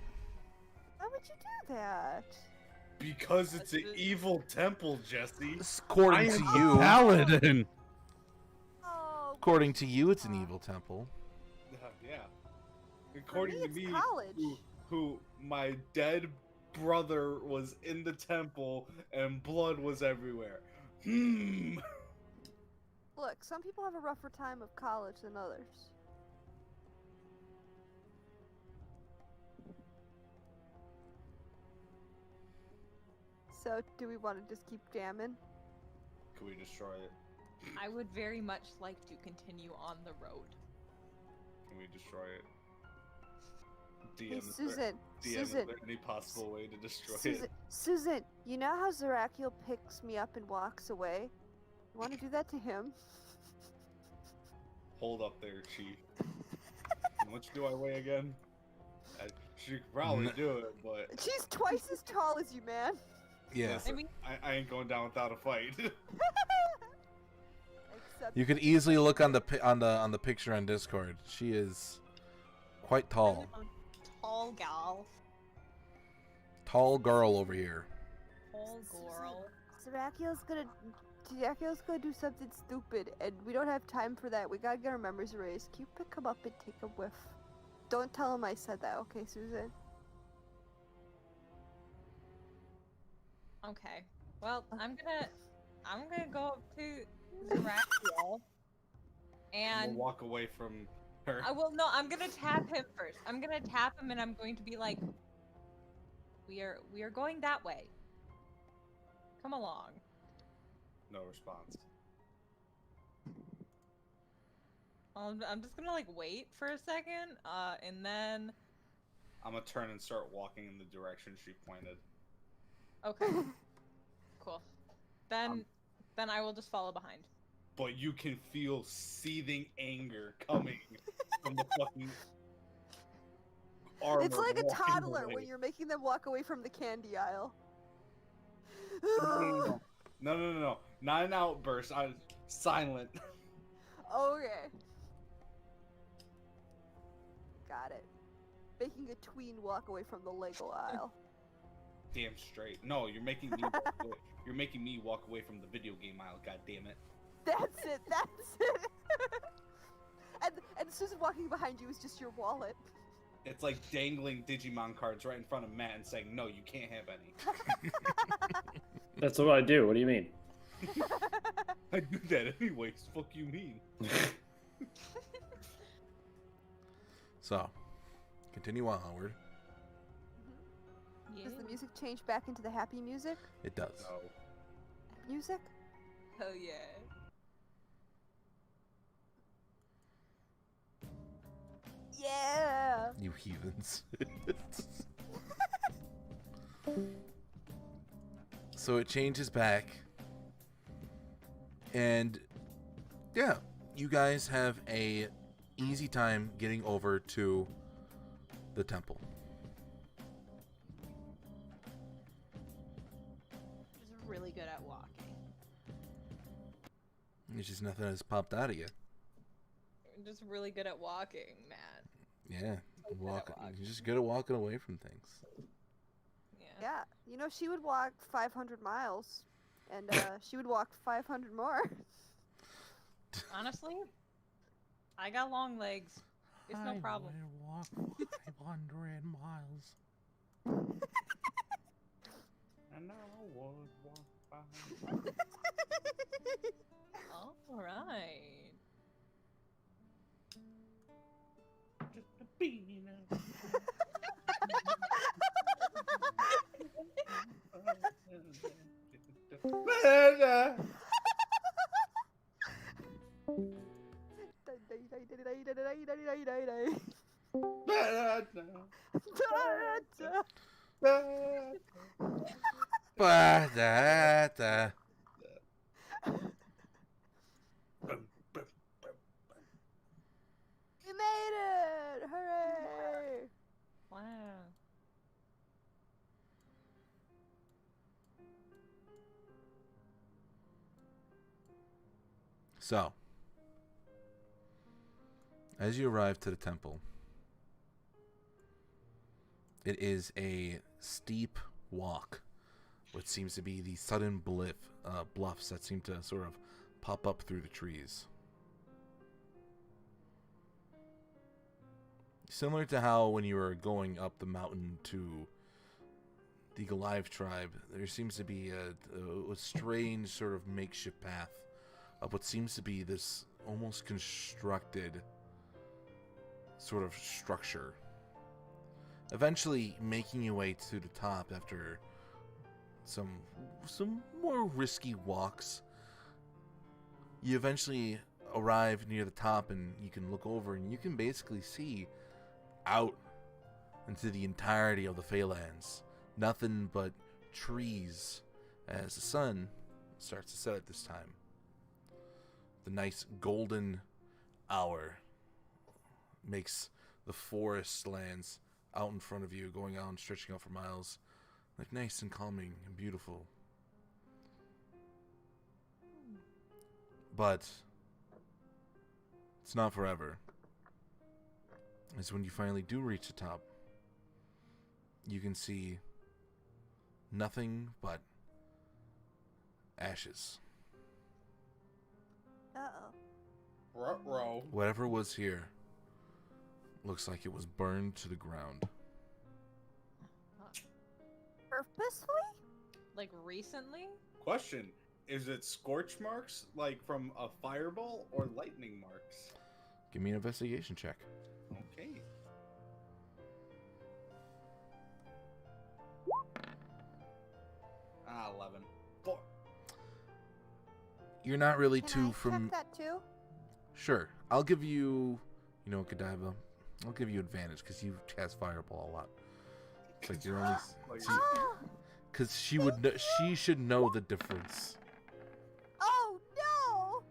Why would you do that? Because it's an evil temple, Jesse. According to you, Paladin. Oh, according to you, it's an evil temple. Yeah. According to it's me, college. who my dead brother was in the temple and blood was everywhere. Look, some people have a rougher time of college than others. So, do we want to just keep jamming? Can we destroy it? I would very much like to continue on the road. Can we destroy it? DM, Hey, is there- Susan, DM, is Susan, there any possible way to destroy Susan, it? Susan, you know how Zerakial picks me up and walks away? You want to do that to him? Hold up there, Chief. How much do I weigh again? She could probably do it, but She's twice as tall as you, man. Yeah. listen, I mean- I ain't going down without a fight. Except You could easily look on the on the picture on Discord. She is quite tall. Tall gal. Tall girl over here. Tall girl. Zerakial's gonna do something stupid, and we don't have time for that. We gotta get our memories erased. Can you pick him up and take a whiff? Don't tell him I said that, okay, Susan? Okay. Well, I'm gonna go up to Zerakial. And We'll walk away from her. I'm gonna tap him first. I'm gonna tap him and I'm going to be like, we are going that way. Come along. No response. I'm just gonna like wait for a second, and then I'm gonna turn and start walking in the direction she pointed. okay, cool. Then I will just follow behind. But you can feel seething anger coming from the fucking armor. It's like a walking toddler away. when you're making them walk away from the candy aisle. No. Not an outburst. I was silent. Okay. Got it. Making a tween walk away from the Lego aisle. Damn straight. No, you're making me. You're making me walk away from the video game aisle. God damn it. That's it. That's it. and Susan walking behind you is just your wallet. It's like dangling Digimon cards right in front of Matt and saying, "No, you can't have any." That's what I do. What do you mean? I do that anyways. Fuck you mean? So, continue onward. Yeah. Does the music change back into the happy music? It does. No. Music? Hell yeah. Yeah. You heathens. So it changes back. And yeah, you guys have a easy time getting over to the temple. He's really good at walking. It's just nothing has popped out of you. Just really good at walking, man. Yeah. So good at walking. You're just good at walking away from things. Yeah. Yeah. You know, she would walk 500 miles, and she would walk 500 more. Honestly, I got long legs. It's no problem. Walk 500 miles. And I would walk by. All right. Just a bean. Ba-da-da. We made it! Hooray! Wow. So, as you arrive to the temple, it is a steep walk, which seems to be the sudden bluffs that seem to sort of pop up through the trees. Similar to how when you were going up the mountain to the Goliath tribe, there seems to be a strange sort of makeshift path of what seems to be this almost constructed sort of structure. Eventually making your way to the top after some more risky walks, you eventually arrive near the top and you can look over and you can basically see out into the entirety of the Phalanx. Nothing but trees as the sun starts to set at this time. The nice golden hour makes the forest lands out in front of you, going out and stretching out for miles, like nice and calming and beautiful. But it's not forever. It's when you finally do reach the top, you can see nothing but ashes. Uh-oh. Ruh-roh. Whatever was here looks like it was burned to the ground. Purposefully? Like recently? Question: is it scorch marks like from a fireball or lightning marks? Give me an investigation check. Okay. Ah, 11. 4. You're not really Can too I check that too? Sure. I'll give you, Godiva, I'll give you advantage because you cast Fireball a lot. It's like you're only, Ah! because she should know the difference. Oh no!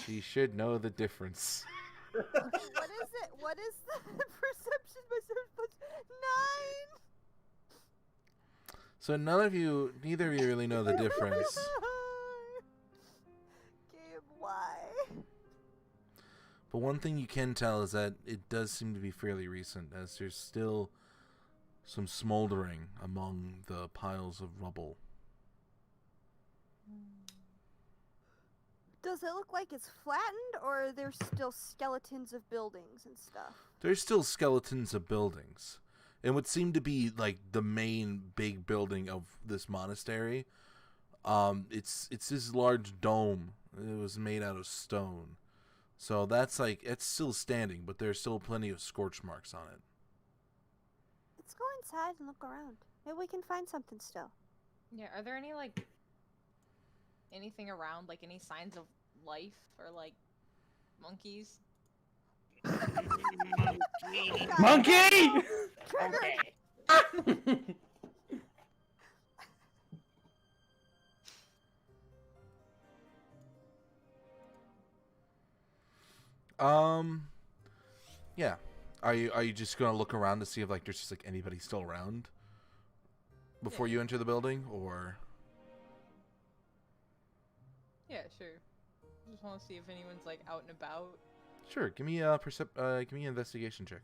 She should know the difference. What is it? What is the perception? My 9. So neither of you really know the difference. Game, why? But one thing you can tell is that it does seem to be fairly recent, as there's still some smoldering among the piles of rubble. Does it look like it's flattened, or are there still skeletons of buildings and stuff? There's still skeletons of buildings. It would seem to be like the main big building of this monastery. It's this large dome. It was made out of stone. So it's still standing, but there's still plenty of scorch marks on it. Let's go inside and look around. Maybe we can find something still. Yeah, are there any anything around, like any signs of life or like monkeys? Monkey! Yeah. Are you just gonna look around to see if there's just anybody still around before you enter the building, or? Yeah, sure. Just want to see if anyone's out and about. Sure. Give me a give me an investigation check.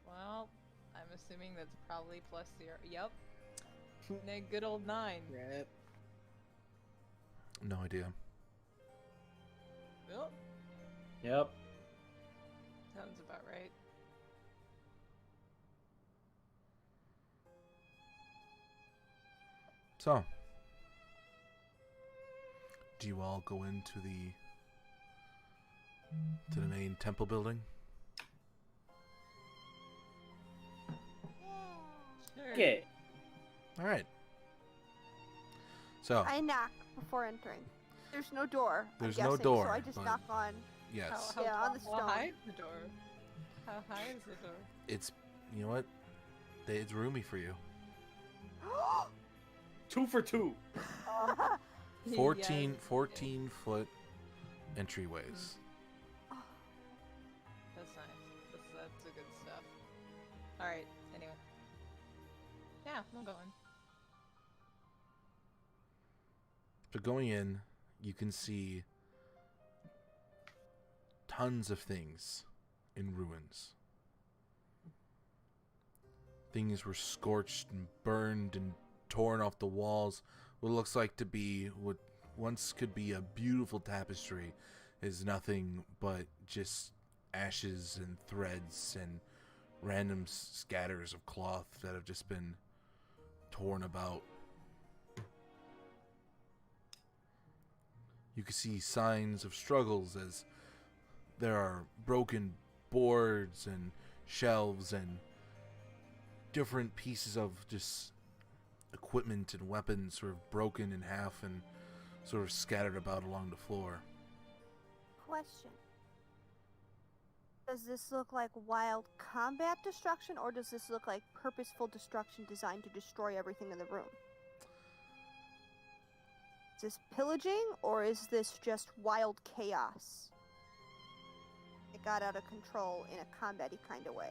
Well, I'm assuming that's probably +0. Yep. Good old 9. Yep. No idea. Yep. Yep. Sounds about right. So, do you all go into the main temple building? Sure. Okay. All right. So, I knock before entering. There's no door. I'm There's no guessing, door, so I just but- knock on. yes. Yeah, on the How high stone. is the door? How high is the door? It's, you know what? It's roomy for you. 2 for 2. 14 foot entryways. That's nice. That's the good stuff. Alright, anyway. Yeah, I'm going. So going in, you can see tons of things in ruins. Things were scorched and burned and torn off the walls. What looks like to be what once could be a beautiful tapestry is nothing but just ashes and threads and random scatters of cloth that have just been torn about. You can see signs of struggles as there are broken boards and shelves and different pieces of just equipment and weapons sort of broken in half and sort of scattered about along the floor. Question. Does this look like wild combat destruction, or does this look like purposeful destruction designed to destroy everything in the room? Is this pillaging, or is this just wild chaos? It got out of control in a combat-y kind of way.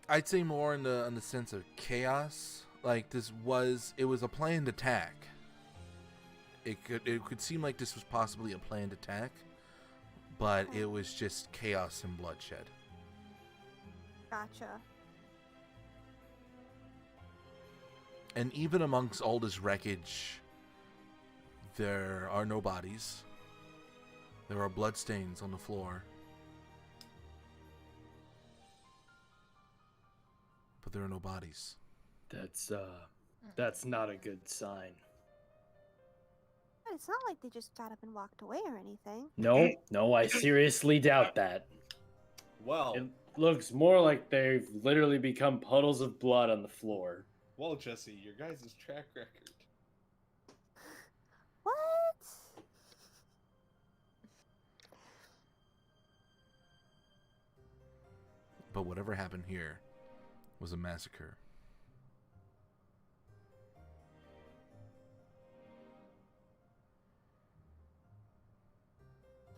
I'd say more in the sense of chaos. Like it was a planned attack. It could seem like this was possibly a planned attack, but it was just chaos and bloodshed. Gotcha. And even amongst all this wreckage, there are no bodies. There are bloodstains on the floor. But there are no bodies. That's not a good sign. But it's not like they just got up and walked away or anything. No, I seriously doubt that. Well, It looks more like they've literally become puddles of blood on the floor. well, Jesse, your guys' track record. What? But whatever happened here was a massacre.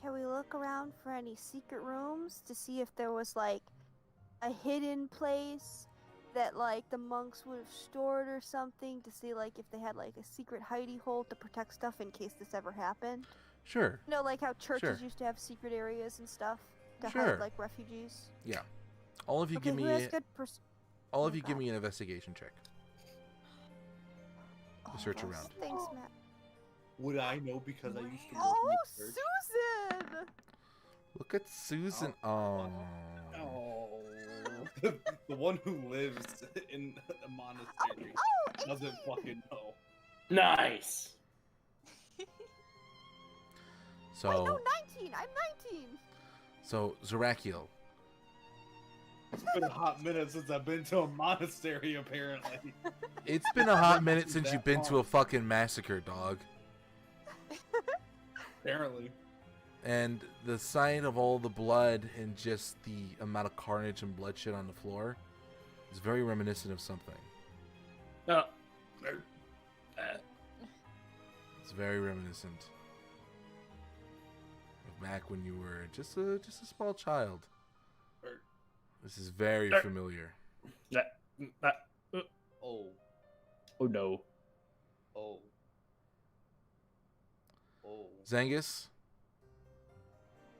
Can we look around for any secret rooms to see if there was like a hidden place that like the monks would have stored or something, to see like if they had like a secret hidey hole to protect stuff in case this ever happened? Sure. You know, like how churches Sure. used to have secret areas and stuff to Sure. hide like refugees. Yeah. All of you Okay, give who me has good all Oh of you give God. me an investigation check. Oh, Search those around. Thanks, Matt. Would I know because I used to work Oh, in the church? Susan! Look at Susan. Oh. Oh, the one who lives in a monastery Oh, doesn't 18. fucking know. Nice. So Wait, no, 19. I'm 19. so Zerakial, It's been a hot minute since I've been to a monastery, apparently. it's been a hot minute That since you've been to a long. fucking massacre, dog. Apparently. And the sight of all the blood and just the amount of carnage and bloodshed on the floor is very reminiscent of something. Uh, It's very reminiscent of back when you were just a small child. This is very familiar. Oh, oh no. oh. Oh. Zengis,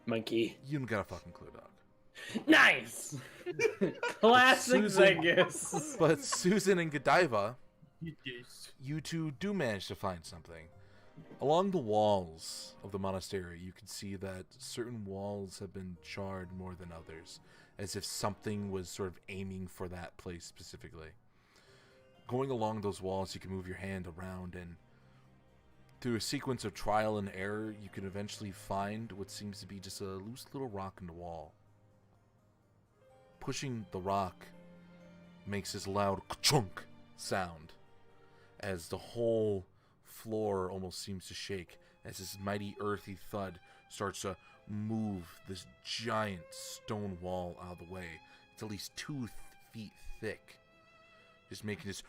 Monkey. you don't got a fucking clue, dog. Nice! Classic Susan- Zengis. But Susan and Godiva, Yes. you two do manage to find something. Along the walls of the monastery, you can see that certain walls have been charred more than others, as if something was sort of aiming for that place specifically. Going along those walls, you can move your hand around, and through a sequence of trial and error, you can eventually find what seems to be just a loose little rock in the wall. Pushing the rock makes this loud ka-chunk sound as the whole floor almost seems to shake as this mighty earthy thud starts to move this giant stone wall out of the way. It's at least 2 feet thick. Just making this.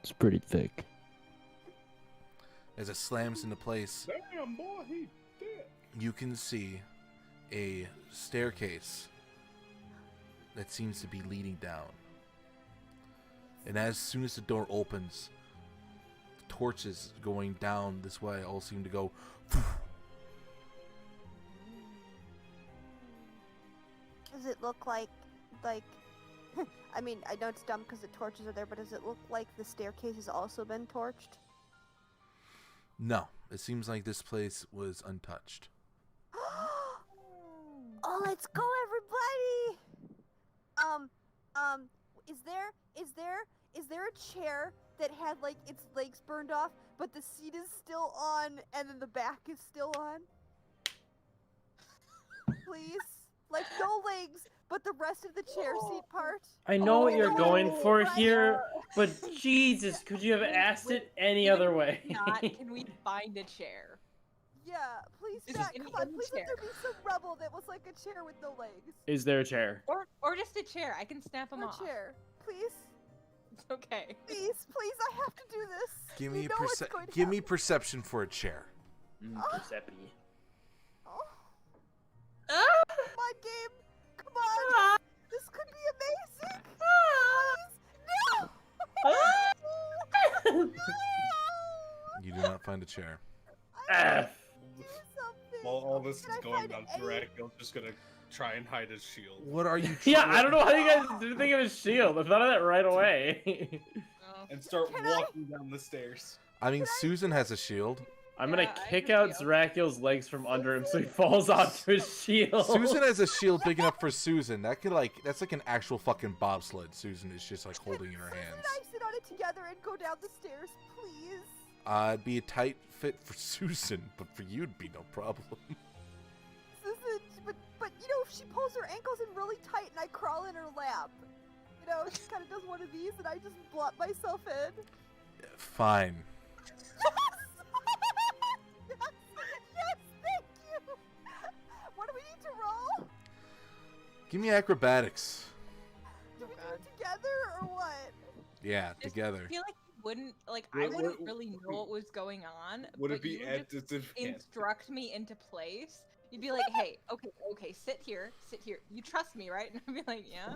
It's pretty thick. As it slams into place, Damn, boy, he dead. you can see a staircase that seems to be leading down. And as soon as the door opens, the torches going down this way all seem to go. Does it look like I mean, I know it's dumb because the torches are there, but does it look like the staircase has also been torched? No, it seems like this place was untouched. Oh, let's go, everybody! Is there a chair that had like its legs burned off, but the seat is still on, and then the back is still on? Please, like no legs, but the rest of the chair seat part. I know what you're going for right. here, but Jesus, could you have asked it any other way? Not, can we find a chair? Yeah, please, This Matt, is come any on, please let chair. there be some rebel that was like a chair with no legs. Is there a chair? Or just a chair. I can snap them Or off. a chair, please, It's okay. please, I have to do this. Give You me know what's going to give me happen. perception for a chair. Persepi. Oh. Come on, game. Come on. This could be amazing. Please. No. You do not find a chair. F. Do something. While all this Can is I going find on, any- Zerakial's just gonna try and hide his shield. What are you? Yeah, I don't know how you guys didn't think of his shield. I thought of that right away. And start Can I- walking down the stairs. I mean, Susan has a shield. I'm gonna Yeah, I kick have out a shield. Zerakial's legs from under him so he falls onto his shield. Susan has a shield big enough for Susan. That could that's like an actual fucking bobsled. Susan is just like holding in her Susan hands. and I sit on it together and go down the stairs, please. It'd be a tight fit for Susan, but for you it'd be no problem. Susan, but you know, if she pulls her ankles in really tight and I crawl in her lap, you know, she kind of does one of these and I just blot myself in. Fine. Yes, thank you. What do we need to roll? Give me acrobatics. Do we do it together or what? Yeah, Just together. I feel like you wouldn't like I Would- wouldn't would- really know what was going on. Would but it be you would at just disadvantage? instruct me into place? You'd be like, hey, okay, sit here. You trust me, right? And I'd be like, yeah.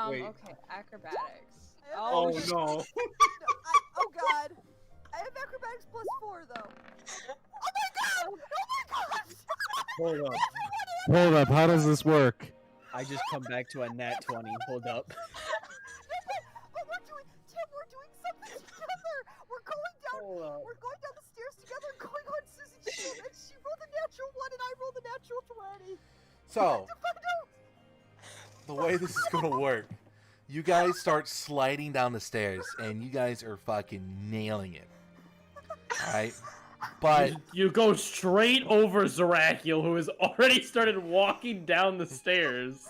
Wait. Okay, acrobatics. Oh shit. no! Oh god. I have acrobatics +4 though. Oh my god! Oh my god! Hold up. Hold up, how does this work? I just come back to a nat 20. Hold up. But we're doing something together. We're going down. Hold up. We're going down the stairs together, and going on Susan's shield, and she rolled a natural 1, and I rolled a natural 20. So, the way this is gonna work, you guys start sliding down the stairs, and you guys are fucking nailing it. Alright? But You go straight over Zerakial, who has already started walking down the stairs.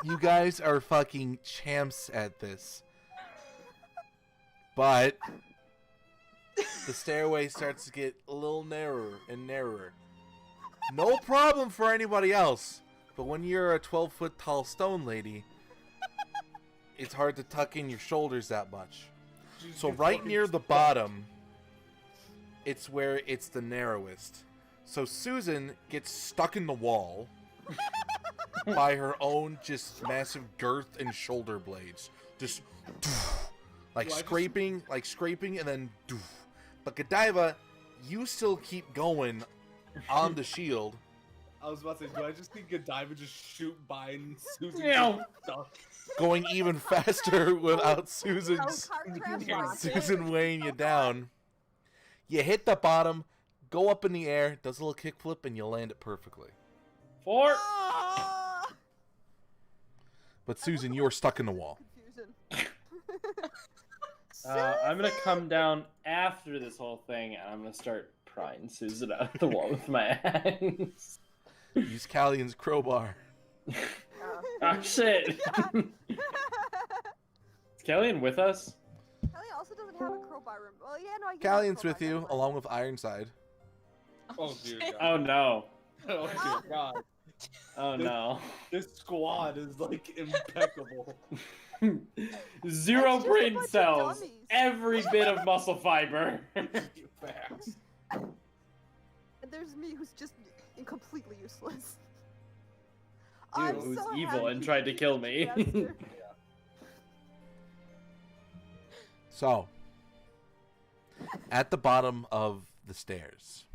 you guys are fucking champs at this. But the stairway starts to get a little narrower and narrower. No problem for anybody else, but when you're a 12-foot tall stone lady, it's hard to tuck in your shoulders that much. So right near the bottom, it's where it's the narrowest. So Susan gets stuck in the wall by her own just massive girth and shoulder blades. Just like scraping, and then but Godiva, you still keep going on the shield. I was about to say, do I just think Godiva just shoot by and Susan Meow. gets stuck? Going even faster without Susan Car Susan weighing you down. You hit the bottom, go up in the air, does a little kickflip, and you land it perfectly. 4. Ah! But Susan, you're stuck in the wall. Confusion. I'm gonna come down after this whole thing, and I'm gonna start prying Susan out the wall with my hands. Use Callian's crowbar. Oh shit! Is Callian with us? Kelly also doesn't have a crowbar room. Well, yeah, no, I get Callian's a with crowbar, you, never mind. along with Ironside. Oh dear shit. God. Oh no. Oh dear God! Oh This- no. This squad is like impeccable. Zero It's just a brain bunch of cells. dummies. Every bit of muscle fiber. Facts. And there's me who's just completely useless. Dude, I'm who's so evil and happy tried to you kill did me. the answer. So, at the bottom of the stairs,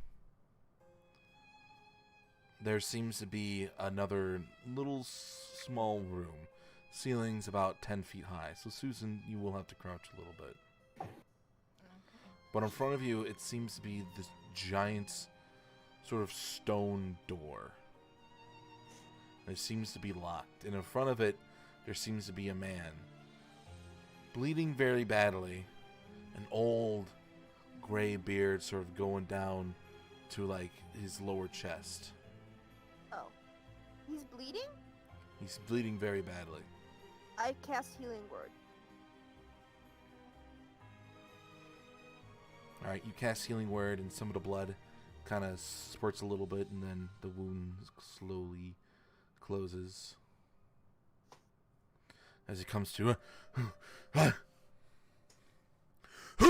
there seems to be another little small room. Ceiling's about 10 feet high. So, Susan, you will have to crouch a little bit. But in front of you, it seems to be this giant sort of stone door. It seems to be locked. And in front of it, there seems to be a man bleeding very badly. An old gray beard sort of going down to like his lower chest. Oh. He's bleeding? He's bleeding very badly. I cast Healing Word. Alright, you cast Healing Word and some of the blood kind of spurts a little bit and then the wound slowly closes. As it comes to... Who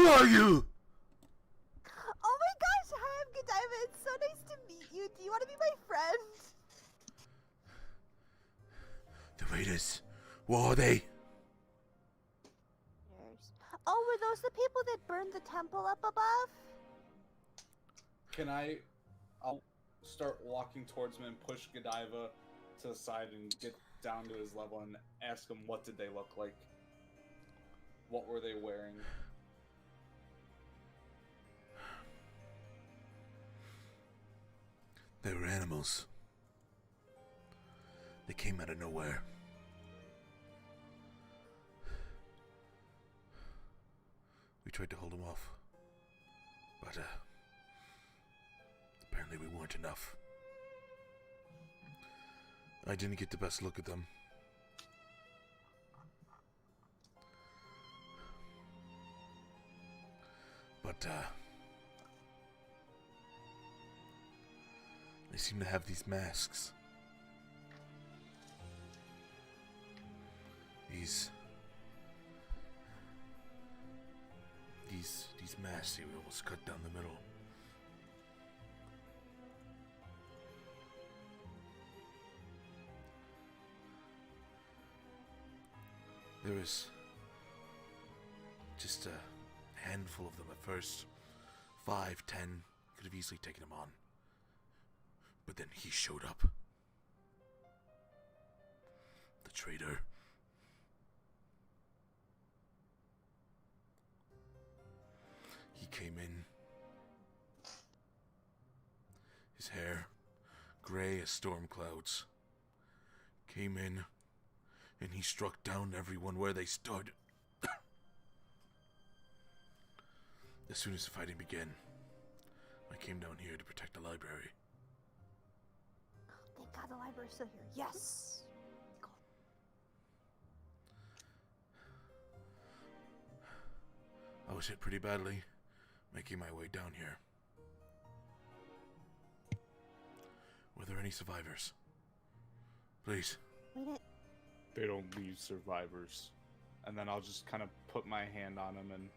are you? Oh my gosh, hi, I'm Godiva. It's so nice to meet you. Do you want to be my friend? The raiders. What are they? Oh, were those the people that burned the temple up above? Can I'll start walking towards him and push Godiva to the side and get down to his level and ask him what did they look like? What were they wearing? They were animals. They came out of nowhere. We tried to hold them off. But, apparently we weren't enough. I didn't get the best look at them. But, they seem to have these masks. These masks, they were almost cut down the middle. There was just a handful of them at first. 5, 10, could have easily taken him on. But then he showed up. The traitor. He came in. His hair, gray as storm clouds. Came in, and he struck down everyone where they stood. As soon as the fighting began, I came down here to protect the library. Thank God the library's still here. Yes! Go. I was hit pretty badly, making my way down here. Were there any survivors? Please. We didn't... They don't leave survivors. And then I'll just kind of put my hand on him and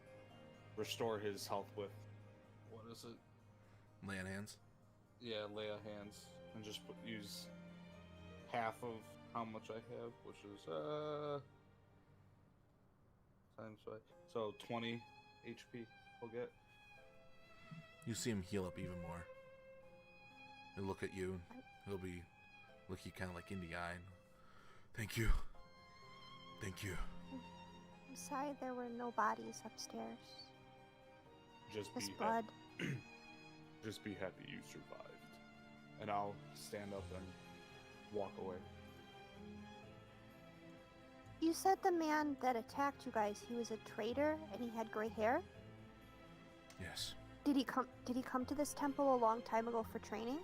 restore his health with, what is it? Lay on hands. Yeah, lay of hands. And just use half of how much I have, which is, times 5. So 20 HP we'll get. You see him heal up even more. He'll look at you. He'll be look you kind of like in the eye. Thank you. Thank you. I'm sorry there were no bodies upstairs. Just Just be blood. just be happy you survived. And I'll stand up and walk away. You said the man that attacked you guys, he was a traitor and he had gray hair? Yes. Did he come to this temple a long time ago for training?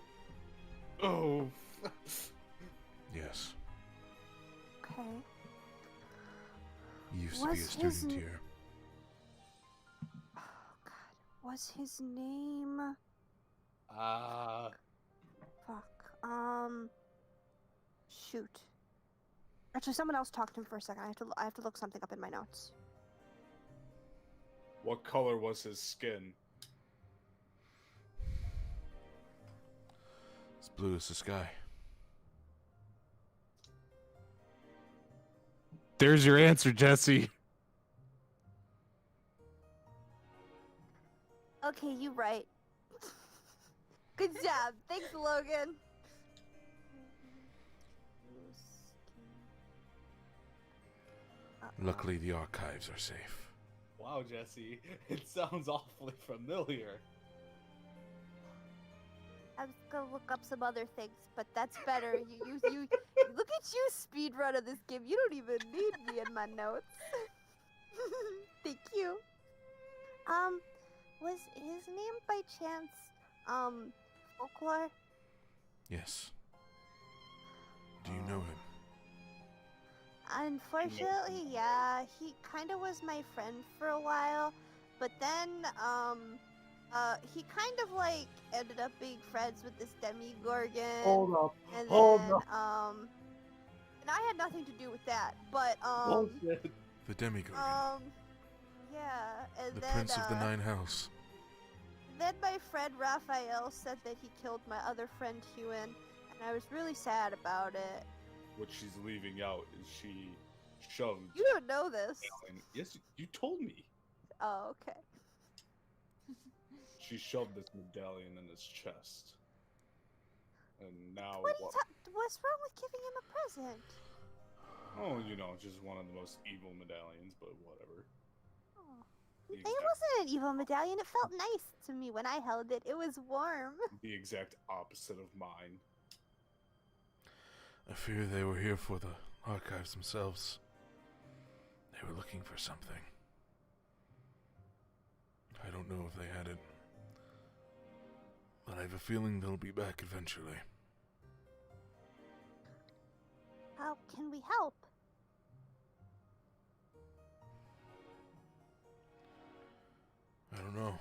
Oh. Yes. Okay. He used to be a student here. Oh God. Was his name... Ah. Fuck. Shoot. Actually, someone else talk to him for a second. I have to look something up in my notes. What color was his skin? As blue as the sky. There's your answer, Jesse. Okay, you right. Good job. Thanks, Logan. Luckily, the archives are safe. Wow, Jesse, it sounds awfully familiar. I was gonna look up some other things, but that's better. You look at you speedrun of this game. You don't even need me in my notes. Thank you. Was his name by chance, Folklore? Yes. Do you know him? Unfortunately, yeah. He kind of was my friend for a while, but then, he kind of like ended up being friends with this Demigorgon. Hold up. And Hold then, up. and I had nothing to do with that, but, Bullshit. The Demigorgon. yeah, and The then, Prince of the Nine House. Then my friend Raphael said that he killed my other friend Hewen, and I was really sad about it. What she's leaving out is she shoved. You don't know this. Yes, you told me. Oh, okay. She shoved this medallion in his chest. And now What's wrong with giving him a present? Oh, you know, just one of the most evil medallions, but whatever. Oh. It wasn't an evil medallion. It felt nice to me when I held it. It was warm. The exact opposite of mine. I fear they were here for the archives themselves. They were looking for something. I don't know if they had it, but I have a feeling they'll be back eventually. How can we help? I don't know.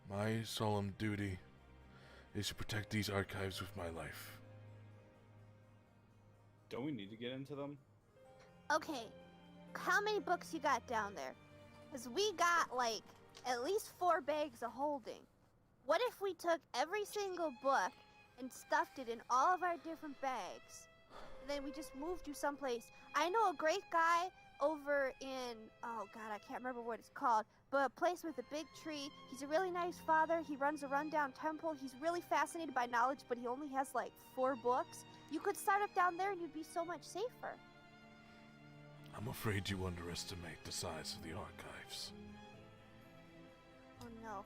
My solemn duty is to protect these archives with my life. Don't we need to get into them? Okay, how many books you got down there? Because we got, like, at least 4 bags of holding. What if we took every single book and stuffed it in all of our different bags? And then we just moved you someplace. I know a great guy over in, oh god, I can't remember what it's called, but a place with a big tree. He's a really nice father. He runs a rundown temple. He's really fascinated by knowledge, but he only has like 4 books. You could start up down there and you'd be so much safer. I'm afraid you underestimate the size of the archives. Oh no.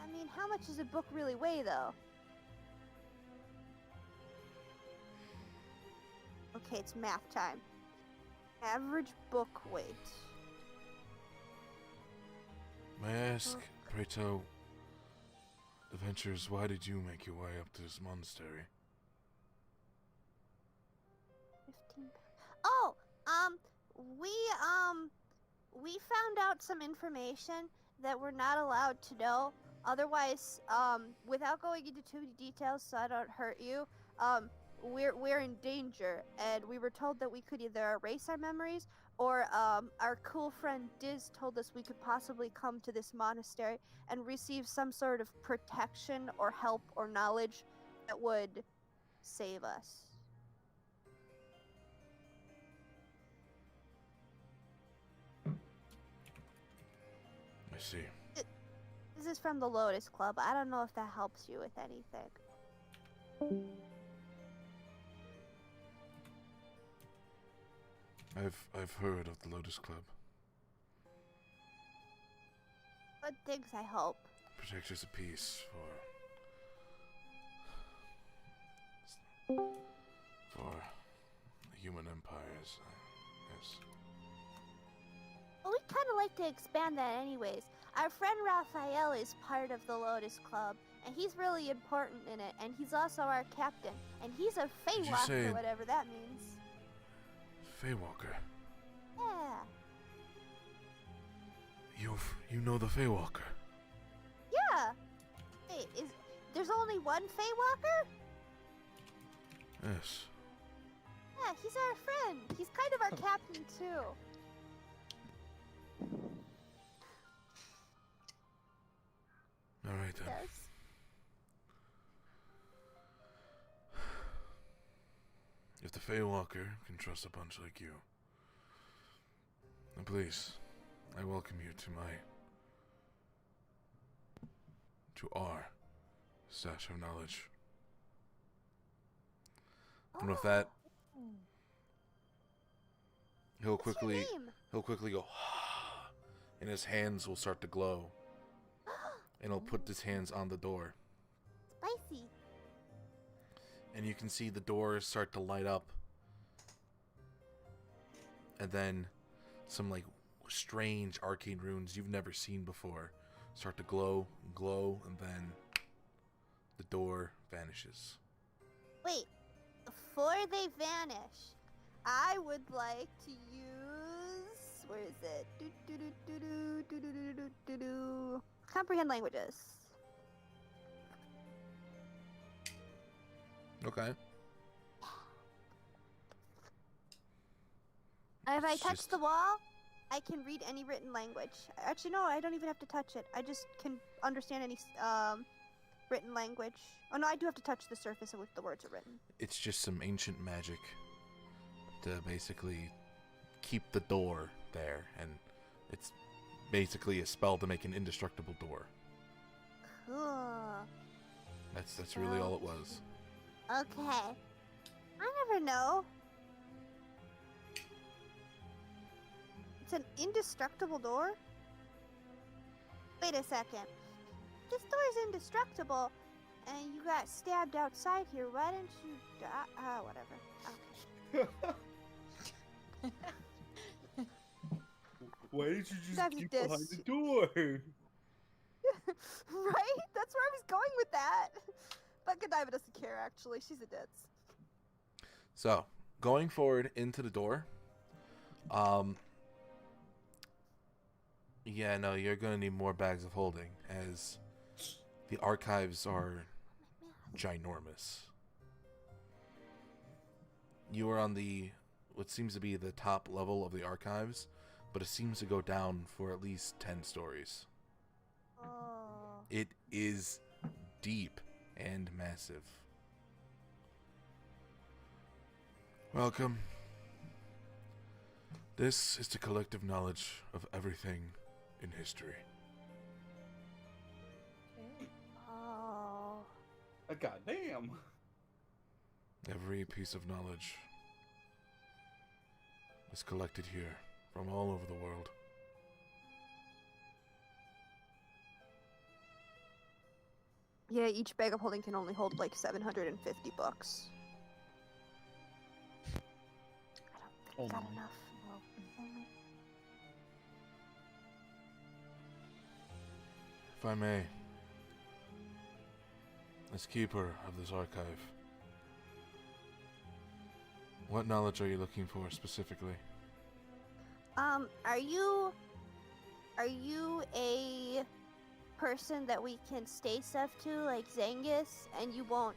I mean, how much does a book really weigh, though? Okay, it's math time. Average book weight. May I ask, Preto, Adventures, why did you make your way up to this monastery? 15. Oh, we found out some information that we're not allowed to know. Otherwise, without going into too many details so I don't hurt you, we're in danger, and we were told that we could either erase our memories, or our cool friend Diz told us we could possibly come to this monastery and receive some sort of protection or help or knowledge that would save us. I see. This is from the Lotus Club. I don't know if that helps you with anything. I've heard of the Lotus Club. Good things, I hope. Protectors of peace for the human empires. Yes. Well, we'd kind of like to expand that anyways. Our friend Raphael is part of the Lotus Club, and he's really important in it, and he's also our captain, and he's a Did you say- Feywalker, whatever that means. Feywalker. Yeah. You know the Feywalker? Yeah. Wait, there's only one Feywalker? Yes. Yeah, he's our friend. He's kind of our captain too. All right then. Yes. If the Feywalker can trust a bunch like you, then please, I welcome you to our stash of knowledge. And with that, he'll What's your quickly name? go, and his hands will start to glow, and he'll put his hands on the door, Spicy. and you can see the doors start to light up, and then some like strange arcane runes you've never seen before start to glow and glow, and then the door vanishes. Wait, before they vanish, I would like to use. Where is it? Comprehend languages. Okay. If I It's touch just- the wall, I can read any written language. Actually, no, I don't even have to touch it. I just can understand any written language. Oh no, I do have to touch the surface in which the words are written. It's just some ancient magic to basically keep the door there, and it's basically a spell to make an indestructible door. Cool. That's really all it was. Okay. I never know. It's an indestructible door? Wait a second. This door is indestructible, and you got stabbed outside here. Why didn't you die? Whatever. Okay. Why did you just That'd be keep behind this. the door? Right? That's where I was going with that. But Godiva doesn't care, actually. She's a ditz. So, going forward into the door, yeah, no, you're gonna need more bags of holding, as the archives are ginormous. You are on what seems to be the top level of the archives, but it seems to go down for at least 10 stories. Oh. It is deep and massive. Welcome. This is the collective knowledge of everything in history. Oh. Goddamn. Every piece of knowledge is collected here from all over the world. Yeah, each bag of holding can only hold like 750 books. I don't think I got enough. If I may, as keeper of this archive, what knowledge are you looking for specifically? Are you a person that we can stay stuff to, like Zengis, and you won't,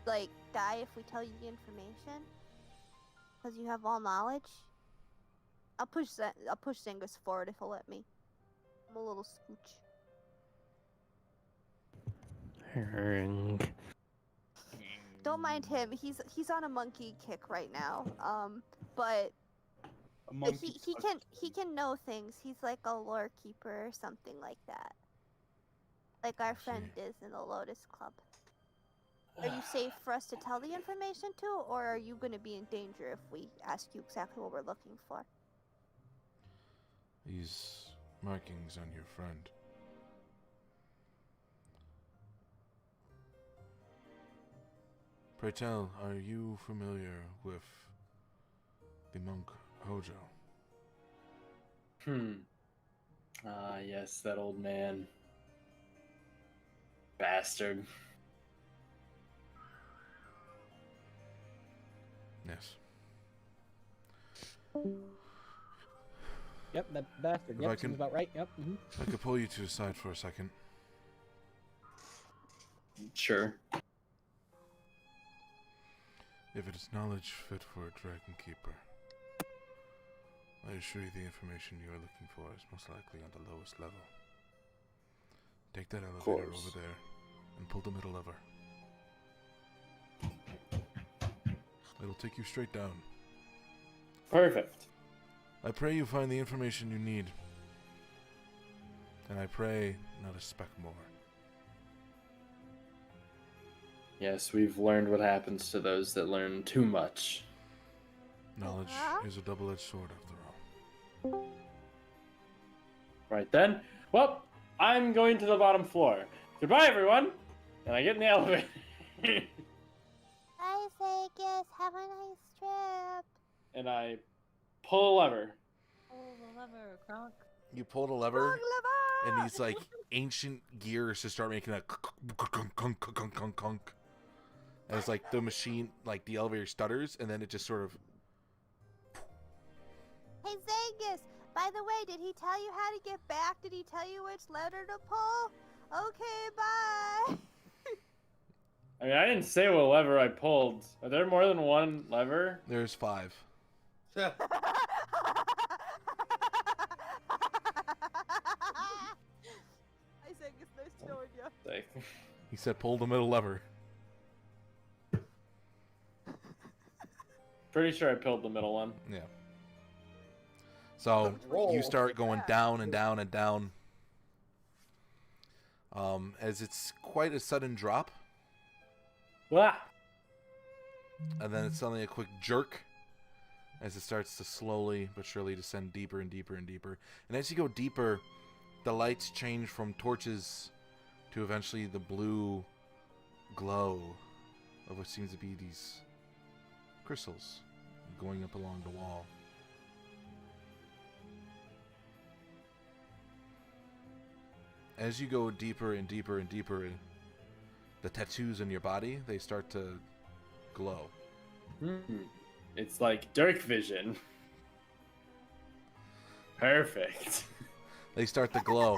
like, die if we tell you the information? Because you have all knowledge? I'll push Zengis forward if he'll let me. I'm a little scooch. Don't mind him. He's on a monkey kick right now. But he can know things. He's like a lore keeper or something like that. Like our friend is in the Lotus Club. Are you safe for us to tell the information to, or are you going to be in danger if we ask you exactly what we're looking for? These markings on your friend. Pray tell, are you familiar with the monk Hojo? Ah, yes, that old man. Bastard. Yes. Yep, that bastard. If Yep, I seems can- about right. Yep. I could pull you to the side for a second. Sure. If it is knowledge fit for a dragon keeper, I assure you the information you are looking for is most likely on the lowest level. Take that elevator course. over there and pull the middle lever. It'll take you straight down. Perfect. I pray you find the information you need. And I pray not a speck more. Yes, we've learned what happens to those that learn too much. Knowledge is a double-edged sword, after all. Right then. Well, I'm going to the bottom floor. Goodbye, everyone. And I get in the elevator. Bye, Zengis. Have a nice trip. And I pull a lever. Oh, the lever, Kronk. You pull the lever, and these like ancient gears just start making a kunk. As like the machine, like the elevator stutters, and then it just sort of. Hey, Zengis. By the way, did he tell you how to get back? Did he tell you which lever to pull? Okay, bye. I mean, I didn't say what lever I pulled. Are there more than one lever? There's 5. Hi, Zengis. Nice knowing you. Like, He said, "Pull the middle lever." pretty sure I pulled the middle one. Yeah. So you start going down and down and down. As it's quite a sudden drop. Ah! And then it's suddenly a quick jerk as it starts to slowly but surely descend deeper and deeper and deeper. And as you go deeper, the lights change from torches to eventually the blue glow of what seems to be these crystals going up along the wall. As you go deeper and deeper and deeper, the tattoos on your body, they start to glow. It's like dark vision. Perfect. They start to glow,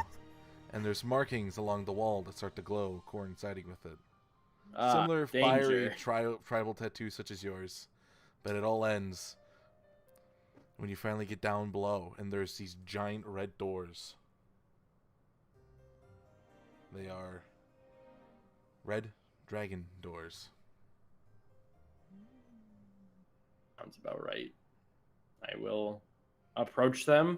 and there's markings along the wall that start to glow, coinciding with it. Similar fiery tribal tattoos such as yours, but it all ends when you finally get down below, and there's these giant red doors. They are red dragon doors. Sounds about right. I will approach them,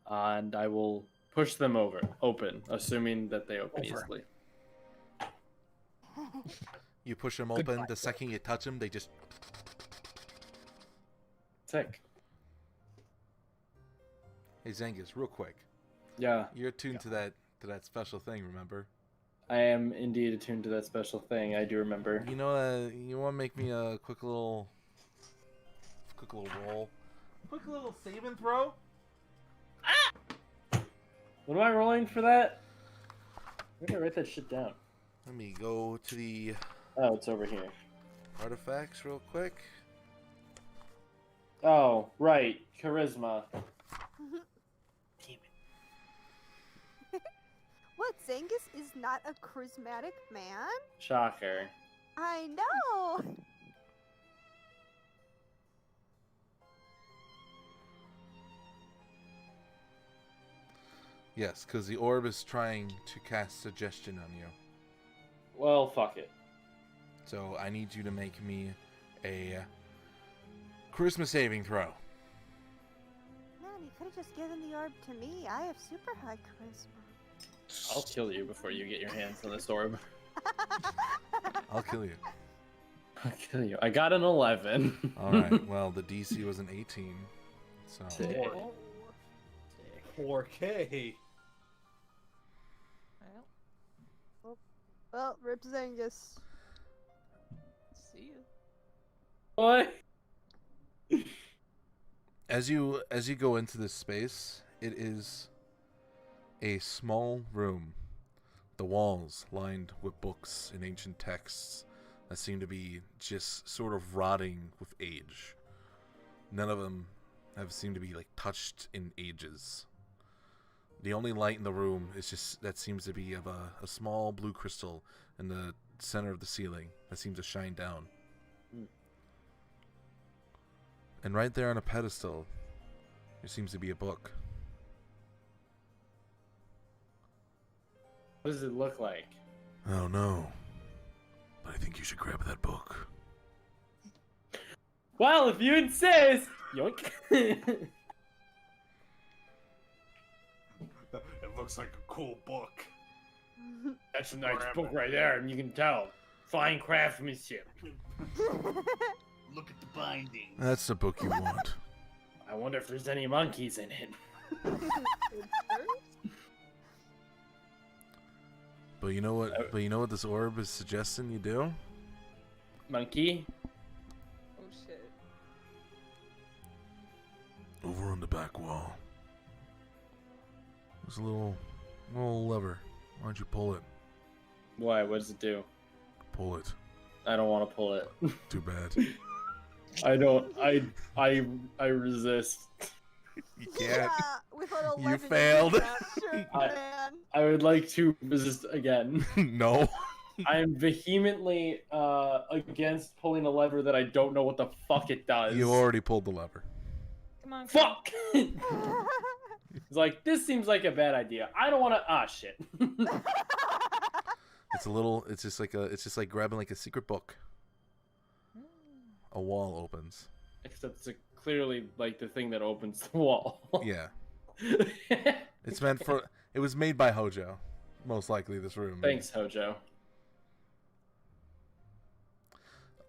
and I will push them open, assuming that they open easily. You push them open. The second you touch them, they just. Sick. Hey Zengis, real quick. Yeah. You're attuned to that special thing, remember? I am indeed attuned to that special thing. I do remember. You know, you want to make me a quick little roll, quick little save and throw. What am I rolling for that? I'm gonna write that shit down. Let me go to the. Oh, it's over here. Artifacts, real quick. Oh, right. Charisma. What, Zengis is not a charismatic man? Shocker. I know! Yes, because the orb is trying to cast suggestion on you. Well, fuck it. So I need you to make me a charisma saving throw. Man, you could have just given the orb to me. I have super high charisma. I'll kill you before you get your hands on this orb. I'll kill you. I'll kill you. I got an 11. Alright, well, the DC was an 18. So. Sick. 4K. Well, rip Zengis. See you. What? As you go into this space, it is a small room. The walls lined with books and ancient texts that seem to be just sort of rotting with age. None of them have seemed to be like touched in ages. The only light in the room is just that seems to be of a small blue crystal in the center of the ceiling that seems to shine down. And right there on a pedestal, there seems to be a book. What does it look like? I don't know, but I think you should grab that book. Well, if you insist. Yoink. It looks like a cool book. That's a nice book right there, and you can tell. Fine craftsmanship. Look at the binding. That's the book you want. I wonder if there's any monkeys in it. But you know what? But you know what this orb is suggesting you do? Monkey? Oh shit. Over on the back wall. There's a little lever. Why don't you pull it? Why? What does it do? Pull it. I don't want to pull it. Too bad. I don't. I resist. You Yeah, can't. with an 11 You in failed. that shirt, man. I would like to resist again. No. I am vehemently against pulling a lever that I don't know what the fuck it does. You already pulled the lever. Come on. Fuck! It's like, this seems like a bad idea. I don't want to. Ah, shit. It's a little. It's just like grabbing like a secret book. A wall opens. Except it's clearly like the thing that opens the wall. Yeah. It's meant for. It was made by Hojo, most likely. This room. Thanks, Hojo.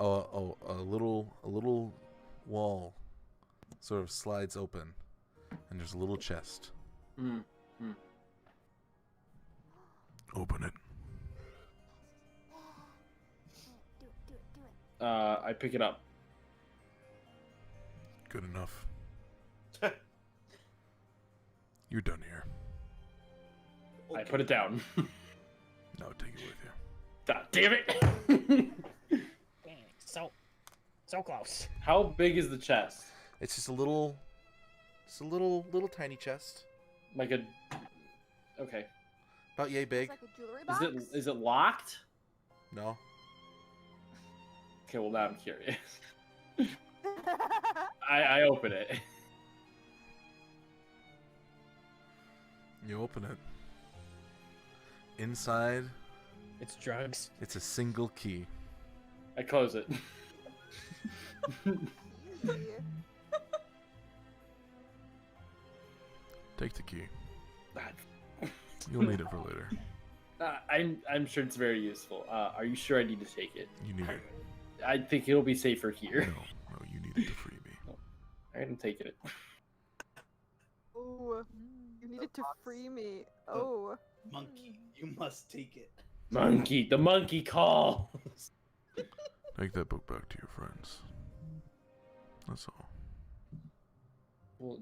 A little wall sort of slides open, and there's a little chest. Open it. Do it. I pick it up. Good enough. You're done here. I put it down. Now take it with you. God damn it! So close. How big is the chest? It's just a little tiny chest. Like a. Okay. About yay big. It's like a jewelry box. Is it locked? No. Okay, well now I'm curious. I open it. You open it. Inside, It's drugs. it's a single key. I close it. Take the key. You'll need it for later. I'm sure it's very useful. Are you sure I need to take it? You need it. I think it'll be safer here. No, you need it to free me. Alright, I'm taking it. Oh, you needed to free me. Oh. Monkey, you must take it. Monkey, the monkey calls. Take that book back to your friends. That's all. Well,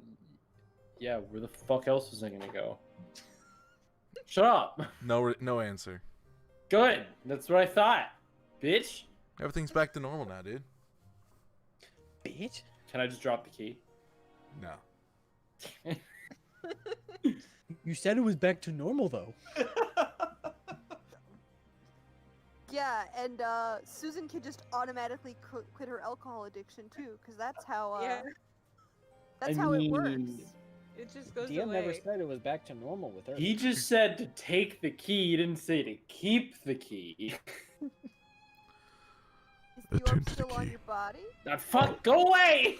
yeah, where the fuck else was I gonna go? Shut up. No answer. Good. That's what I thought. Bitch. Everything's back to normal now, dude. Bitch. Can I just drop the key? No. You said it was back to normal though. Yeah, and Susan can just automatically quit her alcohol addiction too, because that's how Yeah. that's I how it mean, works. It just goes DM never away. said it was back to normal with her. He just said to take the key. He didn't say to keep the key. Is the orb still on your body? Now, fuck, go away!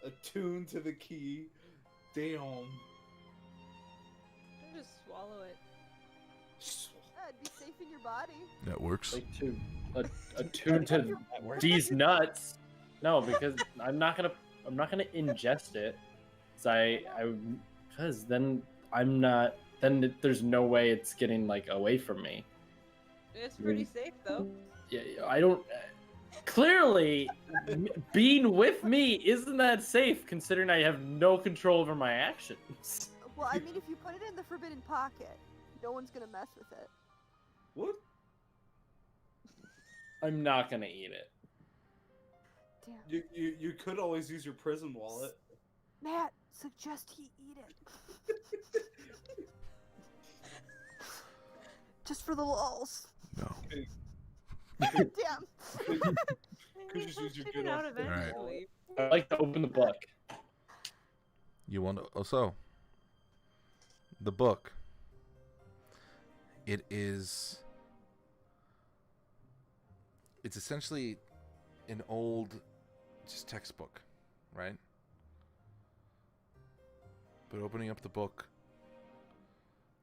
Attuned to the key. Damn. Just swallow it. Yeah, it'd be safe in your body. That works. Like to attune to these nuts. No, because I'm not gonna ingest it. Because then I'm not. Then there's no way it's getting like away from me. It's pretty safe though. Yeah, I don't. Clearly, being with me isn't that safe, considering I have no control over my actions. Well, I mean, if you put it in the forbidden pocket, no one's gonna mess with it. What? I'm not gonna eat it. Damn. You could always use your prison wallet. Matt, suggest he eat it. Just for the lulz. No. Damn. Could just use your Check good it out old eventually. I'd like to open the book. You want to? Oh, so the book. It's essentially an old, just textbook, right? But opening up the book,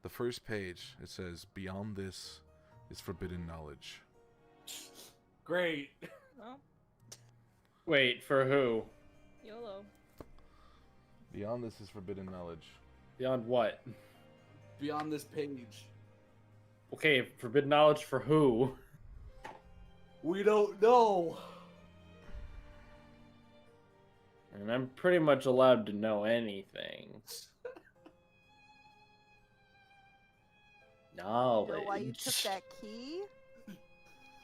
the first page, it says, "Beyond this is forbidden knowledge." Great. Well, Wait, for who? YOLO. Beyond this is forbidden knowledge. Beyond what? Beyond this page. Okay, forbidden knowledge for who? We don't know. And I'm pretty much allowed to know anything. You Knowledge. know why you took that key?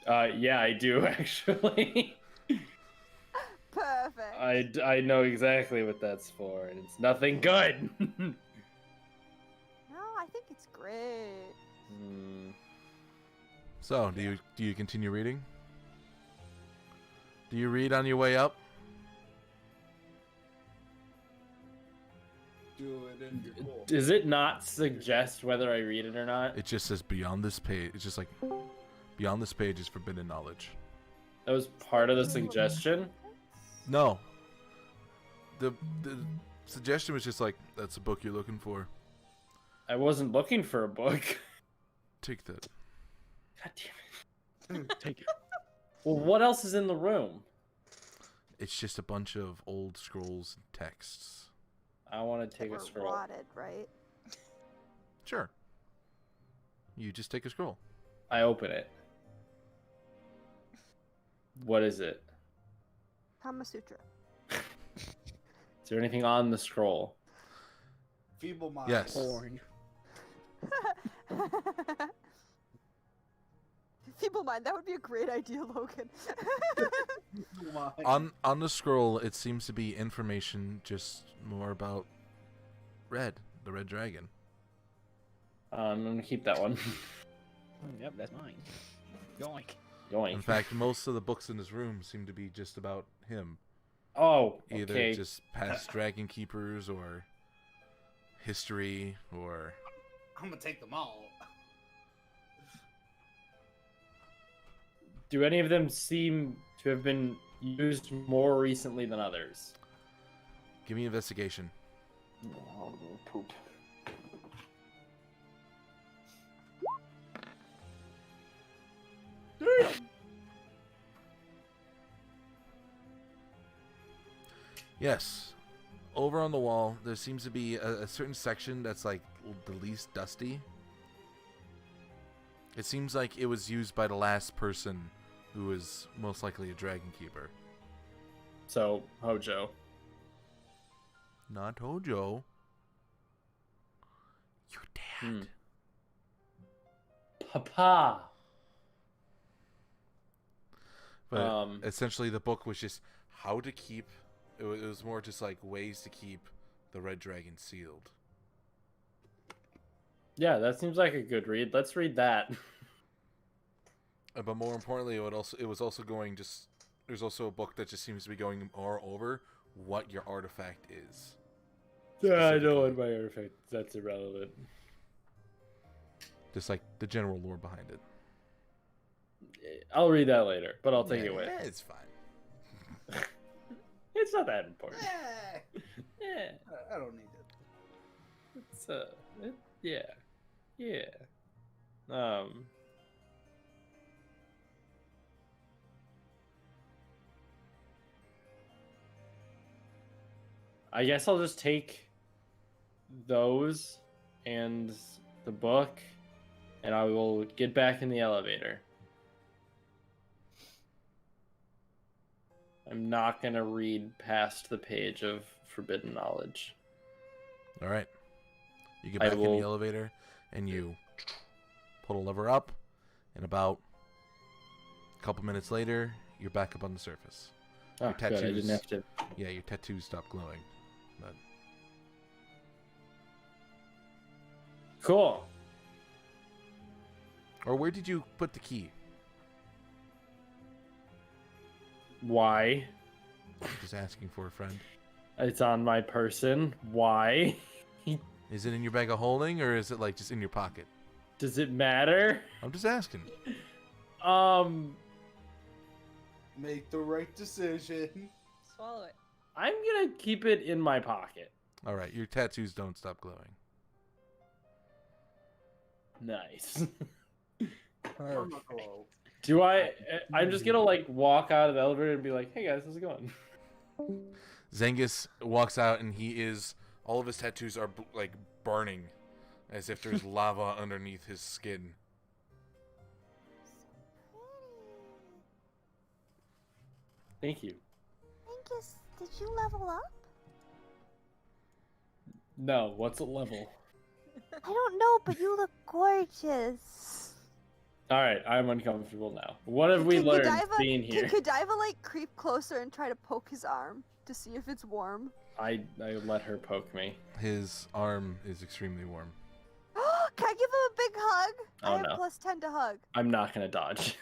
Yeah, I do actually. Perfect. I know exactly what that's for, and it's nothing good. No, I think it's great. So, do you continue reading? Do you read on your way up? Do it in your goal. Does it not suggest whether I read it or not? It just says beyond this page. It's just like beyond this page is forbidden knowledge. That was part of the suggestion. No. The suggestion was just like, that's the book you're looking for. I wasn't looking for a book. Take that. God damn it. Take it. Well, what else is in the room? It's just a bunch of old scrolls and texts. I want to take We're a scroll. rotted, right? Sure. You just take a scroll. I open it. What is it? Kama Sutra. Is there anything on the scroll? Feeble mind. Yes. Porn. Feeble mind, that would be a great idea, Logan. On the scroll, it seems to be information just more about the red dragon. I'm gonna keep that one. Yep, that's mine. Yoink. Yoink. In fact, most of the books in this room seem to be just about him. Oh, Either okay. just past dragon keepers or history or... I'm gonna take them all. Do any of them seem to have been used more recently than others? Give me investigation. Oh, poop. Yes. Over on the wall, there seems to be a certain section that's like the least dusty. It seems like it was used by the last person who was most likely a dragon keeper. So, Hojo. Not Hojo. Your dad. Papa. But essentially the book was just how to keep... It was more just like ways to keep the red dragon sealed. Yeah, that seems like a good read. Let's read that. But more importantly, it was also going just... There's also a book that just seems to be going more over what your artifact is. Yeah, I know what my artifact. That's irrelevant. Just like the general lore behind it. I'll read that later, but I'll take it with. It's fine. It's not that important. Yeah. I don't need it. It's yeah. I guess I'll just take those and the book, and I will get back in the elevator. I'm not going to read past the page of Forbidden Knowledge. All right. You get back in the elevator, and you pull a lever up, and about a couple minutes later, you're back up on the surface. Oh, Your good, I tattoos. didn't have to. Yeah, your tattoos stop glowing. But Cool. or where did you put the key? Why? Just asking for a friend. It's on my person. Why? Is it in your bag of holding, or is it like just in your pocket? Does it matter? I'm just asking. Make the right decision. Swallow it. I'm gonna keep it in my pocket. All right, your tattoos don't stop glowing. Nice. Permaglow. Do I'm just gonna like walk out of the elevator and be like, "Hey guys, how's it going?" Zengis walks out, and all of his tattoos are like burning, as if there's lava underneath his skin. Thank you. Zengis, did you level up? No, what's a level? I don't know, but you look gorgeous. All right, I'm uncomfortable now. What have we Can learned Godiva- being here? Can Godiva like creep closer and try to poke his arm to see if it's warm? I let her poke me. His arm is extremely warm. Can I give him a big hug? Oh, I have no. +10 to hug. I'm not gonna dodge.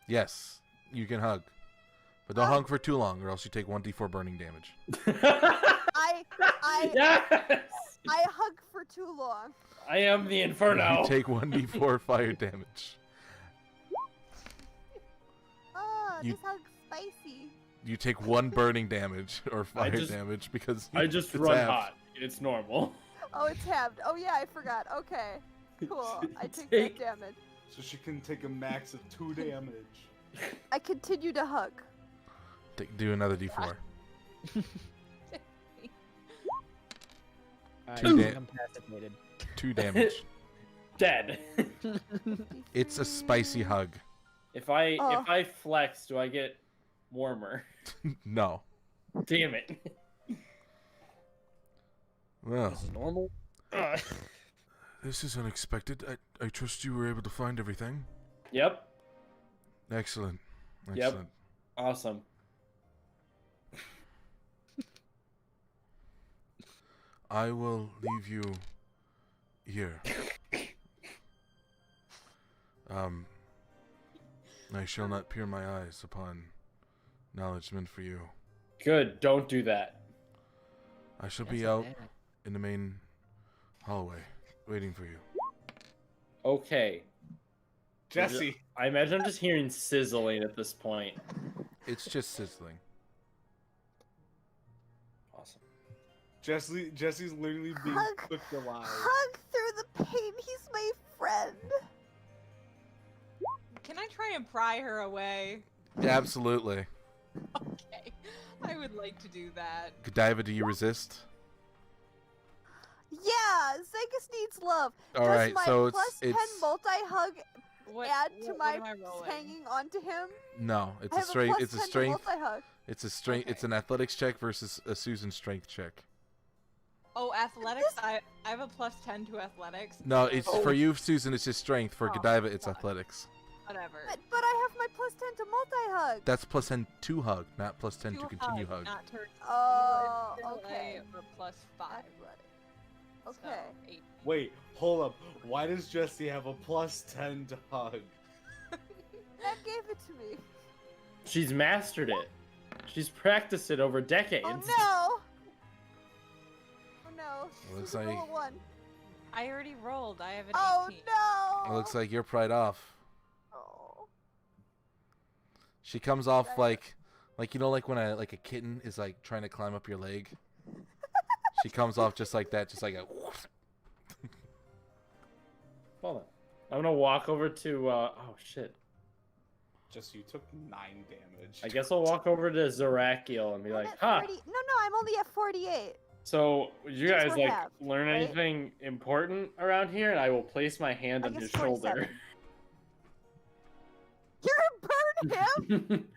Yes, you can hug, but don't hug for too long, or else you take 1d4 burning damage. I Yes! I hug for too long. I am the Inferno. You take 1d4 fire damage. Oh, You- this hug's spicy. You take 1 burning damage or fire just- damage because I just it's run halved. hot. It's normal. Oh, it's halved. Oh yeah, I forgot. Okay, cool. I take Take- that damage. So she can take a max of 2 damage. I continue to hug. Do another d4. Alright, Two I'm incapacitated. 2 damage. Dead. It's a spicy hug. If I Oh. if I flex, do I get warmer? No. Damn it. Well, This is normal. this is unexpected. I trust you were able to find everything. Yep. Excellent. Yep. Excellent. Awesome. I will leave you here. I shall not peer my eyes upon knowledge meant for you. Good. Don't do that. I shall be out in the main hallway, waiting for you. Okay. Jesse. I imagine I'm just hearing sizzling at this point. It's just sizzling. Awesome. Jesse's literally being Hug. cooked alive. Hug through the pain. He's my friend. Can I try and pry her away? Absolutely. Okay. I would like to do that. Godiva, do you resist? Yeah, Zengis needs love. All Does right, my so +10 multi-hug What, add to what my am I rolling? hanging onto him? No, it's I a have strength. It's a +10 to strength. multi-hug. It's a strength. Okay. It's an athletics check versus a Susan strength check. Oh, athletics? I have a +10 to athletics. No, so- it's for you, Susan. It's just strength. For Oh, Godiva, it's fuck. athletics. Whatever. But I have my +10 to multi-hug. That's +10 to hug, not +10 to To continue hug. Not to Oh, delay okay. Or +5. Athletic. So, Okay. 8. Wait, hold up. Why does Jesse have a +10 to hug? That gave it to me. She's mastered it. She's practiced it over decades. Oh no! Oh no. Looks Susan, roll like- a 1. I already rolled. I have an Oh 18. no! It looks like you're pried off. Oh. She comes off like you know, like when a kitten is like trying to climb up your leg. She comes off just like that, just like a. Hold on. I'm gonna walk over to. Oh shit. Jesse, you took 9 damage. I guess I'll walk over to Zerakial and be I'm like, at "Huh." 40 No, I'm only at 48. So, did you Just guys what like half, learn right? anything important around here? And I will place my hand I on guess his shoulder. 47. You're gonna burn him?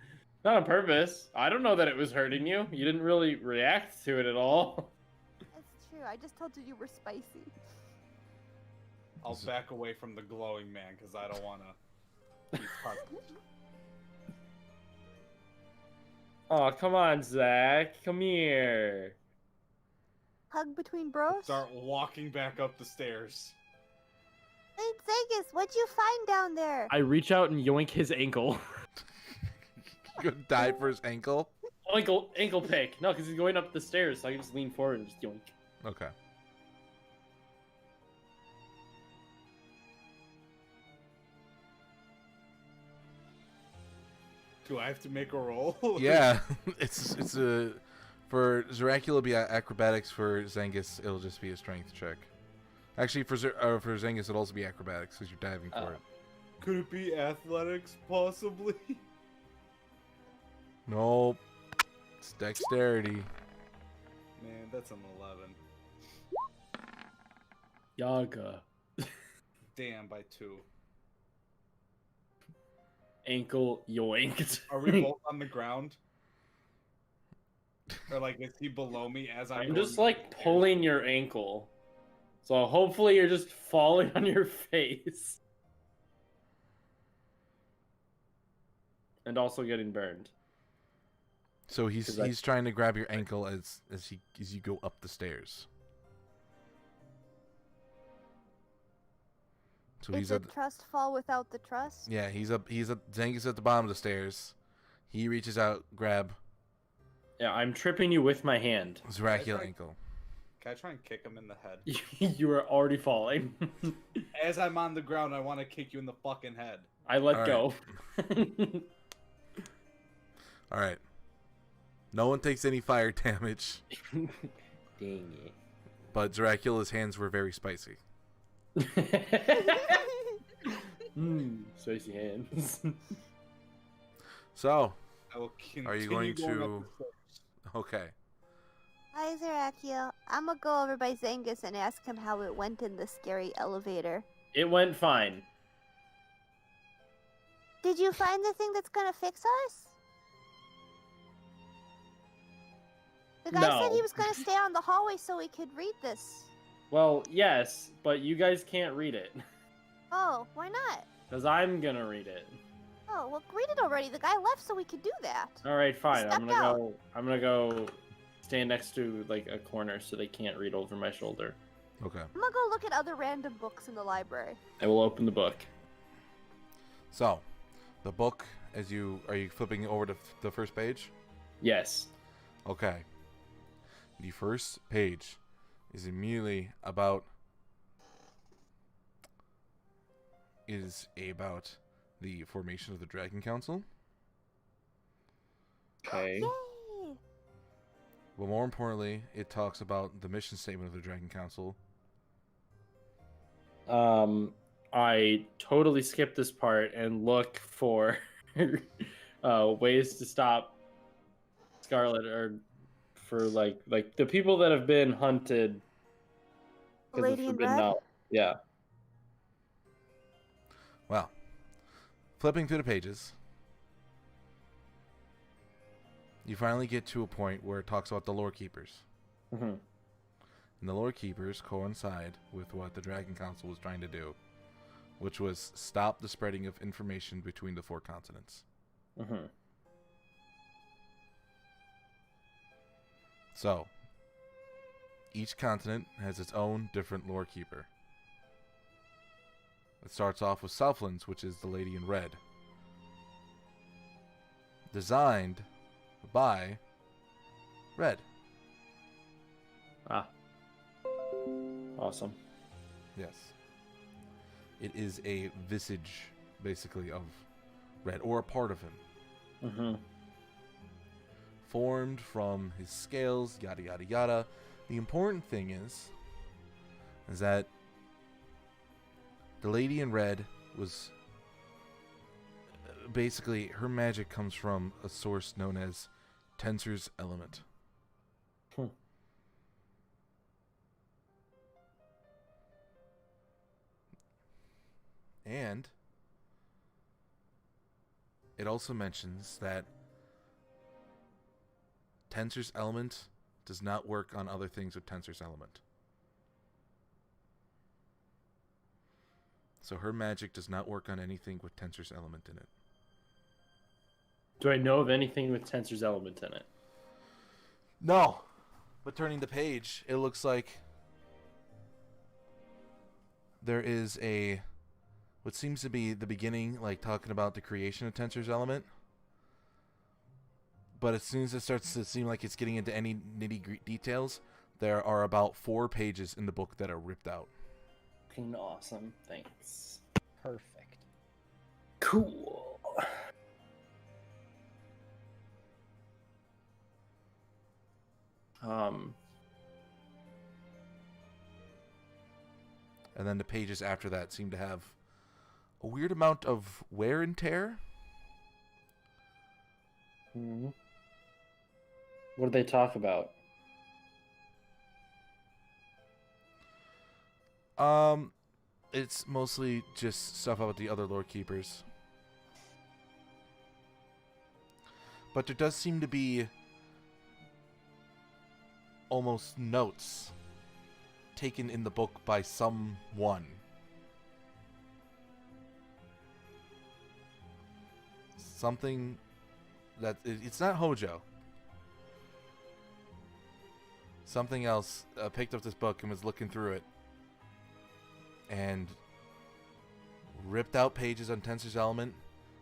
Not on purpose. I don't know that it was hurting you. You didn't really react to it at all. That's true. I just told you you were spicy. I'll back away from the glowing man because I don't want to be touched. Oh, come on, Zach. Come here. Hug between bros? Start walking back up the stairs. Hey, Zengis, what'd you find down there? I reach out and yoink his ankle. You gonna die for his ankle? ankle pick. No, because he's going up the stairs, so I can just lean forward and just yoink. Okay. Do I have to make a roll? Yeah, it's a for Zerakial it'll be acrobatics. For Zengis, it'll just be a strength check. Actually, for Zengis, it'll also be acrobatics because you're diving for it. Could it be athletics, possibly? Nope. It's dexterity. Man, that's an 11. Yaga. Damn, by 2. Ankle yoinked. Are we both on the ground? Or like, is he below me as I'm I'm going just like pulling your ankle. So hopefully you're just falling on your face. And also getting burned. So he's trying to grab your ankle as you go up the stairs. So Did the trust fall without the trust? Yeah, Zengis at the bottom of the stairs. He reaches out, grab. Yeah, I'm tripping you with my hand. Zerakial ankle. Can I try and kick him in the head? You are already falling. As I'm on the ground, I want to kick you in the fucking head. I let go. All right. No one takes any fire damage. Dang it. But Zerakial's hands were very spicy. Spicy hands. So, I will are you going to... Okay. Hi, Zerakial. I'm gonna go over by Zengis and ask him how it went in the scary elevator. It went fine. Did you find the thing that's gonna fix us? The guy said he was gonna stay on the hallway so we could read this. Well, yes, but you guys can't read it. Oh, why not? Because I'm gonna read it. Oh, well, read it already. The guy left so we could do that. Alright, fine. I'm Step out. gonna go stand next to like a corner so they can't read over my shoulder. Okay. I'm gonna go look at other random books in the library. I will open the book. So, the book, are you flipping over to the first page? Yes. Okay. The first page is immediately about the formation of the Dragon Council. Okay. Yay! But more importantly, it talks about the mission statement of the Dragon Council. I totally skipped this part and look for ways to stop Scarlet or for like the people that have been hunted. Lady in Red? Knowledge. Yeah. Well, flipping through the pages, you finally get to a point where it talks about the Lore Keepers. Mm-hmm. And the Lore Keepers coincide with what the Dragon Council was trying to do, which was stop the spreading of information between the 4 continents. Mm-hmm. So, each continent has its own different Lore Keeper. It starts off with Southland, which is the Lady in Red. Designed by Red. Ah. Awesome. Yes. It is a visage, basically, of Red, or a part of him. Mm-hmm. Formed from his scales, yada yada yada. The important thing is that the Lady in Red was basically, her magic comes from a source known as Tensor's Element. And it also mentions that Tensor's Element does not work on other things with Tensor's Element. So her magic does not work on anything with Tensor's Element in it. Do I know of anything with Tensor's element in it? No. But turning the page, it looks like there is what seems to be the beginning, like talking about the creation of Tensor's element. But as soon as it starts to seem like it's getting into any nitty-gritty details, there are about 4 pages in the book that are ripped out. Fucking awesome. Thanks. Perfect. Cool. And then the pages after that seem to have a weird amount of wear and tear. What do they talk about? It's mostly just stuff about the other lore keepers. But there does seem to be almost notes taken in the book by someone. Something that it's not Hojo. Something else picked up this book and was looking through it and ripped out pages on Tensor's element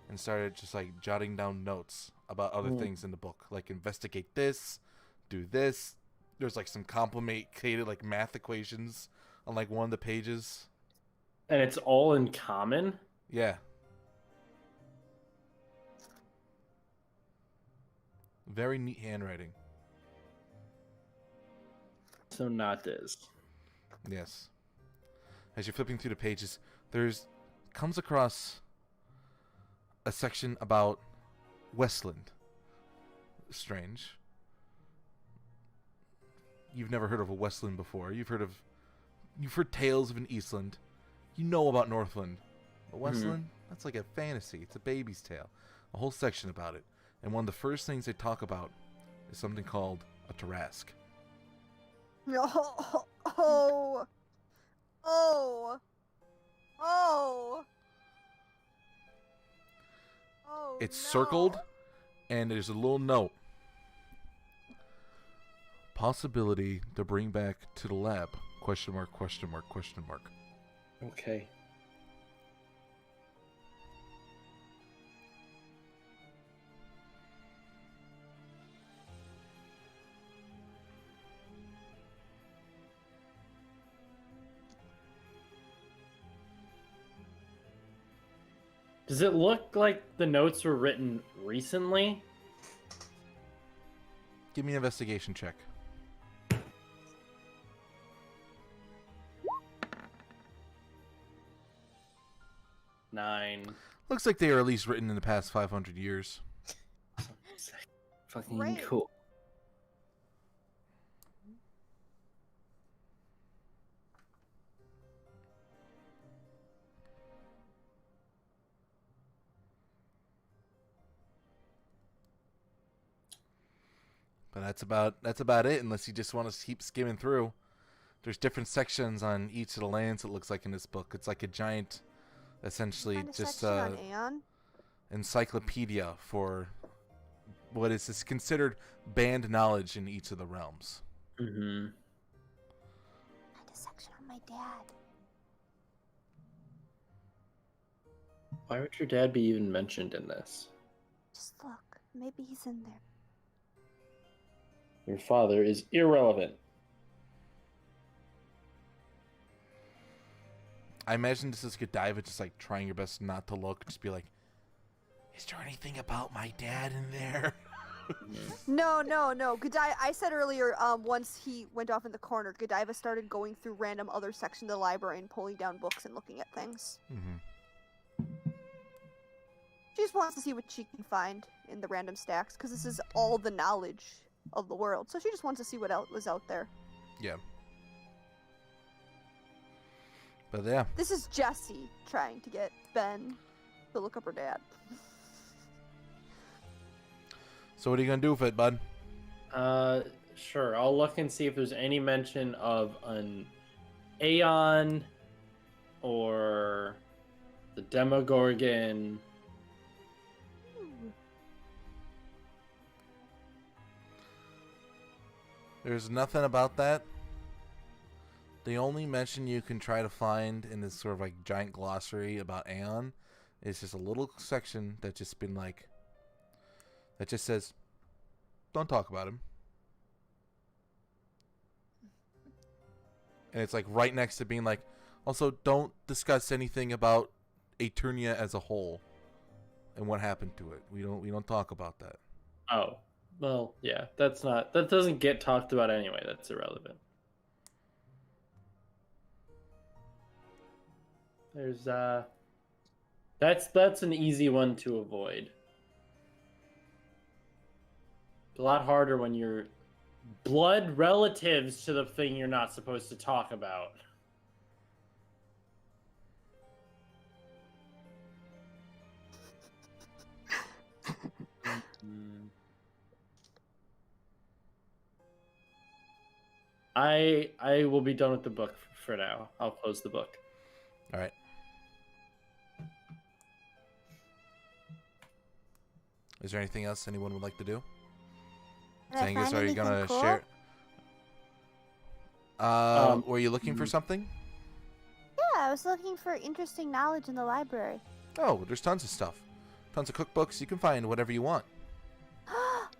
and started just like jotting down notes about other things in the book, like investigate this, do this. There's like some complicated like math equations on like one of the pages. And it's all in common? Yeah. Very neat handwriting. So not this. Yes. As you're flipping through the pages, comes across a section about Westland. Strange. You've never heard of a Westland before. You've heard tales of an Eastland. You know about Northland. But Westland, that's like a fantasy. It's a baby's tale. A whole section about it. And one of the first things they talk about is something called a Tarask. It's circled, and there's a little note. Possibility to bring back to the lab? Question mark, question mark, question mark. Okay. Does it look like the notes were written recently? Give me an investigation check. Nine. Looks like they are at least written in the past 500 years. Fucking Great. cool. But that's about it, unless you just want to keep skimming through. There's different sections on each of the lands, it looks like, in this book. It's like a giant, essentially, just on Aeon? encyclopedia for what is considered banned knowledge in each of the realms. Mm-hmm. Find a section on my dad. Why would your dad be even mentioned in this? Just look. Maybe he's in there. Your father is irrelevant. I imagine this is Godiva just like trying your best not to look, just be like, is there anything about my dad in there? No. Godiva, I said earlier, once he went off in the corner, Godiva started going through random other sections of the library and pulling down books and looking at things. Mm-hmm. She just wants to see what she can find in the random stacks, because this is all the knowledge of the world. So she just wants to see what else was out there. Yeah. But yeah. This is Jessie trying to get Ben to look up her dad. So what are you gonna do with it, bud? Sure. I'll look and see if there's any mention of an Aeon or the Demogorgon. There's nothing about that. The only mention you can try to find in this sort of like giant glossary about Aeon is just a little section that just been like, that just says, don't talk about him. And it's like right next to being like, also don't discuss anything about Eternia as a whole and what happened to it. We don't talk about that. Oh, well, yeah, that doesn't get talked about anyway. That's irrelevant. There's that's an easy one to avoid. It's a lot harder when you're blood relatives to the thing you're not supposed to talk about. I will be done with the book for now. I'll close the book. All right. Is there anything else anyone would like to do? Zengis, are you gonna cool? share? Were you looking for something? Yeah, I was looking for interesting knowledge in the library. Oh, there's tons of stuff. Tons of cookbooks. You can find whatever you want.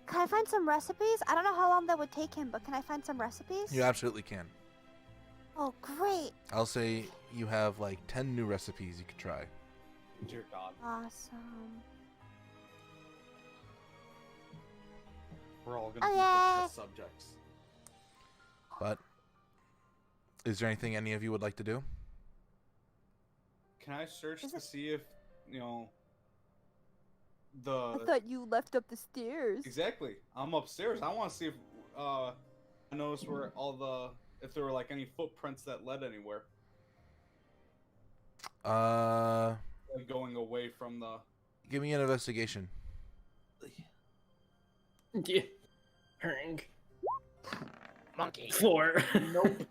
Can I find some recipes? I don't know how long that would take him, but can I find some recipes? You absolutely can. Oh, great. I'll say you have like 10 new recipes you could try. Dear God. Awesome. We're all gonna be Okay. test subjects. But is there anything any of you would like to do? Can I search Is to it- see if, you know, I the... thought you left up the stairs. Exactly. I'm upstairs. I want to see if, I noticed where all the... If there were, like, any footprints that led anywhere. Like, going away from the... Give me an investigation. Yeah. Monkey. 4. Nope.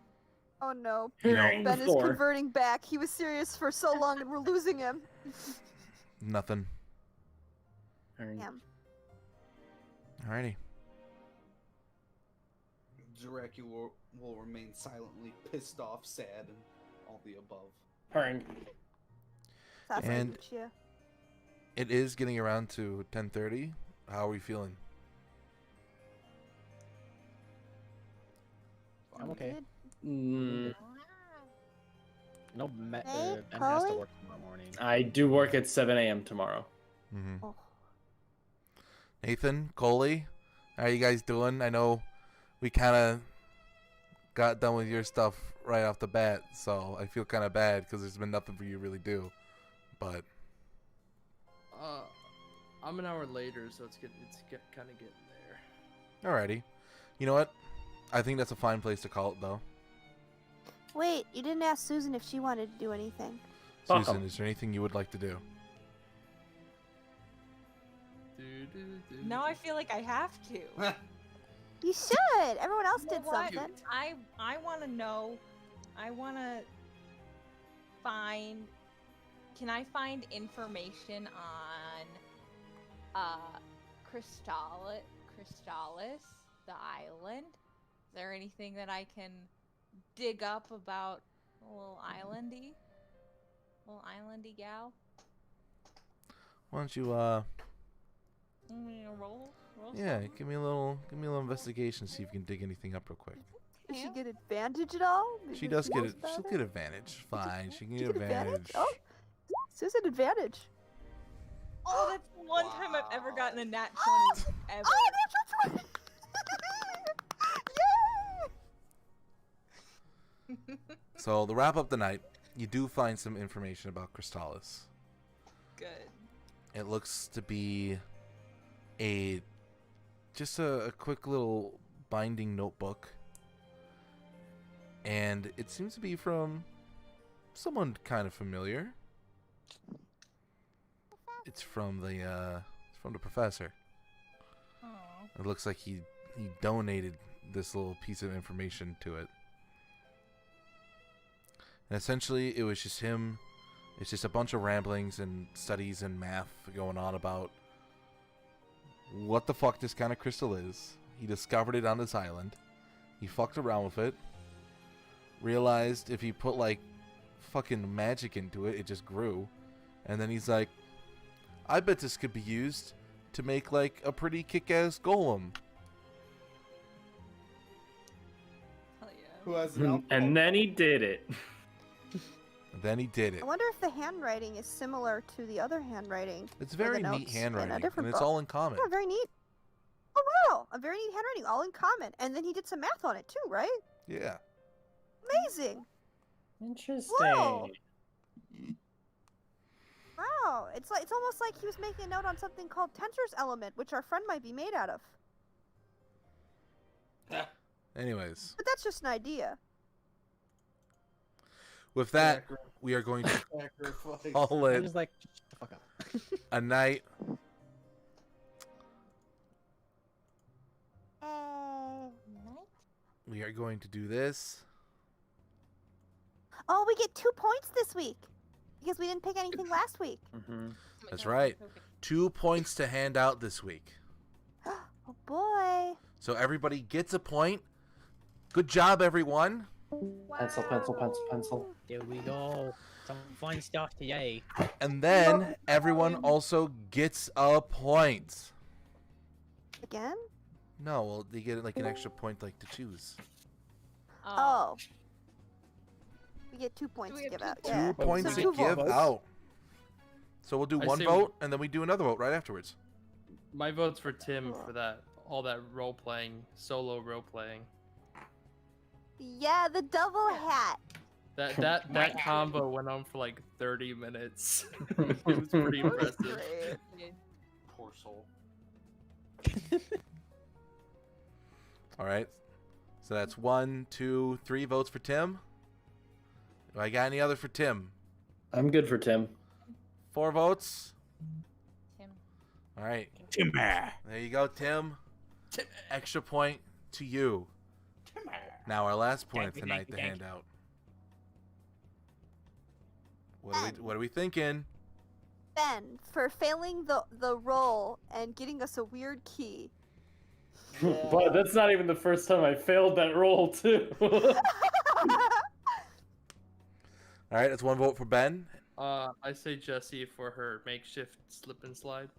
Oh no. No. Ben is 4. converting back. He was serious for so long and we're losing him. Nothing. Damn. Alrighty. Zerakial will remain silently pissed off, sad, and all the above. Sounds And- like you. It is getting around to 10:30. How are we feeling? I'm okay. Good. No, Hey, Ben has to Colley? work tomorrow morning. I do work at 7 a.m. tomorrow. Mm-hmm. Oh. Nathan, Colley, how are you guys doing? I know we kind of got done with your stuff right off the bat, so I feel kind of bad because there's been nothing for you to really do. But I'm an hour later, so it's kind of getting there. alrighty. You know what? I think that's a fine place to call it, though. Wait, you didn't ask Susan if she wanted to do anything. Fuck 'em. Susan, is there anything you would like to do? Now I feel like I have to. You should. Everyone else You know did what? something. I want to know. I want to find. Can I find information on Crystallis, the island? Is there anything that I can dig up about a little islandy gal? Why don't you Roll yeah, something? give me a little investigation, see if you can dig anything up real quick. Does she get advantage at all? She Because does get knows it. about She'll get advantage. Fine, she can She get get advantage. Oh, Susan advantage. Oh, that's the one time I've ever gotten a nat 20 ever. Oh, that's right. So to wrap up the night, you do find some information about Crystallis. Good. It looks to be just a quick little binding notebook, and it seems to be from someone kind of familiar. It's from the professor. Oh. It looks like he donated this little piece of information to it. And essentially, it was just him. It's just a bunch of ramblings and studies and math going on about what the fuck this kind of crystal is. He discovered it on this island. He fucked around with it. Realized if he put like fucking magic into it, it just grew. And then he's like, I bet this could be used to make like a pretty kick-ass golem. Hell yeah. Who has an elbow? And then he did it. And then he did it. I wonder if the handwriting is similar to the other handwriting. It's for the very neat notes in a handwriting, and different it's book. all in common. Yeah, very neat. Oh wow, a very neat handwriting, all in common. And then he did some math on it too, right? Yeah. Amazing. Interesting. Whoa. Wow, it's almost like he was making a note on something called tensor's element, which our friend might be made out of. Anyways, But that's just an idea. with that, we are going to Sacrifice. call I'm it just like, shut the fuck up. a night. We are going to do this. Oh, we get 2 points this week because we didn't pick anything last week. Mm-hmm. That's right. 2 points to hand out this week. Oh boy. So everybody gets a point. Good job, everyone. Pencil, pencil, pencil, pencil. Here we go. Some fun stuff today. And then everyone also gets a point. Again? No, well, they get like an extra point like to choose. Oh. We get 2 points we to have give out. 2 Yeah. points So to 2 give votes. out. So we'll do I one say vote, and then we do another vote right afterwards. My vote's for Tim for that all that role playing, solo role playing. Yeah, the double hat. That combo went on for like 30 minutes. It was pretty impressive. Poor soul. All right. So that's 1, 2, 3 votes for Tim. Do I got any other for Tim? I'm good for Tim. 4 votes. Tim. All right. Tim. There you go, Tim. Extra point to you. Now our last point of the night to hand out. What are we thinking? Ben, for failing the roll and getting us a weird key. But that's not even the first time I failed that roll, too. All right, that's 1 vote for Ben. I say Jessie for her makeshift slip and slide.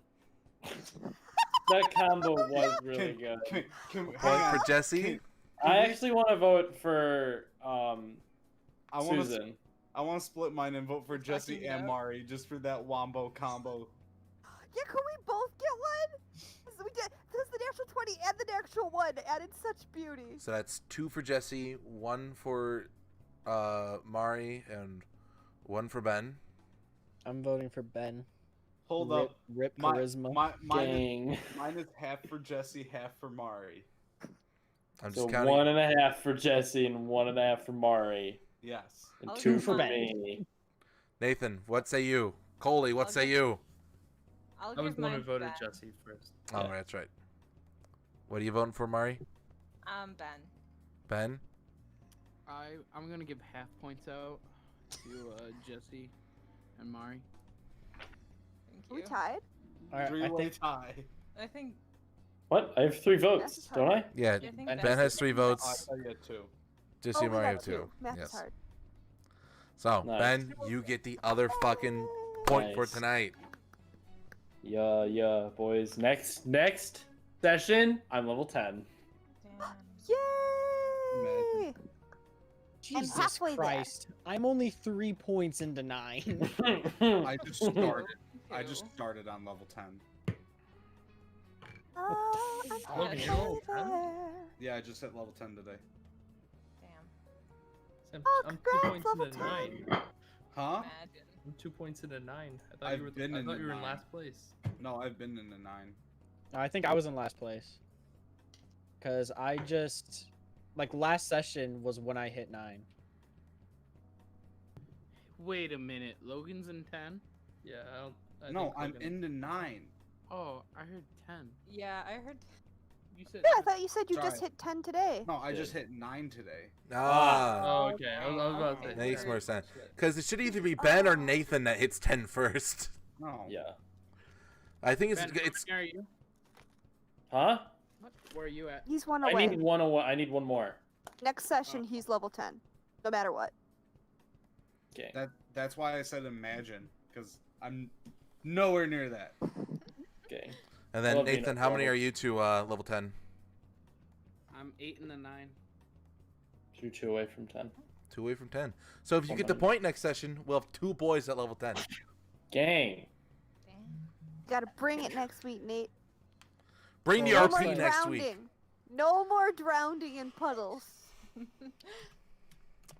That combo was really good. Point for Jesse. I actually want to vote for I want Susan. to split mine and vote for Jessie and Mari just for that wombo combo. Yeah, can we both get one? So we did. This is the natural 20 and the natural 1 added such beauty. So that's 2 for Jesse, 1 for Mari, and 1 for Ben. I'm voting for Ben. Hold Rip- up. Rip charisma. Mine is half for Jessie, half for Mari. I'm So just counting. 1.5 for Jesse and 1.5 for Mari. Yes. And I'll 2 go for fine. me. Nathan, what say you? Coley, what I'll say give- you? I'll I was give the one who mine to voted Ben. Jessie first. Oh, Yeah. that's right. What are you voting for, Mari? Ben. Ben? I'm gonna give half points out to Jesse and Mari. Thank Are we you. tied? All right, I Three-way think tie. I think. What? I have 3 votes, That's don't I? Yeah, I think Ben Ben has 3 Oh, I votes. thought you had 2. Jesse Oh, and we Mari got have 2. Math Yes. is hard. So, Nice. Ben, you get the other fucking point for Nice. tonight. Yeah, boys. Next session, I'm level 10. Damn. Yay! Jesus halfway there. Christ. I'm only 3 points into 9. I just started. I Two. just started on level 10. Oh, I'm Logan, you're level 10? there. Yeah, I just hit level 10 today. Damn. I'm 2 congrats, points level into 10. 9. Huh? Imagine. I'm 2 points into 9. I thought I've you were. been I in thought the you were in 9. last place. No, I've been in the 9. I think I was in last place. Because I just. Like, last session was when I hit 9. Wait a minute, Logan's in 10? Yeah, I don't. I No, think I'm Logan- in the 9. Oh, I heard 10. Yeah, I heard. You said Yeah, I thought you said you just Sorry. hit 10 today. No, I just hit 9 today. Ah, Oh, okay. I was about to say. makes sorry. more sense. Because it should either be Ben or Nathan that hits 10 first. No. Yeah. I think it's Ben, how it's. many are you? Huh? What? Where are you at? He's one I away. need one more. Next session, he's level 10, no matter what. Okay. That's why I said imagine, because I'm nowhere near that. Okay. And then Well, you Nathan, know, how many level- are you to level 10? I'm 8 and a 9. You're 2 away from 10. 2 away from 10. So if you get the 100. point next session, we'll have 2 boys at level 10. Gang. Gotta bring it next week, Nate. Bring the No RP more next week. drowning. No more drowning in puddles.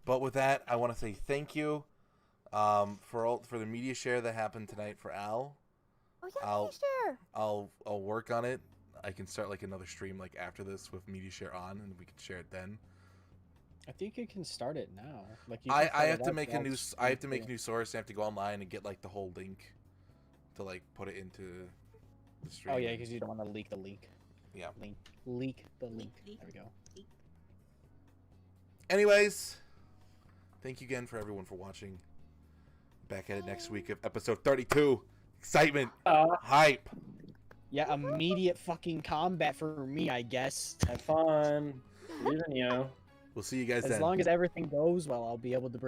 But with that, I want to say thank you for the media share that happened tonight for Al. Oh yeah, sure. I'll work on it. I can start like another stream like after this with media share on, and we can share it then. I think you can start it now. Like you I can start have it to up make a while new it's I have to make a streaming. new source. I have to go online and get like the whole link to like put it into the stream. Oh yeah, because you don't want to leak the leak. Yeah. Leak the link. There we go. Anyways, thank you again for everyone for watching. Back at it next week of episode 32. Excitement, hype. Yeah, immediate fucking combat for me, I guess. Have fun. Believe in you. We'll see you guys As then. long as everything goes well, I'll be able to bring